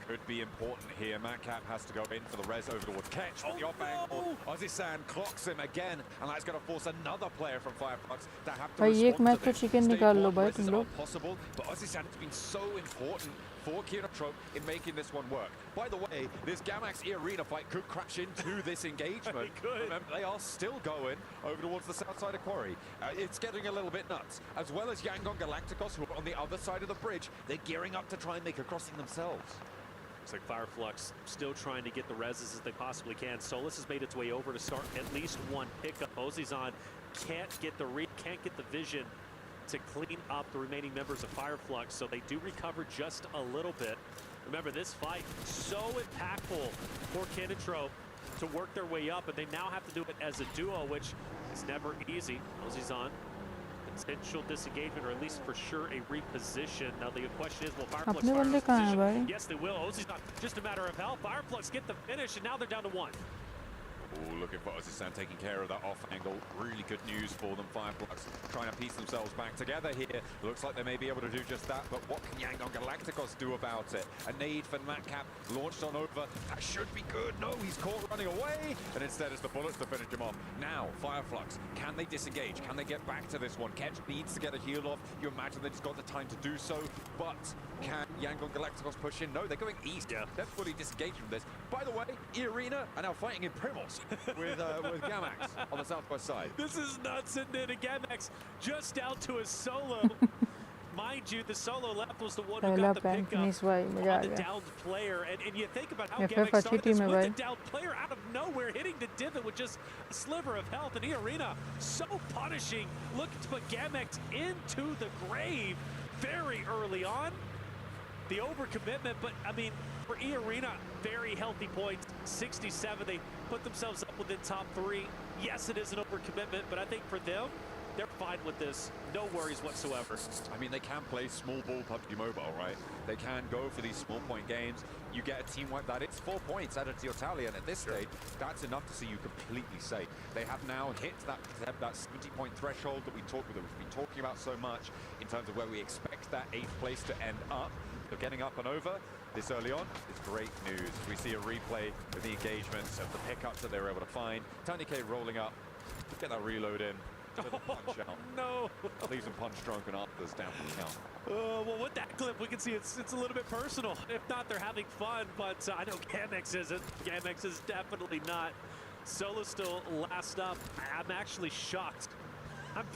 Could be important here. Madcap has to go in for the res over towards Ketch. With the off angle, Ozzy-san clocks him again, and that's going to force another player from Fireflux to have to respond to this. Chicken निकाल लो भाई तुम लोग. Possible, but Ozzy-san has been so important for Kinotrope in making this one work. By the way, this Gamax E-Arena fight could crash into this engagement. Remember, they are still going over towards the south side of Quarry. It's getting a little bit nuts. As well as Yangon Galacticos, who are on the other side of the bridge. They're gearing up to try and make a crossing themselves. Looks like Fireflux still trying to get the reses as they possibly can. Solus has made its way over to start at least one pickup. Ozzy-san can't get the vision to clean up the remaining members of Fireflux, so they do recover just a little bit. Remember, this fight so impactful for Kinotrope to work their way up, but they now have to do it as a duo, which is never easy. Ozzy-san, potential disengagement, or at least for sure a reposition. Now the question is, will Fireflux fire a position? Yes, they will. Ozzy-san, just a matter of health. Fireflux get the finish, and now they're down to one. Ooh, looking for Ozzy-san taking care of that off angle. Really good news for them. Fireflux trying to piece themselves back together here. Looks like they may be able to do just that, but what can Yangon Galacticos do about it? A nade for Madcap launched on over. That should be good. No, he's caught running away, and instead it's the bullets to finish him off. Now, Fireflux, can they disengage? Can they get back to this one? Ketch needs to get a heal off. You imagine they've just got the time to do so, but can Yangon Galacticos push in? No, they're going east. Yeah. They're fully disengaged from this. By the way, E-Arena are now fighting in Primos with Gamax on the southwest side. This is nuts, isn't it? Gamax just down to a solo. Mind you, the solo left was the one who got the pickup on the downed player. And you think about how Gamax started this with the downed player out of nowhere, hitting the divot with just a sliver of health. And E-Arena, so punishing, looking to put Gamax into the grave very early on. The overcommitment, but I mean, for E-Arena, very healthy points, 67. They put themselves up within top 3. Yes, it is an overcommitment, but I think for them, they're fine with this. No worries whatsoever. I mean, they can play small ball PUBG Mobile, right? They can go for these small point games. You get a team like that, it's 4 points added to your tally, and at this stage, that's enough to see you completely safe. They have now hit that 70-point threshold that we've been talking about so much in terms of where we expect that 8th place to end up. So getting up and over this early on is great news. We see a replay of the engagements, of the pickups that they were able to find. Tiny K rolling up, get that reload in. Punch out. No! Leaves them punch drunk and after's down for the count. Well, with that clip, we can see it's a little bit personal. If not, they're having fun, but I know Gamax isn't. Gamax is definitely not. Solo's still last up. I'm actually shocked. I'm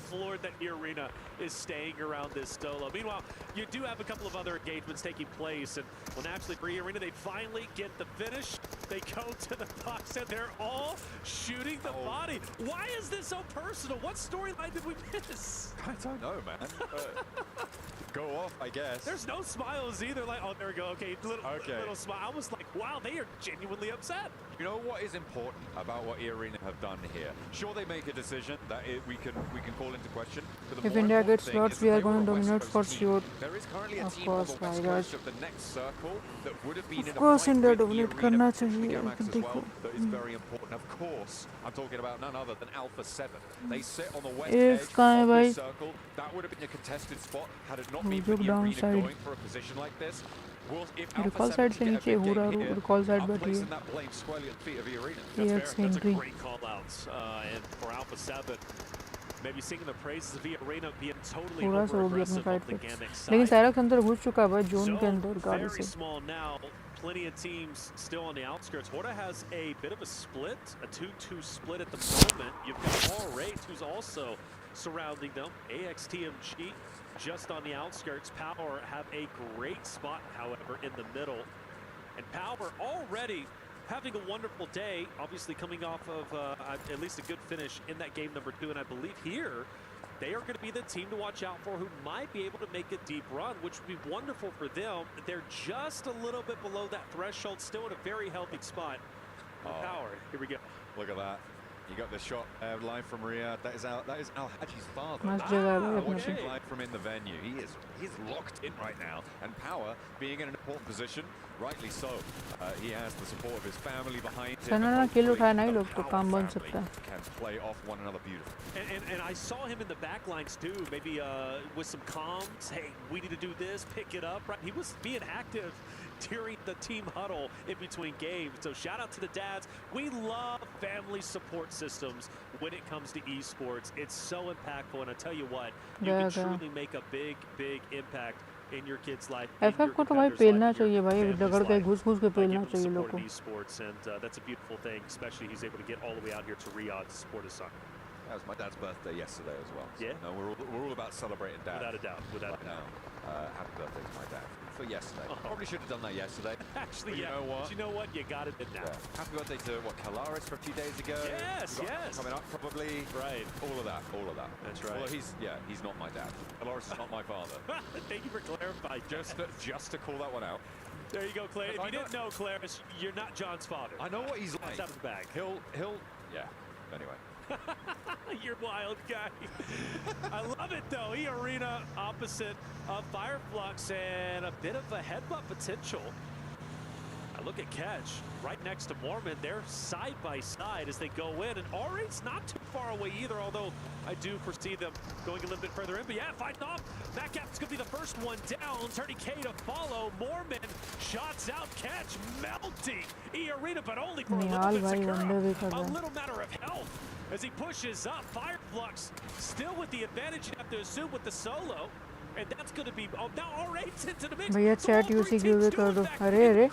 floored that E-Arena is staying around this solo. Meanwhile, you do have a couple of other engagements taking place, and when actually for E-Arena, they finally get the finish. They go to the box, and they're all shooting the body. Why is this so personal? What storyline did we miss? I don't know, man. Go off, I guess. There's no smiles either. Like, oh, there we go. Okay, little smile. I was like, wow, they are genuinely upset. You know what is important about what E-Arena have done here? Sure, they make a decision that we can call into question. But if India gets slots, we are going to dominate for sure. There is currently a team on the west coast of the next circle that would have been in a course, fight India with dominate करना चाहिए. Gamax as well. That is very important. Of course, I'm talking about none other than Alpha 7. They sit on the west edge of this circle. That would have been a contested spot had it not been for E-Arena going for a position like this. Well, if Recall side से नीचे हो रहा है, recall side बैठी है. That's a great call out, and for Alpha 7, maybe singing the praises of E-Arena being totally over-aggressive on the Gamax side. लेकिन साइरक्स अंदर घुस चुका है जोन के अंदर गाड़ी very से. small now. Plenty of teams still on the outskirts. Horta has a bit of a split, a 2-2 split at the moment. You've got All Raids, who's also surrounding them. AXTMG just on the outskirts. Power have a great spot, however, in the middle. And Power already having a wonderful day, obviously coming off of at least a good finish in that game number 2. And I believe here, they are going to be the team to watch out for who might be able to make a deep run, which would be wonderful for them. They're just a little bit below that threshold, still in a very healthy spot. Power, here we go. Look at that. You got the shot live from Riyadh. That is Al Haji's father. Watching live from in the venue. He's locked in right now. And Power being in an important position, rightly so. He has the support of his family behind him. Can play off one another beautifully. And I saw him in the back lines too, maybe with some comms. Hey, we need to do this, pick it up. Right? He was being active during the team huddle in between games. So shout out to the dads. We love family support systems when it comes to esports. It's so impactful, and I tell you what, you can truly make a big impact in your kid's life. FF को तो भाई पेलना चाहिए भाई, रगड़ के घुस के पेलना चाहिए लोगों को. Esports, and that's a beautiful thing, especially he's able to get all the way out here to Riyadh to support his son. That was my dad's birthday yesterday as well. Yeah. So, no, we're all about celebrating dad. Without a doubt. Without a doubt. Happy birthday to my dad for yesterday. Probably should have done that yesterday. Actually, but yeah. You know what? But you know what? You got it now. Yeah. Happy birthday to Kalaris for a few days ago. Yes. Coming up probably. Right. All of that. That's right. Well, he's not my dad. Kalaris is not my father. Thank you for clarifying. Just to call that one out. There you go, Clay. If you didn't know, Claris, you're not John's father. I know what he's like. Out of the bag. He'll. Yeah. Anyway. You're wild guy. I love it though. E-Arena opposite of Fireflux and a bit of a headbutt potential. I look at Catch right next to Mormon. They're side by side as they go in, and R8's not too far away either, although I do foresee them going a little bit further in. But yeah, fighting off. Metcalf's gonna be the first one down. 30K to follow. Mormon shots out. Catch melting E-Arena, but only for a little bit. A little matter of health as he pushes up. Fireflux still with the advantage, you have to assume, with the solo. And that's going to be now R8's into the mix. भैया chat UC के ऊपर कर दो. अरे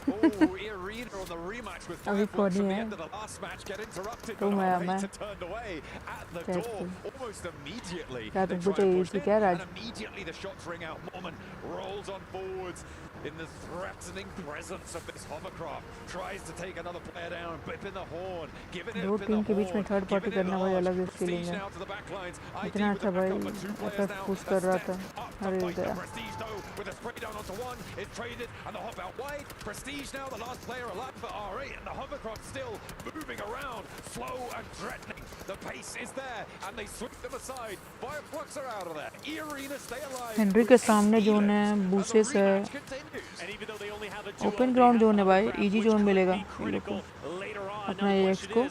E-Arena on the rematch with Fireflux from the end of the last match get interrupted, but R8 turned away at the door almost immediately. क्या तुमको चाहिए इसी क्या राज? And immediately the shots ring out. Mormon rolls on forwards in the threatening presence of this hovercraft. Tries to take another player down, bip in the horn, giving it दो team के बीच में third party करना भाई अलग feeling है. इतना अच्छा भाई FF पुश कर रहा था. अरे गया. With a spray down onto one, it's traded, and the hop out wide. Prestige now, the last player alive for R8, and the hovercraft still moving around, slow and threatening. The pace is there, and they sweep them aside. Fireflux are out of there. E-Arena stay alive. Henry के सामने zone है, बूसेस है. Open ground zone है भाई, easy zone मिलेगा ये लोग को. अपना AX को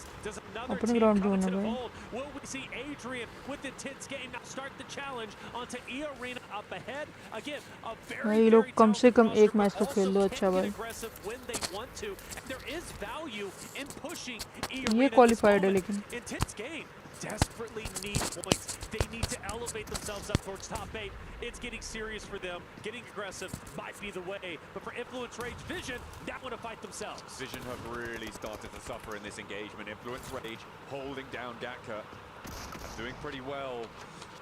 ओपन ग्राउंड जोन है भाई. Will we see Adrian with intense game now start the challenge onto E-Arena up ahead? Again, a very ये लोग कम से कम एक मैच तो खेल लो अच्छा भाई. ये क्वालिफाइड है लेकिन. Intense game. Desperately need points. They need to elevate themselves up towards top 8. It's getting serious for them. Getting aggressive might be the way. But for Influence Rage, Vision, they want to fight themselves. Vision have really started to suffer in this engagement. Influence Rage holding down Gatka and doing pretty well.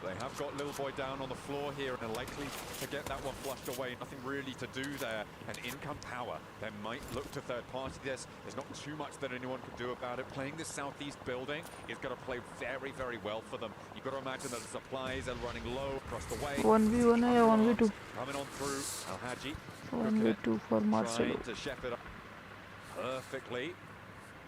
They have got Little Boy down on the floor here and are likely to get that one flushed away. Nothing really to do there. And in come Power. They might look to third party this. There's not too much that anyone can do about it. Playing this southeast building is going to play very, very well for them. You've got to imagine that the supplies are running low across the way. 1v1 है या 1v2? Coming on through Al-Haji. 1v2 for Marcelo. Trying to chef it up perfectly.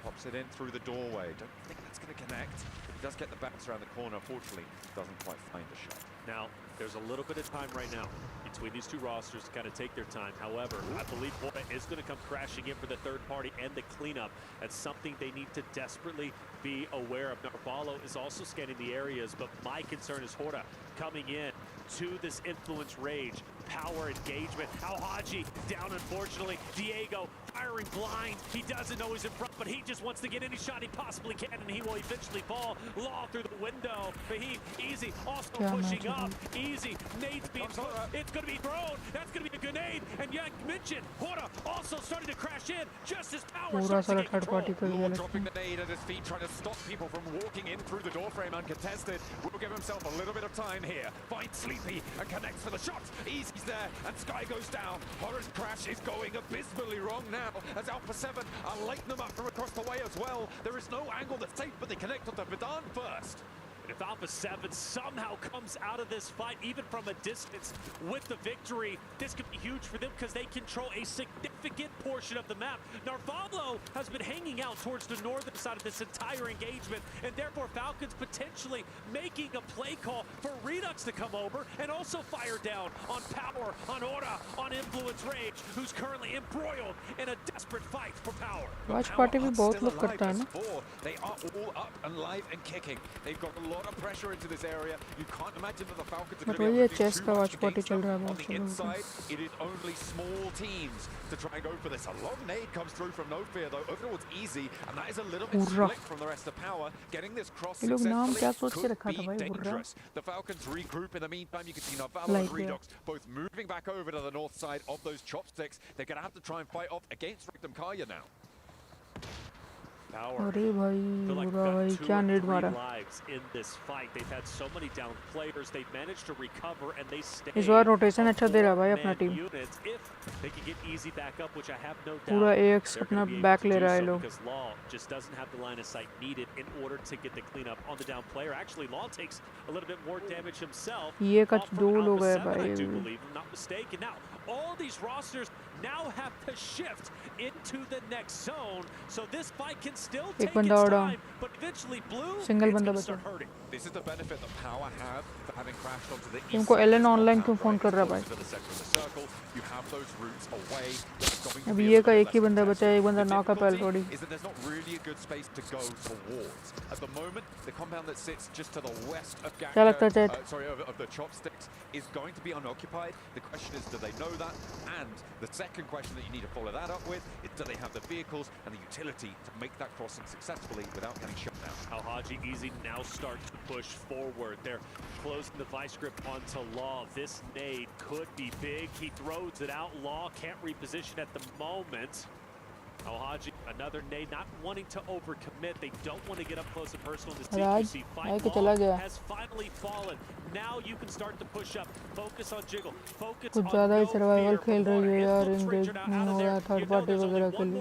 Pops it in through the doorway. Don't think that's going to connect. He does get the bounce around the corner. Unfortunately, doesn't quite find a shot. Now, there's a little bit of time right now between these two rosters to kind of take their time. However, I believe Horta is going to come crashing in for the third party and the cleanup. That's something they need to desperately be aware of. Narvalo is also scanning the areas, but my concern is Horta coming in to this Influence Rage. Power engagement. Al-Haji down, unfortunately. Diego firing blind. He doesn't know he's in front, but he just wants to get any shot he possibly can, and he will eventually fall. Law through the window. Fahim, easy, also pushing up. Easy. Nade's being thrown. It's going to be thrown. That's going to be a grenade. And Yank mentioned, Horta also started to crash in just as Power starts to get control. Law dropping the nade at his feet, trying to stop people from walking in through the doorframe uncontested. Will give himself a little bit of time here. Finds Sleepy and connects for the shot. Easy's there, and Sky goes down. Horror's crash is going abysmally wrong now, as Alpha 7 are lighting them up from across the way as well. There is no angle that's safe, but they connect onto Vidan first. If Alpha 7 somehow comes out of this fight, even from a distance, with the victory, this could be huge for them because they control a significant portion of the map. Narvalo has been hanging out towards the northern side of this entire engagement, and therefore Falcons potentially making a play call for Redux to come over and also fire down on Power, on Aura, on Influence Rage, who's currently embroiled in a desperate fight for power. Watch party भी बहुत लोग करता है ना. They are all up and live and kicking. They've got a lot of pressure into this area. You can't imagine that the Falcons are going to be able to do too much against them. On the inside, it is only small teams to try and go for this. A long nade comes through from No Fear though, over towards Easy, and that is a little bit slick from the rest of Power. Getting this cross successfully could be dangerous. The Falcons regroup in the meantime. You can see Narvalo and Redux both moving back over to the north side of those chopsticks. They're going to have to try and fight off against Rhythm Kaya now. Power. अरे भाई बुरा भाई क्या net मारा. In this fight, they've had so many down players. They've managed to recover and they stay. इस बार rotation अच्छा दे रहा भाई अपना team. They can get easy back up, which I have no doubt. पूरा AX अपना back ले रहा है लोग. Because Law just doesn't have the line of sight needed in order to get the cleanup on the down player. Actually, Law takes a little bit more damage himself. ये कच दो लोग हैं भाई. I do believe, I'm not mistaken. Now, all these rosters now have to shift into the next zone, so this fight can still take its time, but eventually Blue single बंदा bचा. This is the benefit that Power have for having crashed onto the east. तुमको LN online क्यों phone कर रहा भाई? You have those routes away. अभी ये का एक ही बंदा बचा है, एक बंदा knock up already. Is that there's not really a good space to go towards. At the moment, the compound that sits just to the west of of the chopsticks is going to be unoccupied. The question is, do they know that? And the second question that you need to follow that up with is, do they have the vehicles and the utility to make that crossing successfully without getting shut down? Alhaji Easy now starts to push forward. They're closing the vice grip onto Law. This nade could be big. He throws it out. Law can't reposition at the moment. Alhaji, another nade, not wanting to overcommit. They don't want to get up close and personal in this DQC fight. Law has finally fallen. Now you can start to push up. Focus on Jiggle. Focus on ज़्यादा ही survival खेल रही है यार English नहीं हो रहा third party वगैरह के लिए.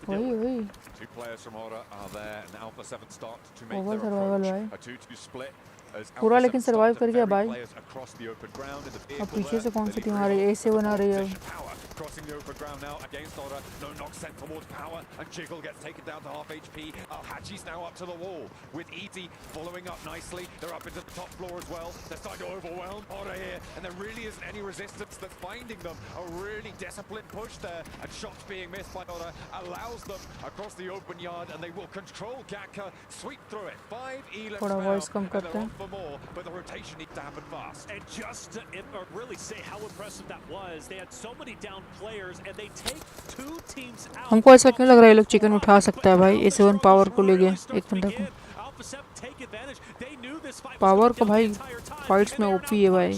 वही. Two players from Aura are there, and Alpha 7 start to make their approach. A 2-2 split. पूरा लेकिन सर्वाइव कर गया भाई. अब पीछे से कौन सी टीम आ रही है? A7 आ रही है. Crossing the open ground now against Aura. No knock sent towards Power, and Jiggle gets taken down to half HP. Alhaji's now up to the wall with Easy following up nicely. They're up into the top floor as well. They're starting to overwhelm Aura here, and there really isn't any resistance that's finding them. A really disciplined push there, and shots being missed by Aura allows them across the open yard, and they will control Gakka, sweep through it. 5 elims now, and they're on for more, but the rotation needs to happen fast. And just to really say how impressive that was, they had so many down players, and they take two teams out. हमको ऐसा क्यों लग रहा है ये लोग chicken उठा सकता है भाई? A7 पावर को ले गए एक बंदा को. पावर को भाई फाइट्स में ओपी है भाई.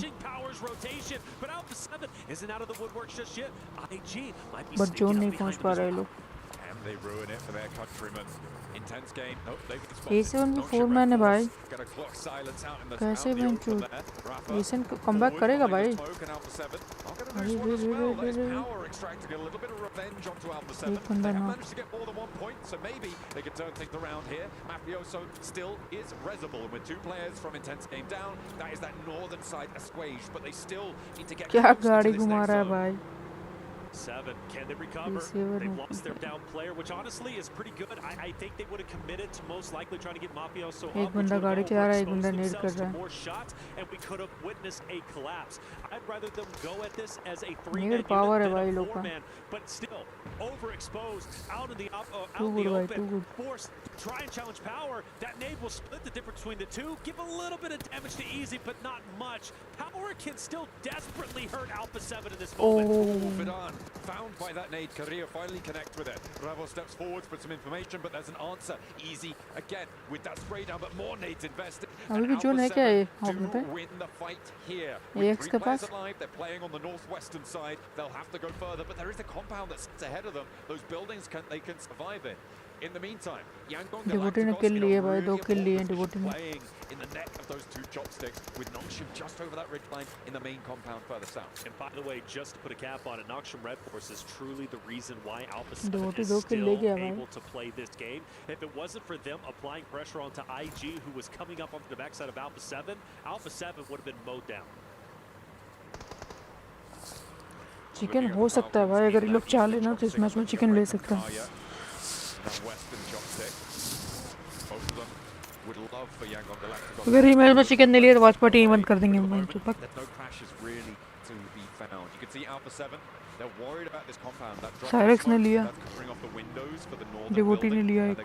बट जोन नहीं पहुंच पा रहे लोग. A7 भी 4 मैन है भाई. कैसे बेंच A7 कमबैक करेगा भाई? एक बंदा ना. क्या गाड़ी घुमा रहा है भाई? 7. Can they recover? They've lost their down player, which honestly is pretty good. I think they would have committed to most likely trying to get Mafioso up, एक बंदा गाड़ी चला रहा है, एक बंदा नेड कर रहा है. more shots, and we could have witnessed a collapse. I'd rather them go at this as a 3-man unit than a 4-man, but still overexposed out in the open, forced to try and challenge Power. That nade will split the difference between the two, give a little bit of damage to Easy, but not much. Power can still desperately hurt Alpha 7 in this moment. Found by that nade, Korea finally connect with it. Bravo steps forward for some information, but there's an answer. Easy again with that spray down, but more nades invested. And Alpha 7 do win the fight here. With 3 players alive, they're playing on the northwestern side. They'll have to go further, but there is a compound that sits ahead of them. Those buildings they can survive it. In the meantime, devotee ने किल लिए भाई, 2 किल लिए devotee ने. playing in the neck of those two chopsticks with Nongshim just over that ridgeline in the main compound further south. And by the way, just to put a cap on it, Nongshim Red Force is truly the reason why Alpha 7 Devotee is 2 kill still ले गया भाई. able to play this game. If it wasn't for them applying pressure onto IG, who was coming up onto the backside of Alpha 7 would have been mowed down. Chicken हो सकता है भाई, अगर ये लोग चाह लेना तो इस मैच में चिकन ले सकते हैं. अगर ये मैच में चिकन नहीं लिया तो वाच पार्टी इवेंट कर देंगे हम तो पक. साइरेक्स ने लिया, डिवोटी ने लिया एक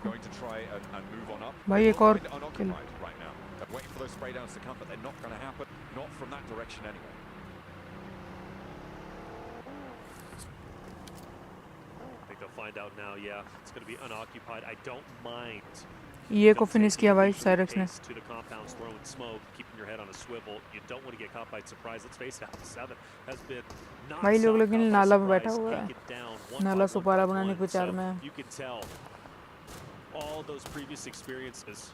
भाई, एक और किल. Find out now, yeah, it's going to be unoccupied. I don't mind. ये को फिनिश किया भाई साइरेक्स ने. To the compounds, throwing smoke, keeping your head on a swivel. You don't want to get caught by surprise. Let's face it, Alpha 7 has been not. भाई लोग लेकिन नाला में बैठा हुआ है, नाला सुपारा बनाने के विचार में. You can tell all those previous experiences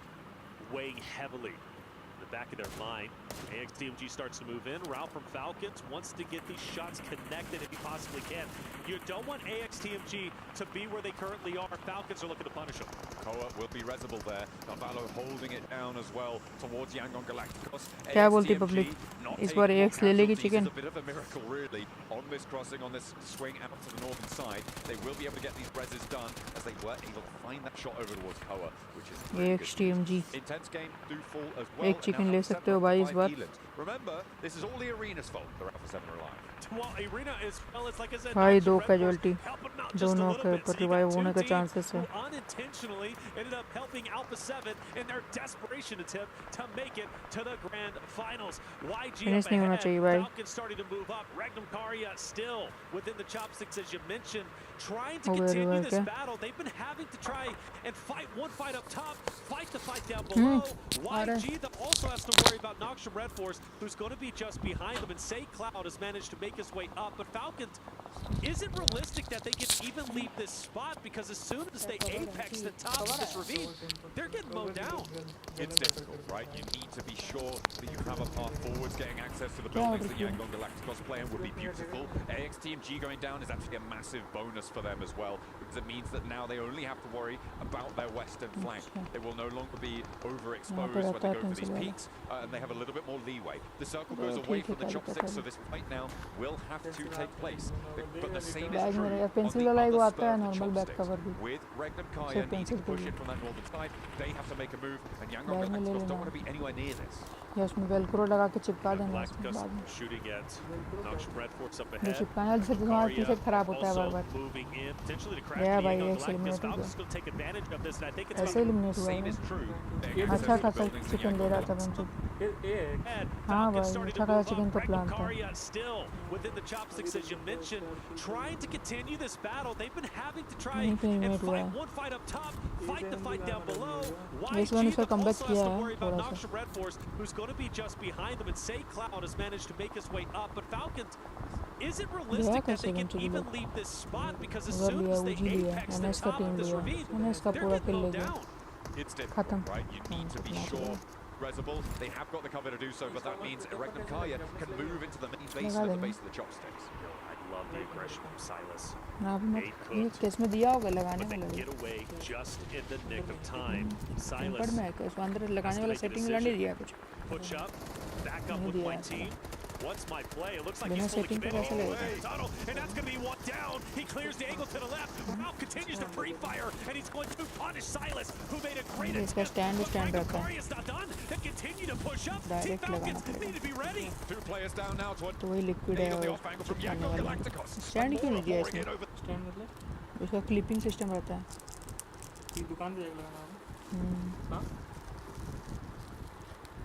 weighing heavily in the back of their mind. AXTMG starts to move in. Rao from Falcons wants to get these shots connected if he possibly can. You don't want AXTMG to be where they currently are. Falcons are looking to punish them. Koa will be resible there. Navalo holding it down as well towards Yangon Galacticos. क्या बोलती public, इस बार AX ले लेगी chicken. A bit of a miracle really on this crossing, on this swing out to the northern side. They will be able to get these reses done as they were able to find that shot over towards Koa, which is AXTMG. intense game do fall as well. एक chicken ले सकते हो भाई इस बार. Remember, this is all the arena's fault. The Alpha 7 are alive. Well, arena is, well, it's like I said, भाई 2 Red casualty, Force helping out just a दोनों little के bit. पर So you रिवाइव got होने two का chances teams है. who unintentionally ended up helping Alpha 7 in their desperation attempt to make it to the grand finals. YG finish up नहीं होना ahead. चाहिए भाई. Falcons starting to move up. Regnum Karya still within the chopsticks, as you mentioned, trying to हो गया continue revive this क्या? battle. They've been having to try and fight one fight up top, fight the fight down below. YG that also has to worry about Nongshim Red Force, who's going to be just behind them, and Say Cloud has managed to make his way up, but Falcons isn't realistic that they can even leave this spot, because as soon as they apex the top of this ravine, they're getting mowed down. It's difficult, right? You need to be sure that you have a path forwards. Getting access to the buildings that Yangon Galacticos playing would be beautiful. AXTMG going down is actually a massive bonus for them as well, because it means that now they only have to worry about their western flank. They will no longer be overexposed when they go for these peaks, and they have a little bit more leeway. The circle goes away from the chopsticks, so this fight now will have to take place. But the same is true on the other spur of the chopsticks. With Regnum Karya needing to push in from that northern side, they have to make a move, and Yangon Galacticos don't want to be anywhere near this. या उसमें Velcro लगा के चिपका देना उसमें Galacticos बाद में. shooting at Nongshim Red Force up जो ahead. चिपकाने वाले से तुम्हारा टी-शर्ट खराब होता है बार Also bar. moving in, potentially to crash Yeah, the भाई, Yangon एक से Galacticos. eliminate हो Falcons गया. going to take advantage of this, and I think it's ऐसे एलिमिनेट हुआ Same है. is true. अच्छा खासा चिकन दे रहा था बंचो. हाँ भाई, अच्छा खासा चिकन का प्लान था. Still within the chopsticks, as you mentioned, trying to continue this battle. They've been having to try नहीं तो and eliminate हुआ fight है. one fight up top, fight the fight down below. इस बार YG इसका that comeback also has किया to है worry about थोड़ा सा. Nongshim Red Force, who's going to be just behind them, and Say Cloud has managed to make his way up, but Falcons isn't realistic that they can even leave this spot, because as soon as they apex the top of this ravine, they're getting mowed down. It's difficult, right? You need to be sure. Resible, they have got the cover to do so, but that means Regnum Karya can move into the main base at the base of the chopsticks. I love the aggression from Silas. ये किस में दिया होगा लगाने But they वाला. get away just in the nick of time. Silas ऊपर में है क्या? उसको अंदर लगाने वाला सेटिंग वाला नहीं दिया कुछ. push up, back up with my team. What's my play? It looks like बिना he's fully सेटिंग का committed. कैसे लगेगा? Tunnel, and that's going to be one down. He clears the angle to the left. Rao continues to free fire, and he's going to punish Silas, who made a great इसका attempt. Stand But stand Regnum रहता है. Karya is not done. They continue to push up. Team direct लगाना Falcons पड़ेगा. need to be ready. Two players down now to तो वही liquid है और चिपकाने वाला. स्टैंड क्यों नहीं दिया इसने? स्टैंड मतलब उसका क्लिपिंग सिस्टम रहता है. ये दुकान पे जाके लगाना है. हाँ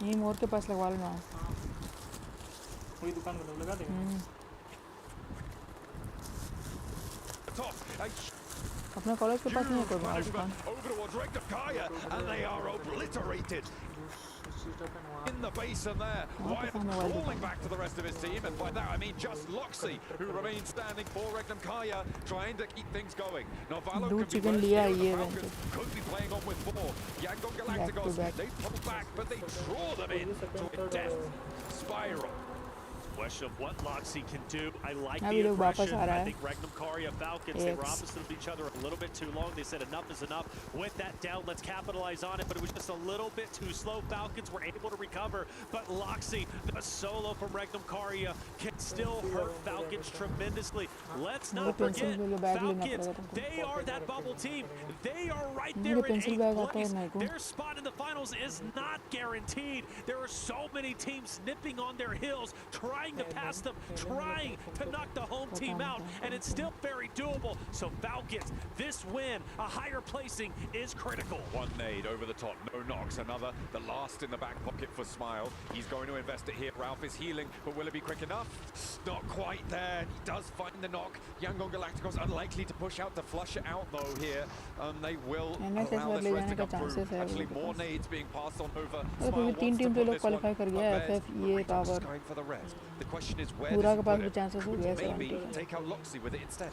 यही मोर के पास लगवा लेना. वही दुकान पे लगा देगा. अपने कॉलेज के पास नहीं है कोई दुकान. Over towards Regnum Karya, and they are obliterated. in the basin there. Wyatt crawling back to the rest of his team, and by that I mean just Loxy, who remains standing for Regnum Kaya, trying to keep things going. Now Valo could be playing on with 4. Yangon Galacticos, they pull back, but they draw them in to a death spiral. Question of what Loxy can do. I like the impression. I think Regnum Karya Falcons, they were opposite of each other a little bit too long. They said enough is enough. With that down, let's capitalize on it. But it was just a little bit too slow. Falcons were able to recover. But Loxy, the solo from Regnum Karya, can still hurt Falcons tremendously. Let's not forget, Falcons, they are that bubble team. They are right there in 8th place. Their spot in the finals is not guaranteed. There are so many teams nipping on their heels, trying to pass them, trying to knock the home team out, and it's still very doable. So Falcons, this win, a higher placing is critical. One nade over the top, no knocks. Another, the last in the back pocket for Smile. He's going to invest it here. Ralph is healing, but will it be quick enough? Not quite there. He does find the knock. Yangon Galacticos unlikely to push out to flush it out though here. They will allow this rest to come through. Actually, more nades being passed on over. Smile wants to put this one up there. Just going for the rest. The question is where does he put it? Could maybe take out Loxy with it instead.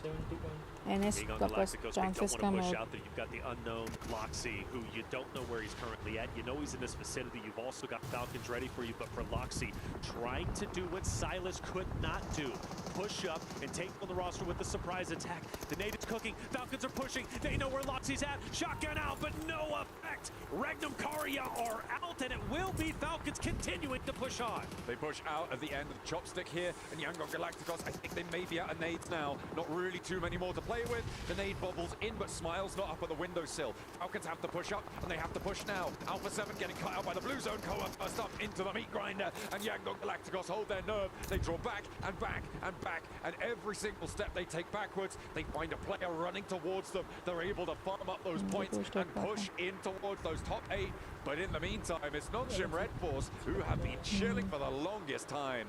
NS Galacticos, they don't want to push out there. You've got the unknown Loxy, who you don't know where he's currently at. You know he's in this vicinity. You've also got Falcons ready for you, but for Loxy, trying to do what Silas could not do. Push up and take on the roster with the surprise attack. The nade is cooking. Falcons are pushing. They know where Loxy's at. Shotgun out, but no effect. Regnum Karya are out, and it will be Falcons continuing to push on. They push out at the end of the chopstick here, and Yangon Galacticos, I think they may be out of nades now. Not really too many more to play with. The nade bobbles in, but Smile's not up at the windowsill. Falcons have to push up, and they have to push now. Alpha 7 getting cut out by the blue zone co-op, first up into the meat grinder, and Yangon Galacticos hold their nerve. They draw back and back and back, and every single step they take backwards, they find a player running towards them. They're able to farm up those points and push in towards those top 8. But in the meantime, it's Nongshim Red Force who have been chilling for the longest time.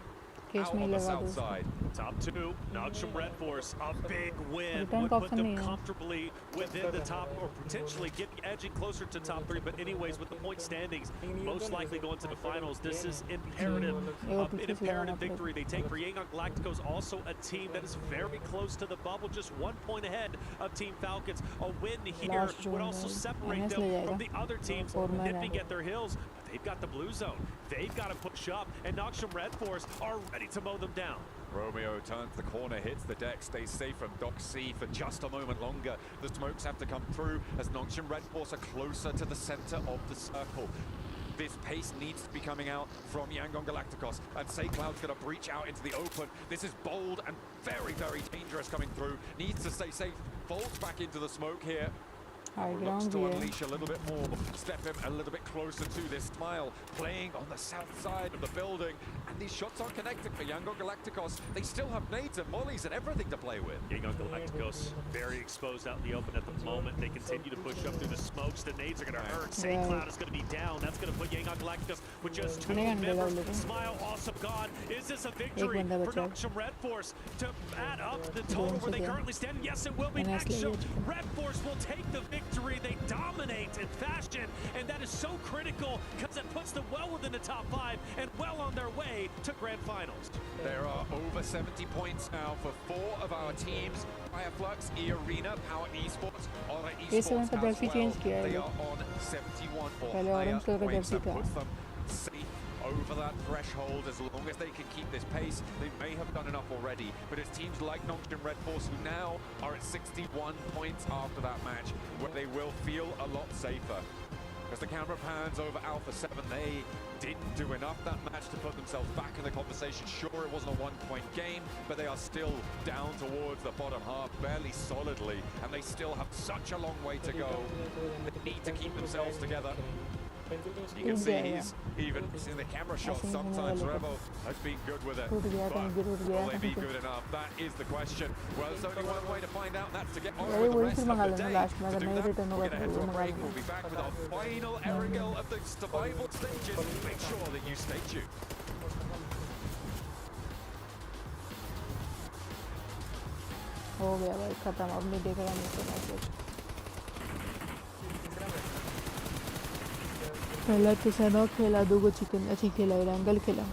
Out on the south side. Top 2, Nongshim Red Force, a big win. Would put them comfortably within the top, or potentially get edging closer to top 3. But anyways, with the point standings, most likely going to the finals, this is imperative. An imperative victory they take for Yangon Galacticos, also a team that is very close to the bubble, just 1 point ahead of Team Falcons. A win here would also separate them from the other teams nipping at their heels. They've got the blue zone. They've got to push up, and Nongshim Red Force are ready to mow them down. Romeo turns the corner, hits the deck, stays safe from Doc C for just a moment longer. The smokes have to come through as Nongshim Red Force are closer to the center of the circle. This pace needs to be coming out from Yangon Galacticos, and SayCloud's going to breach out into the open. This is bold and very, very dangerous coming through. Needs to stay safe. Folds back into the smoke here. Looks to unleash a little bit more, step him a little bit closer to this Smile, playing on the south side of the building, and these shots aren't connecting for Yangon Galacticos. They still have nades and mollies and everything to play with. Yangon Galacticos very exposed out in the open at the moment. They continue to push up through the smokes. The nades are going to hurt. SayCloud is going to be down. That's going to put Yangon Galacticos with just 2 members. Smile also gone. Is this a victory for Nongshim Red Force to add up the total where they currently stand? Yes, it will be. Nongshim Red Force will take the victory. They dominate in fashion, and that is so critical because it puts them well within the top 5 and well on their way to grand finals. There are over 70 points now for 4 of our teams. Fireflux, E-Arena, Power Esports, Aura Esports as well. They are on 71 or higher points. That puts them safe over that threshold. As long as they can keep this pace, they may have done enough already, but it's teams like Nongshim Red Force who now are at 61 points after that match, where they will feel a lot safer. As the camera pans over Alpha 7, they didn't do enough that match to put themselves back in the conversation. Sure, it wasn't a 1-point game, but they are still down towards the bottom half, barely solidly, and they still have such a long way to go. They need to keep themselves together. You can see he's even in the camera shot sometimes. Revo has been good with it, but will they be good enough? That is the question. Well, there's only one way to find out, and that's to get on with the rest of the day. To do that, we're going to head to a break. We'll be back with our final Erangel of the survival stages. Make sure that you stay tuned. हो गया भाई खत्म अब नहीं देख रहा message पहला तो सैनॉक खेला, दो को चिकन अच्छी खेला, एंगल खेला।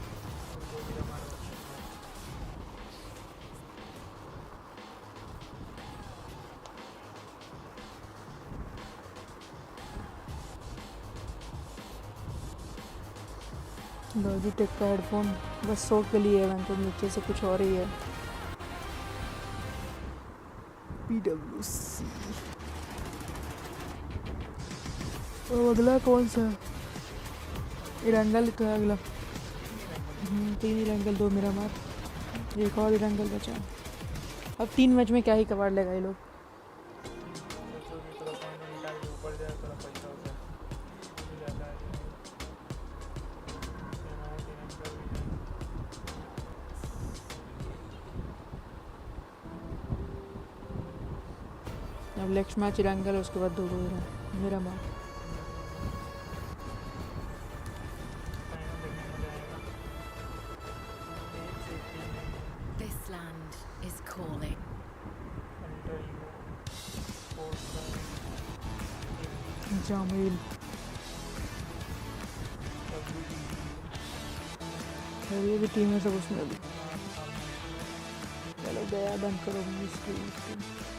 लॉजिटेक का हेडफोन बस 100 के लिए है, तो नीचे से कुछ और ही है। PWC। तो अगला कौन सा? इरंगल तो है अगला। 3 इरंगल, 2 मेरा मार, एक और इरंगल बचा। अब 3 मैच में क्या ही कबाड़ लेगा ये लोग। अब नेक्स्ट मैच इरंगल, उसके बाद 2 मेरा मार। This land is calling. Jamil ये भी टीम है सब उसमें भी। चलो गया, बंद करो इसकी।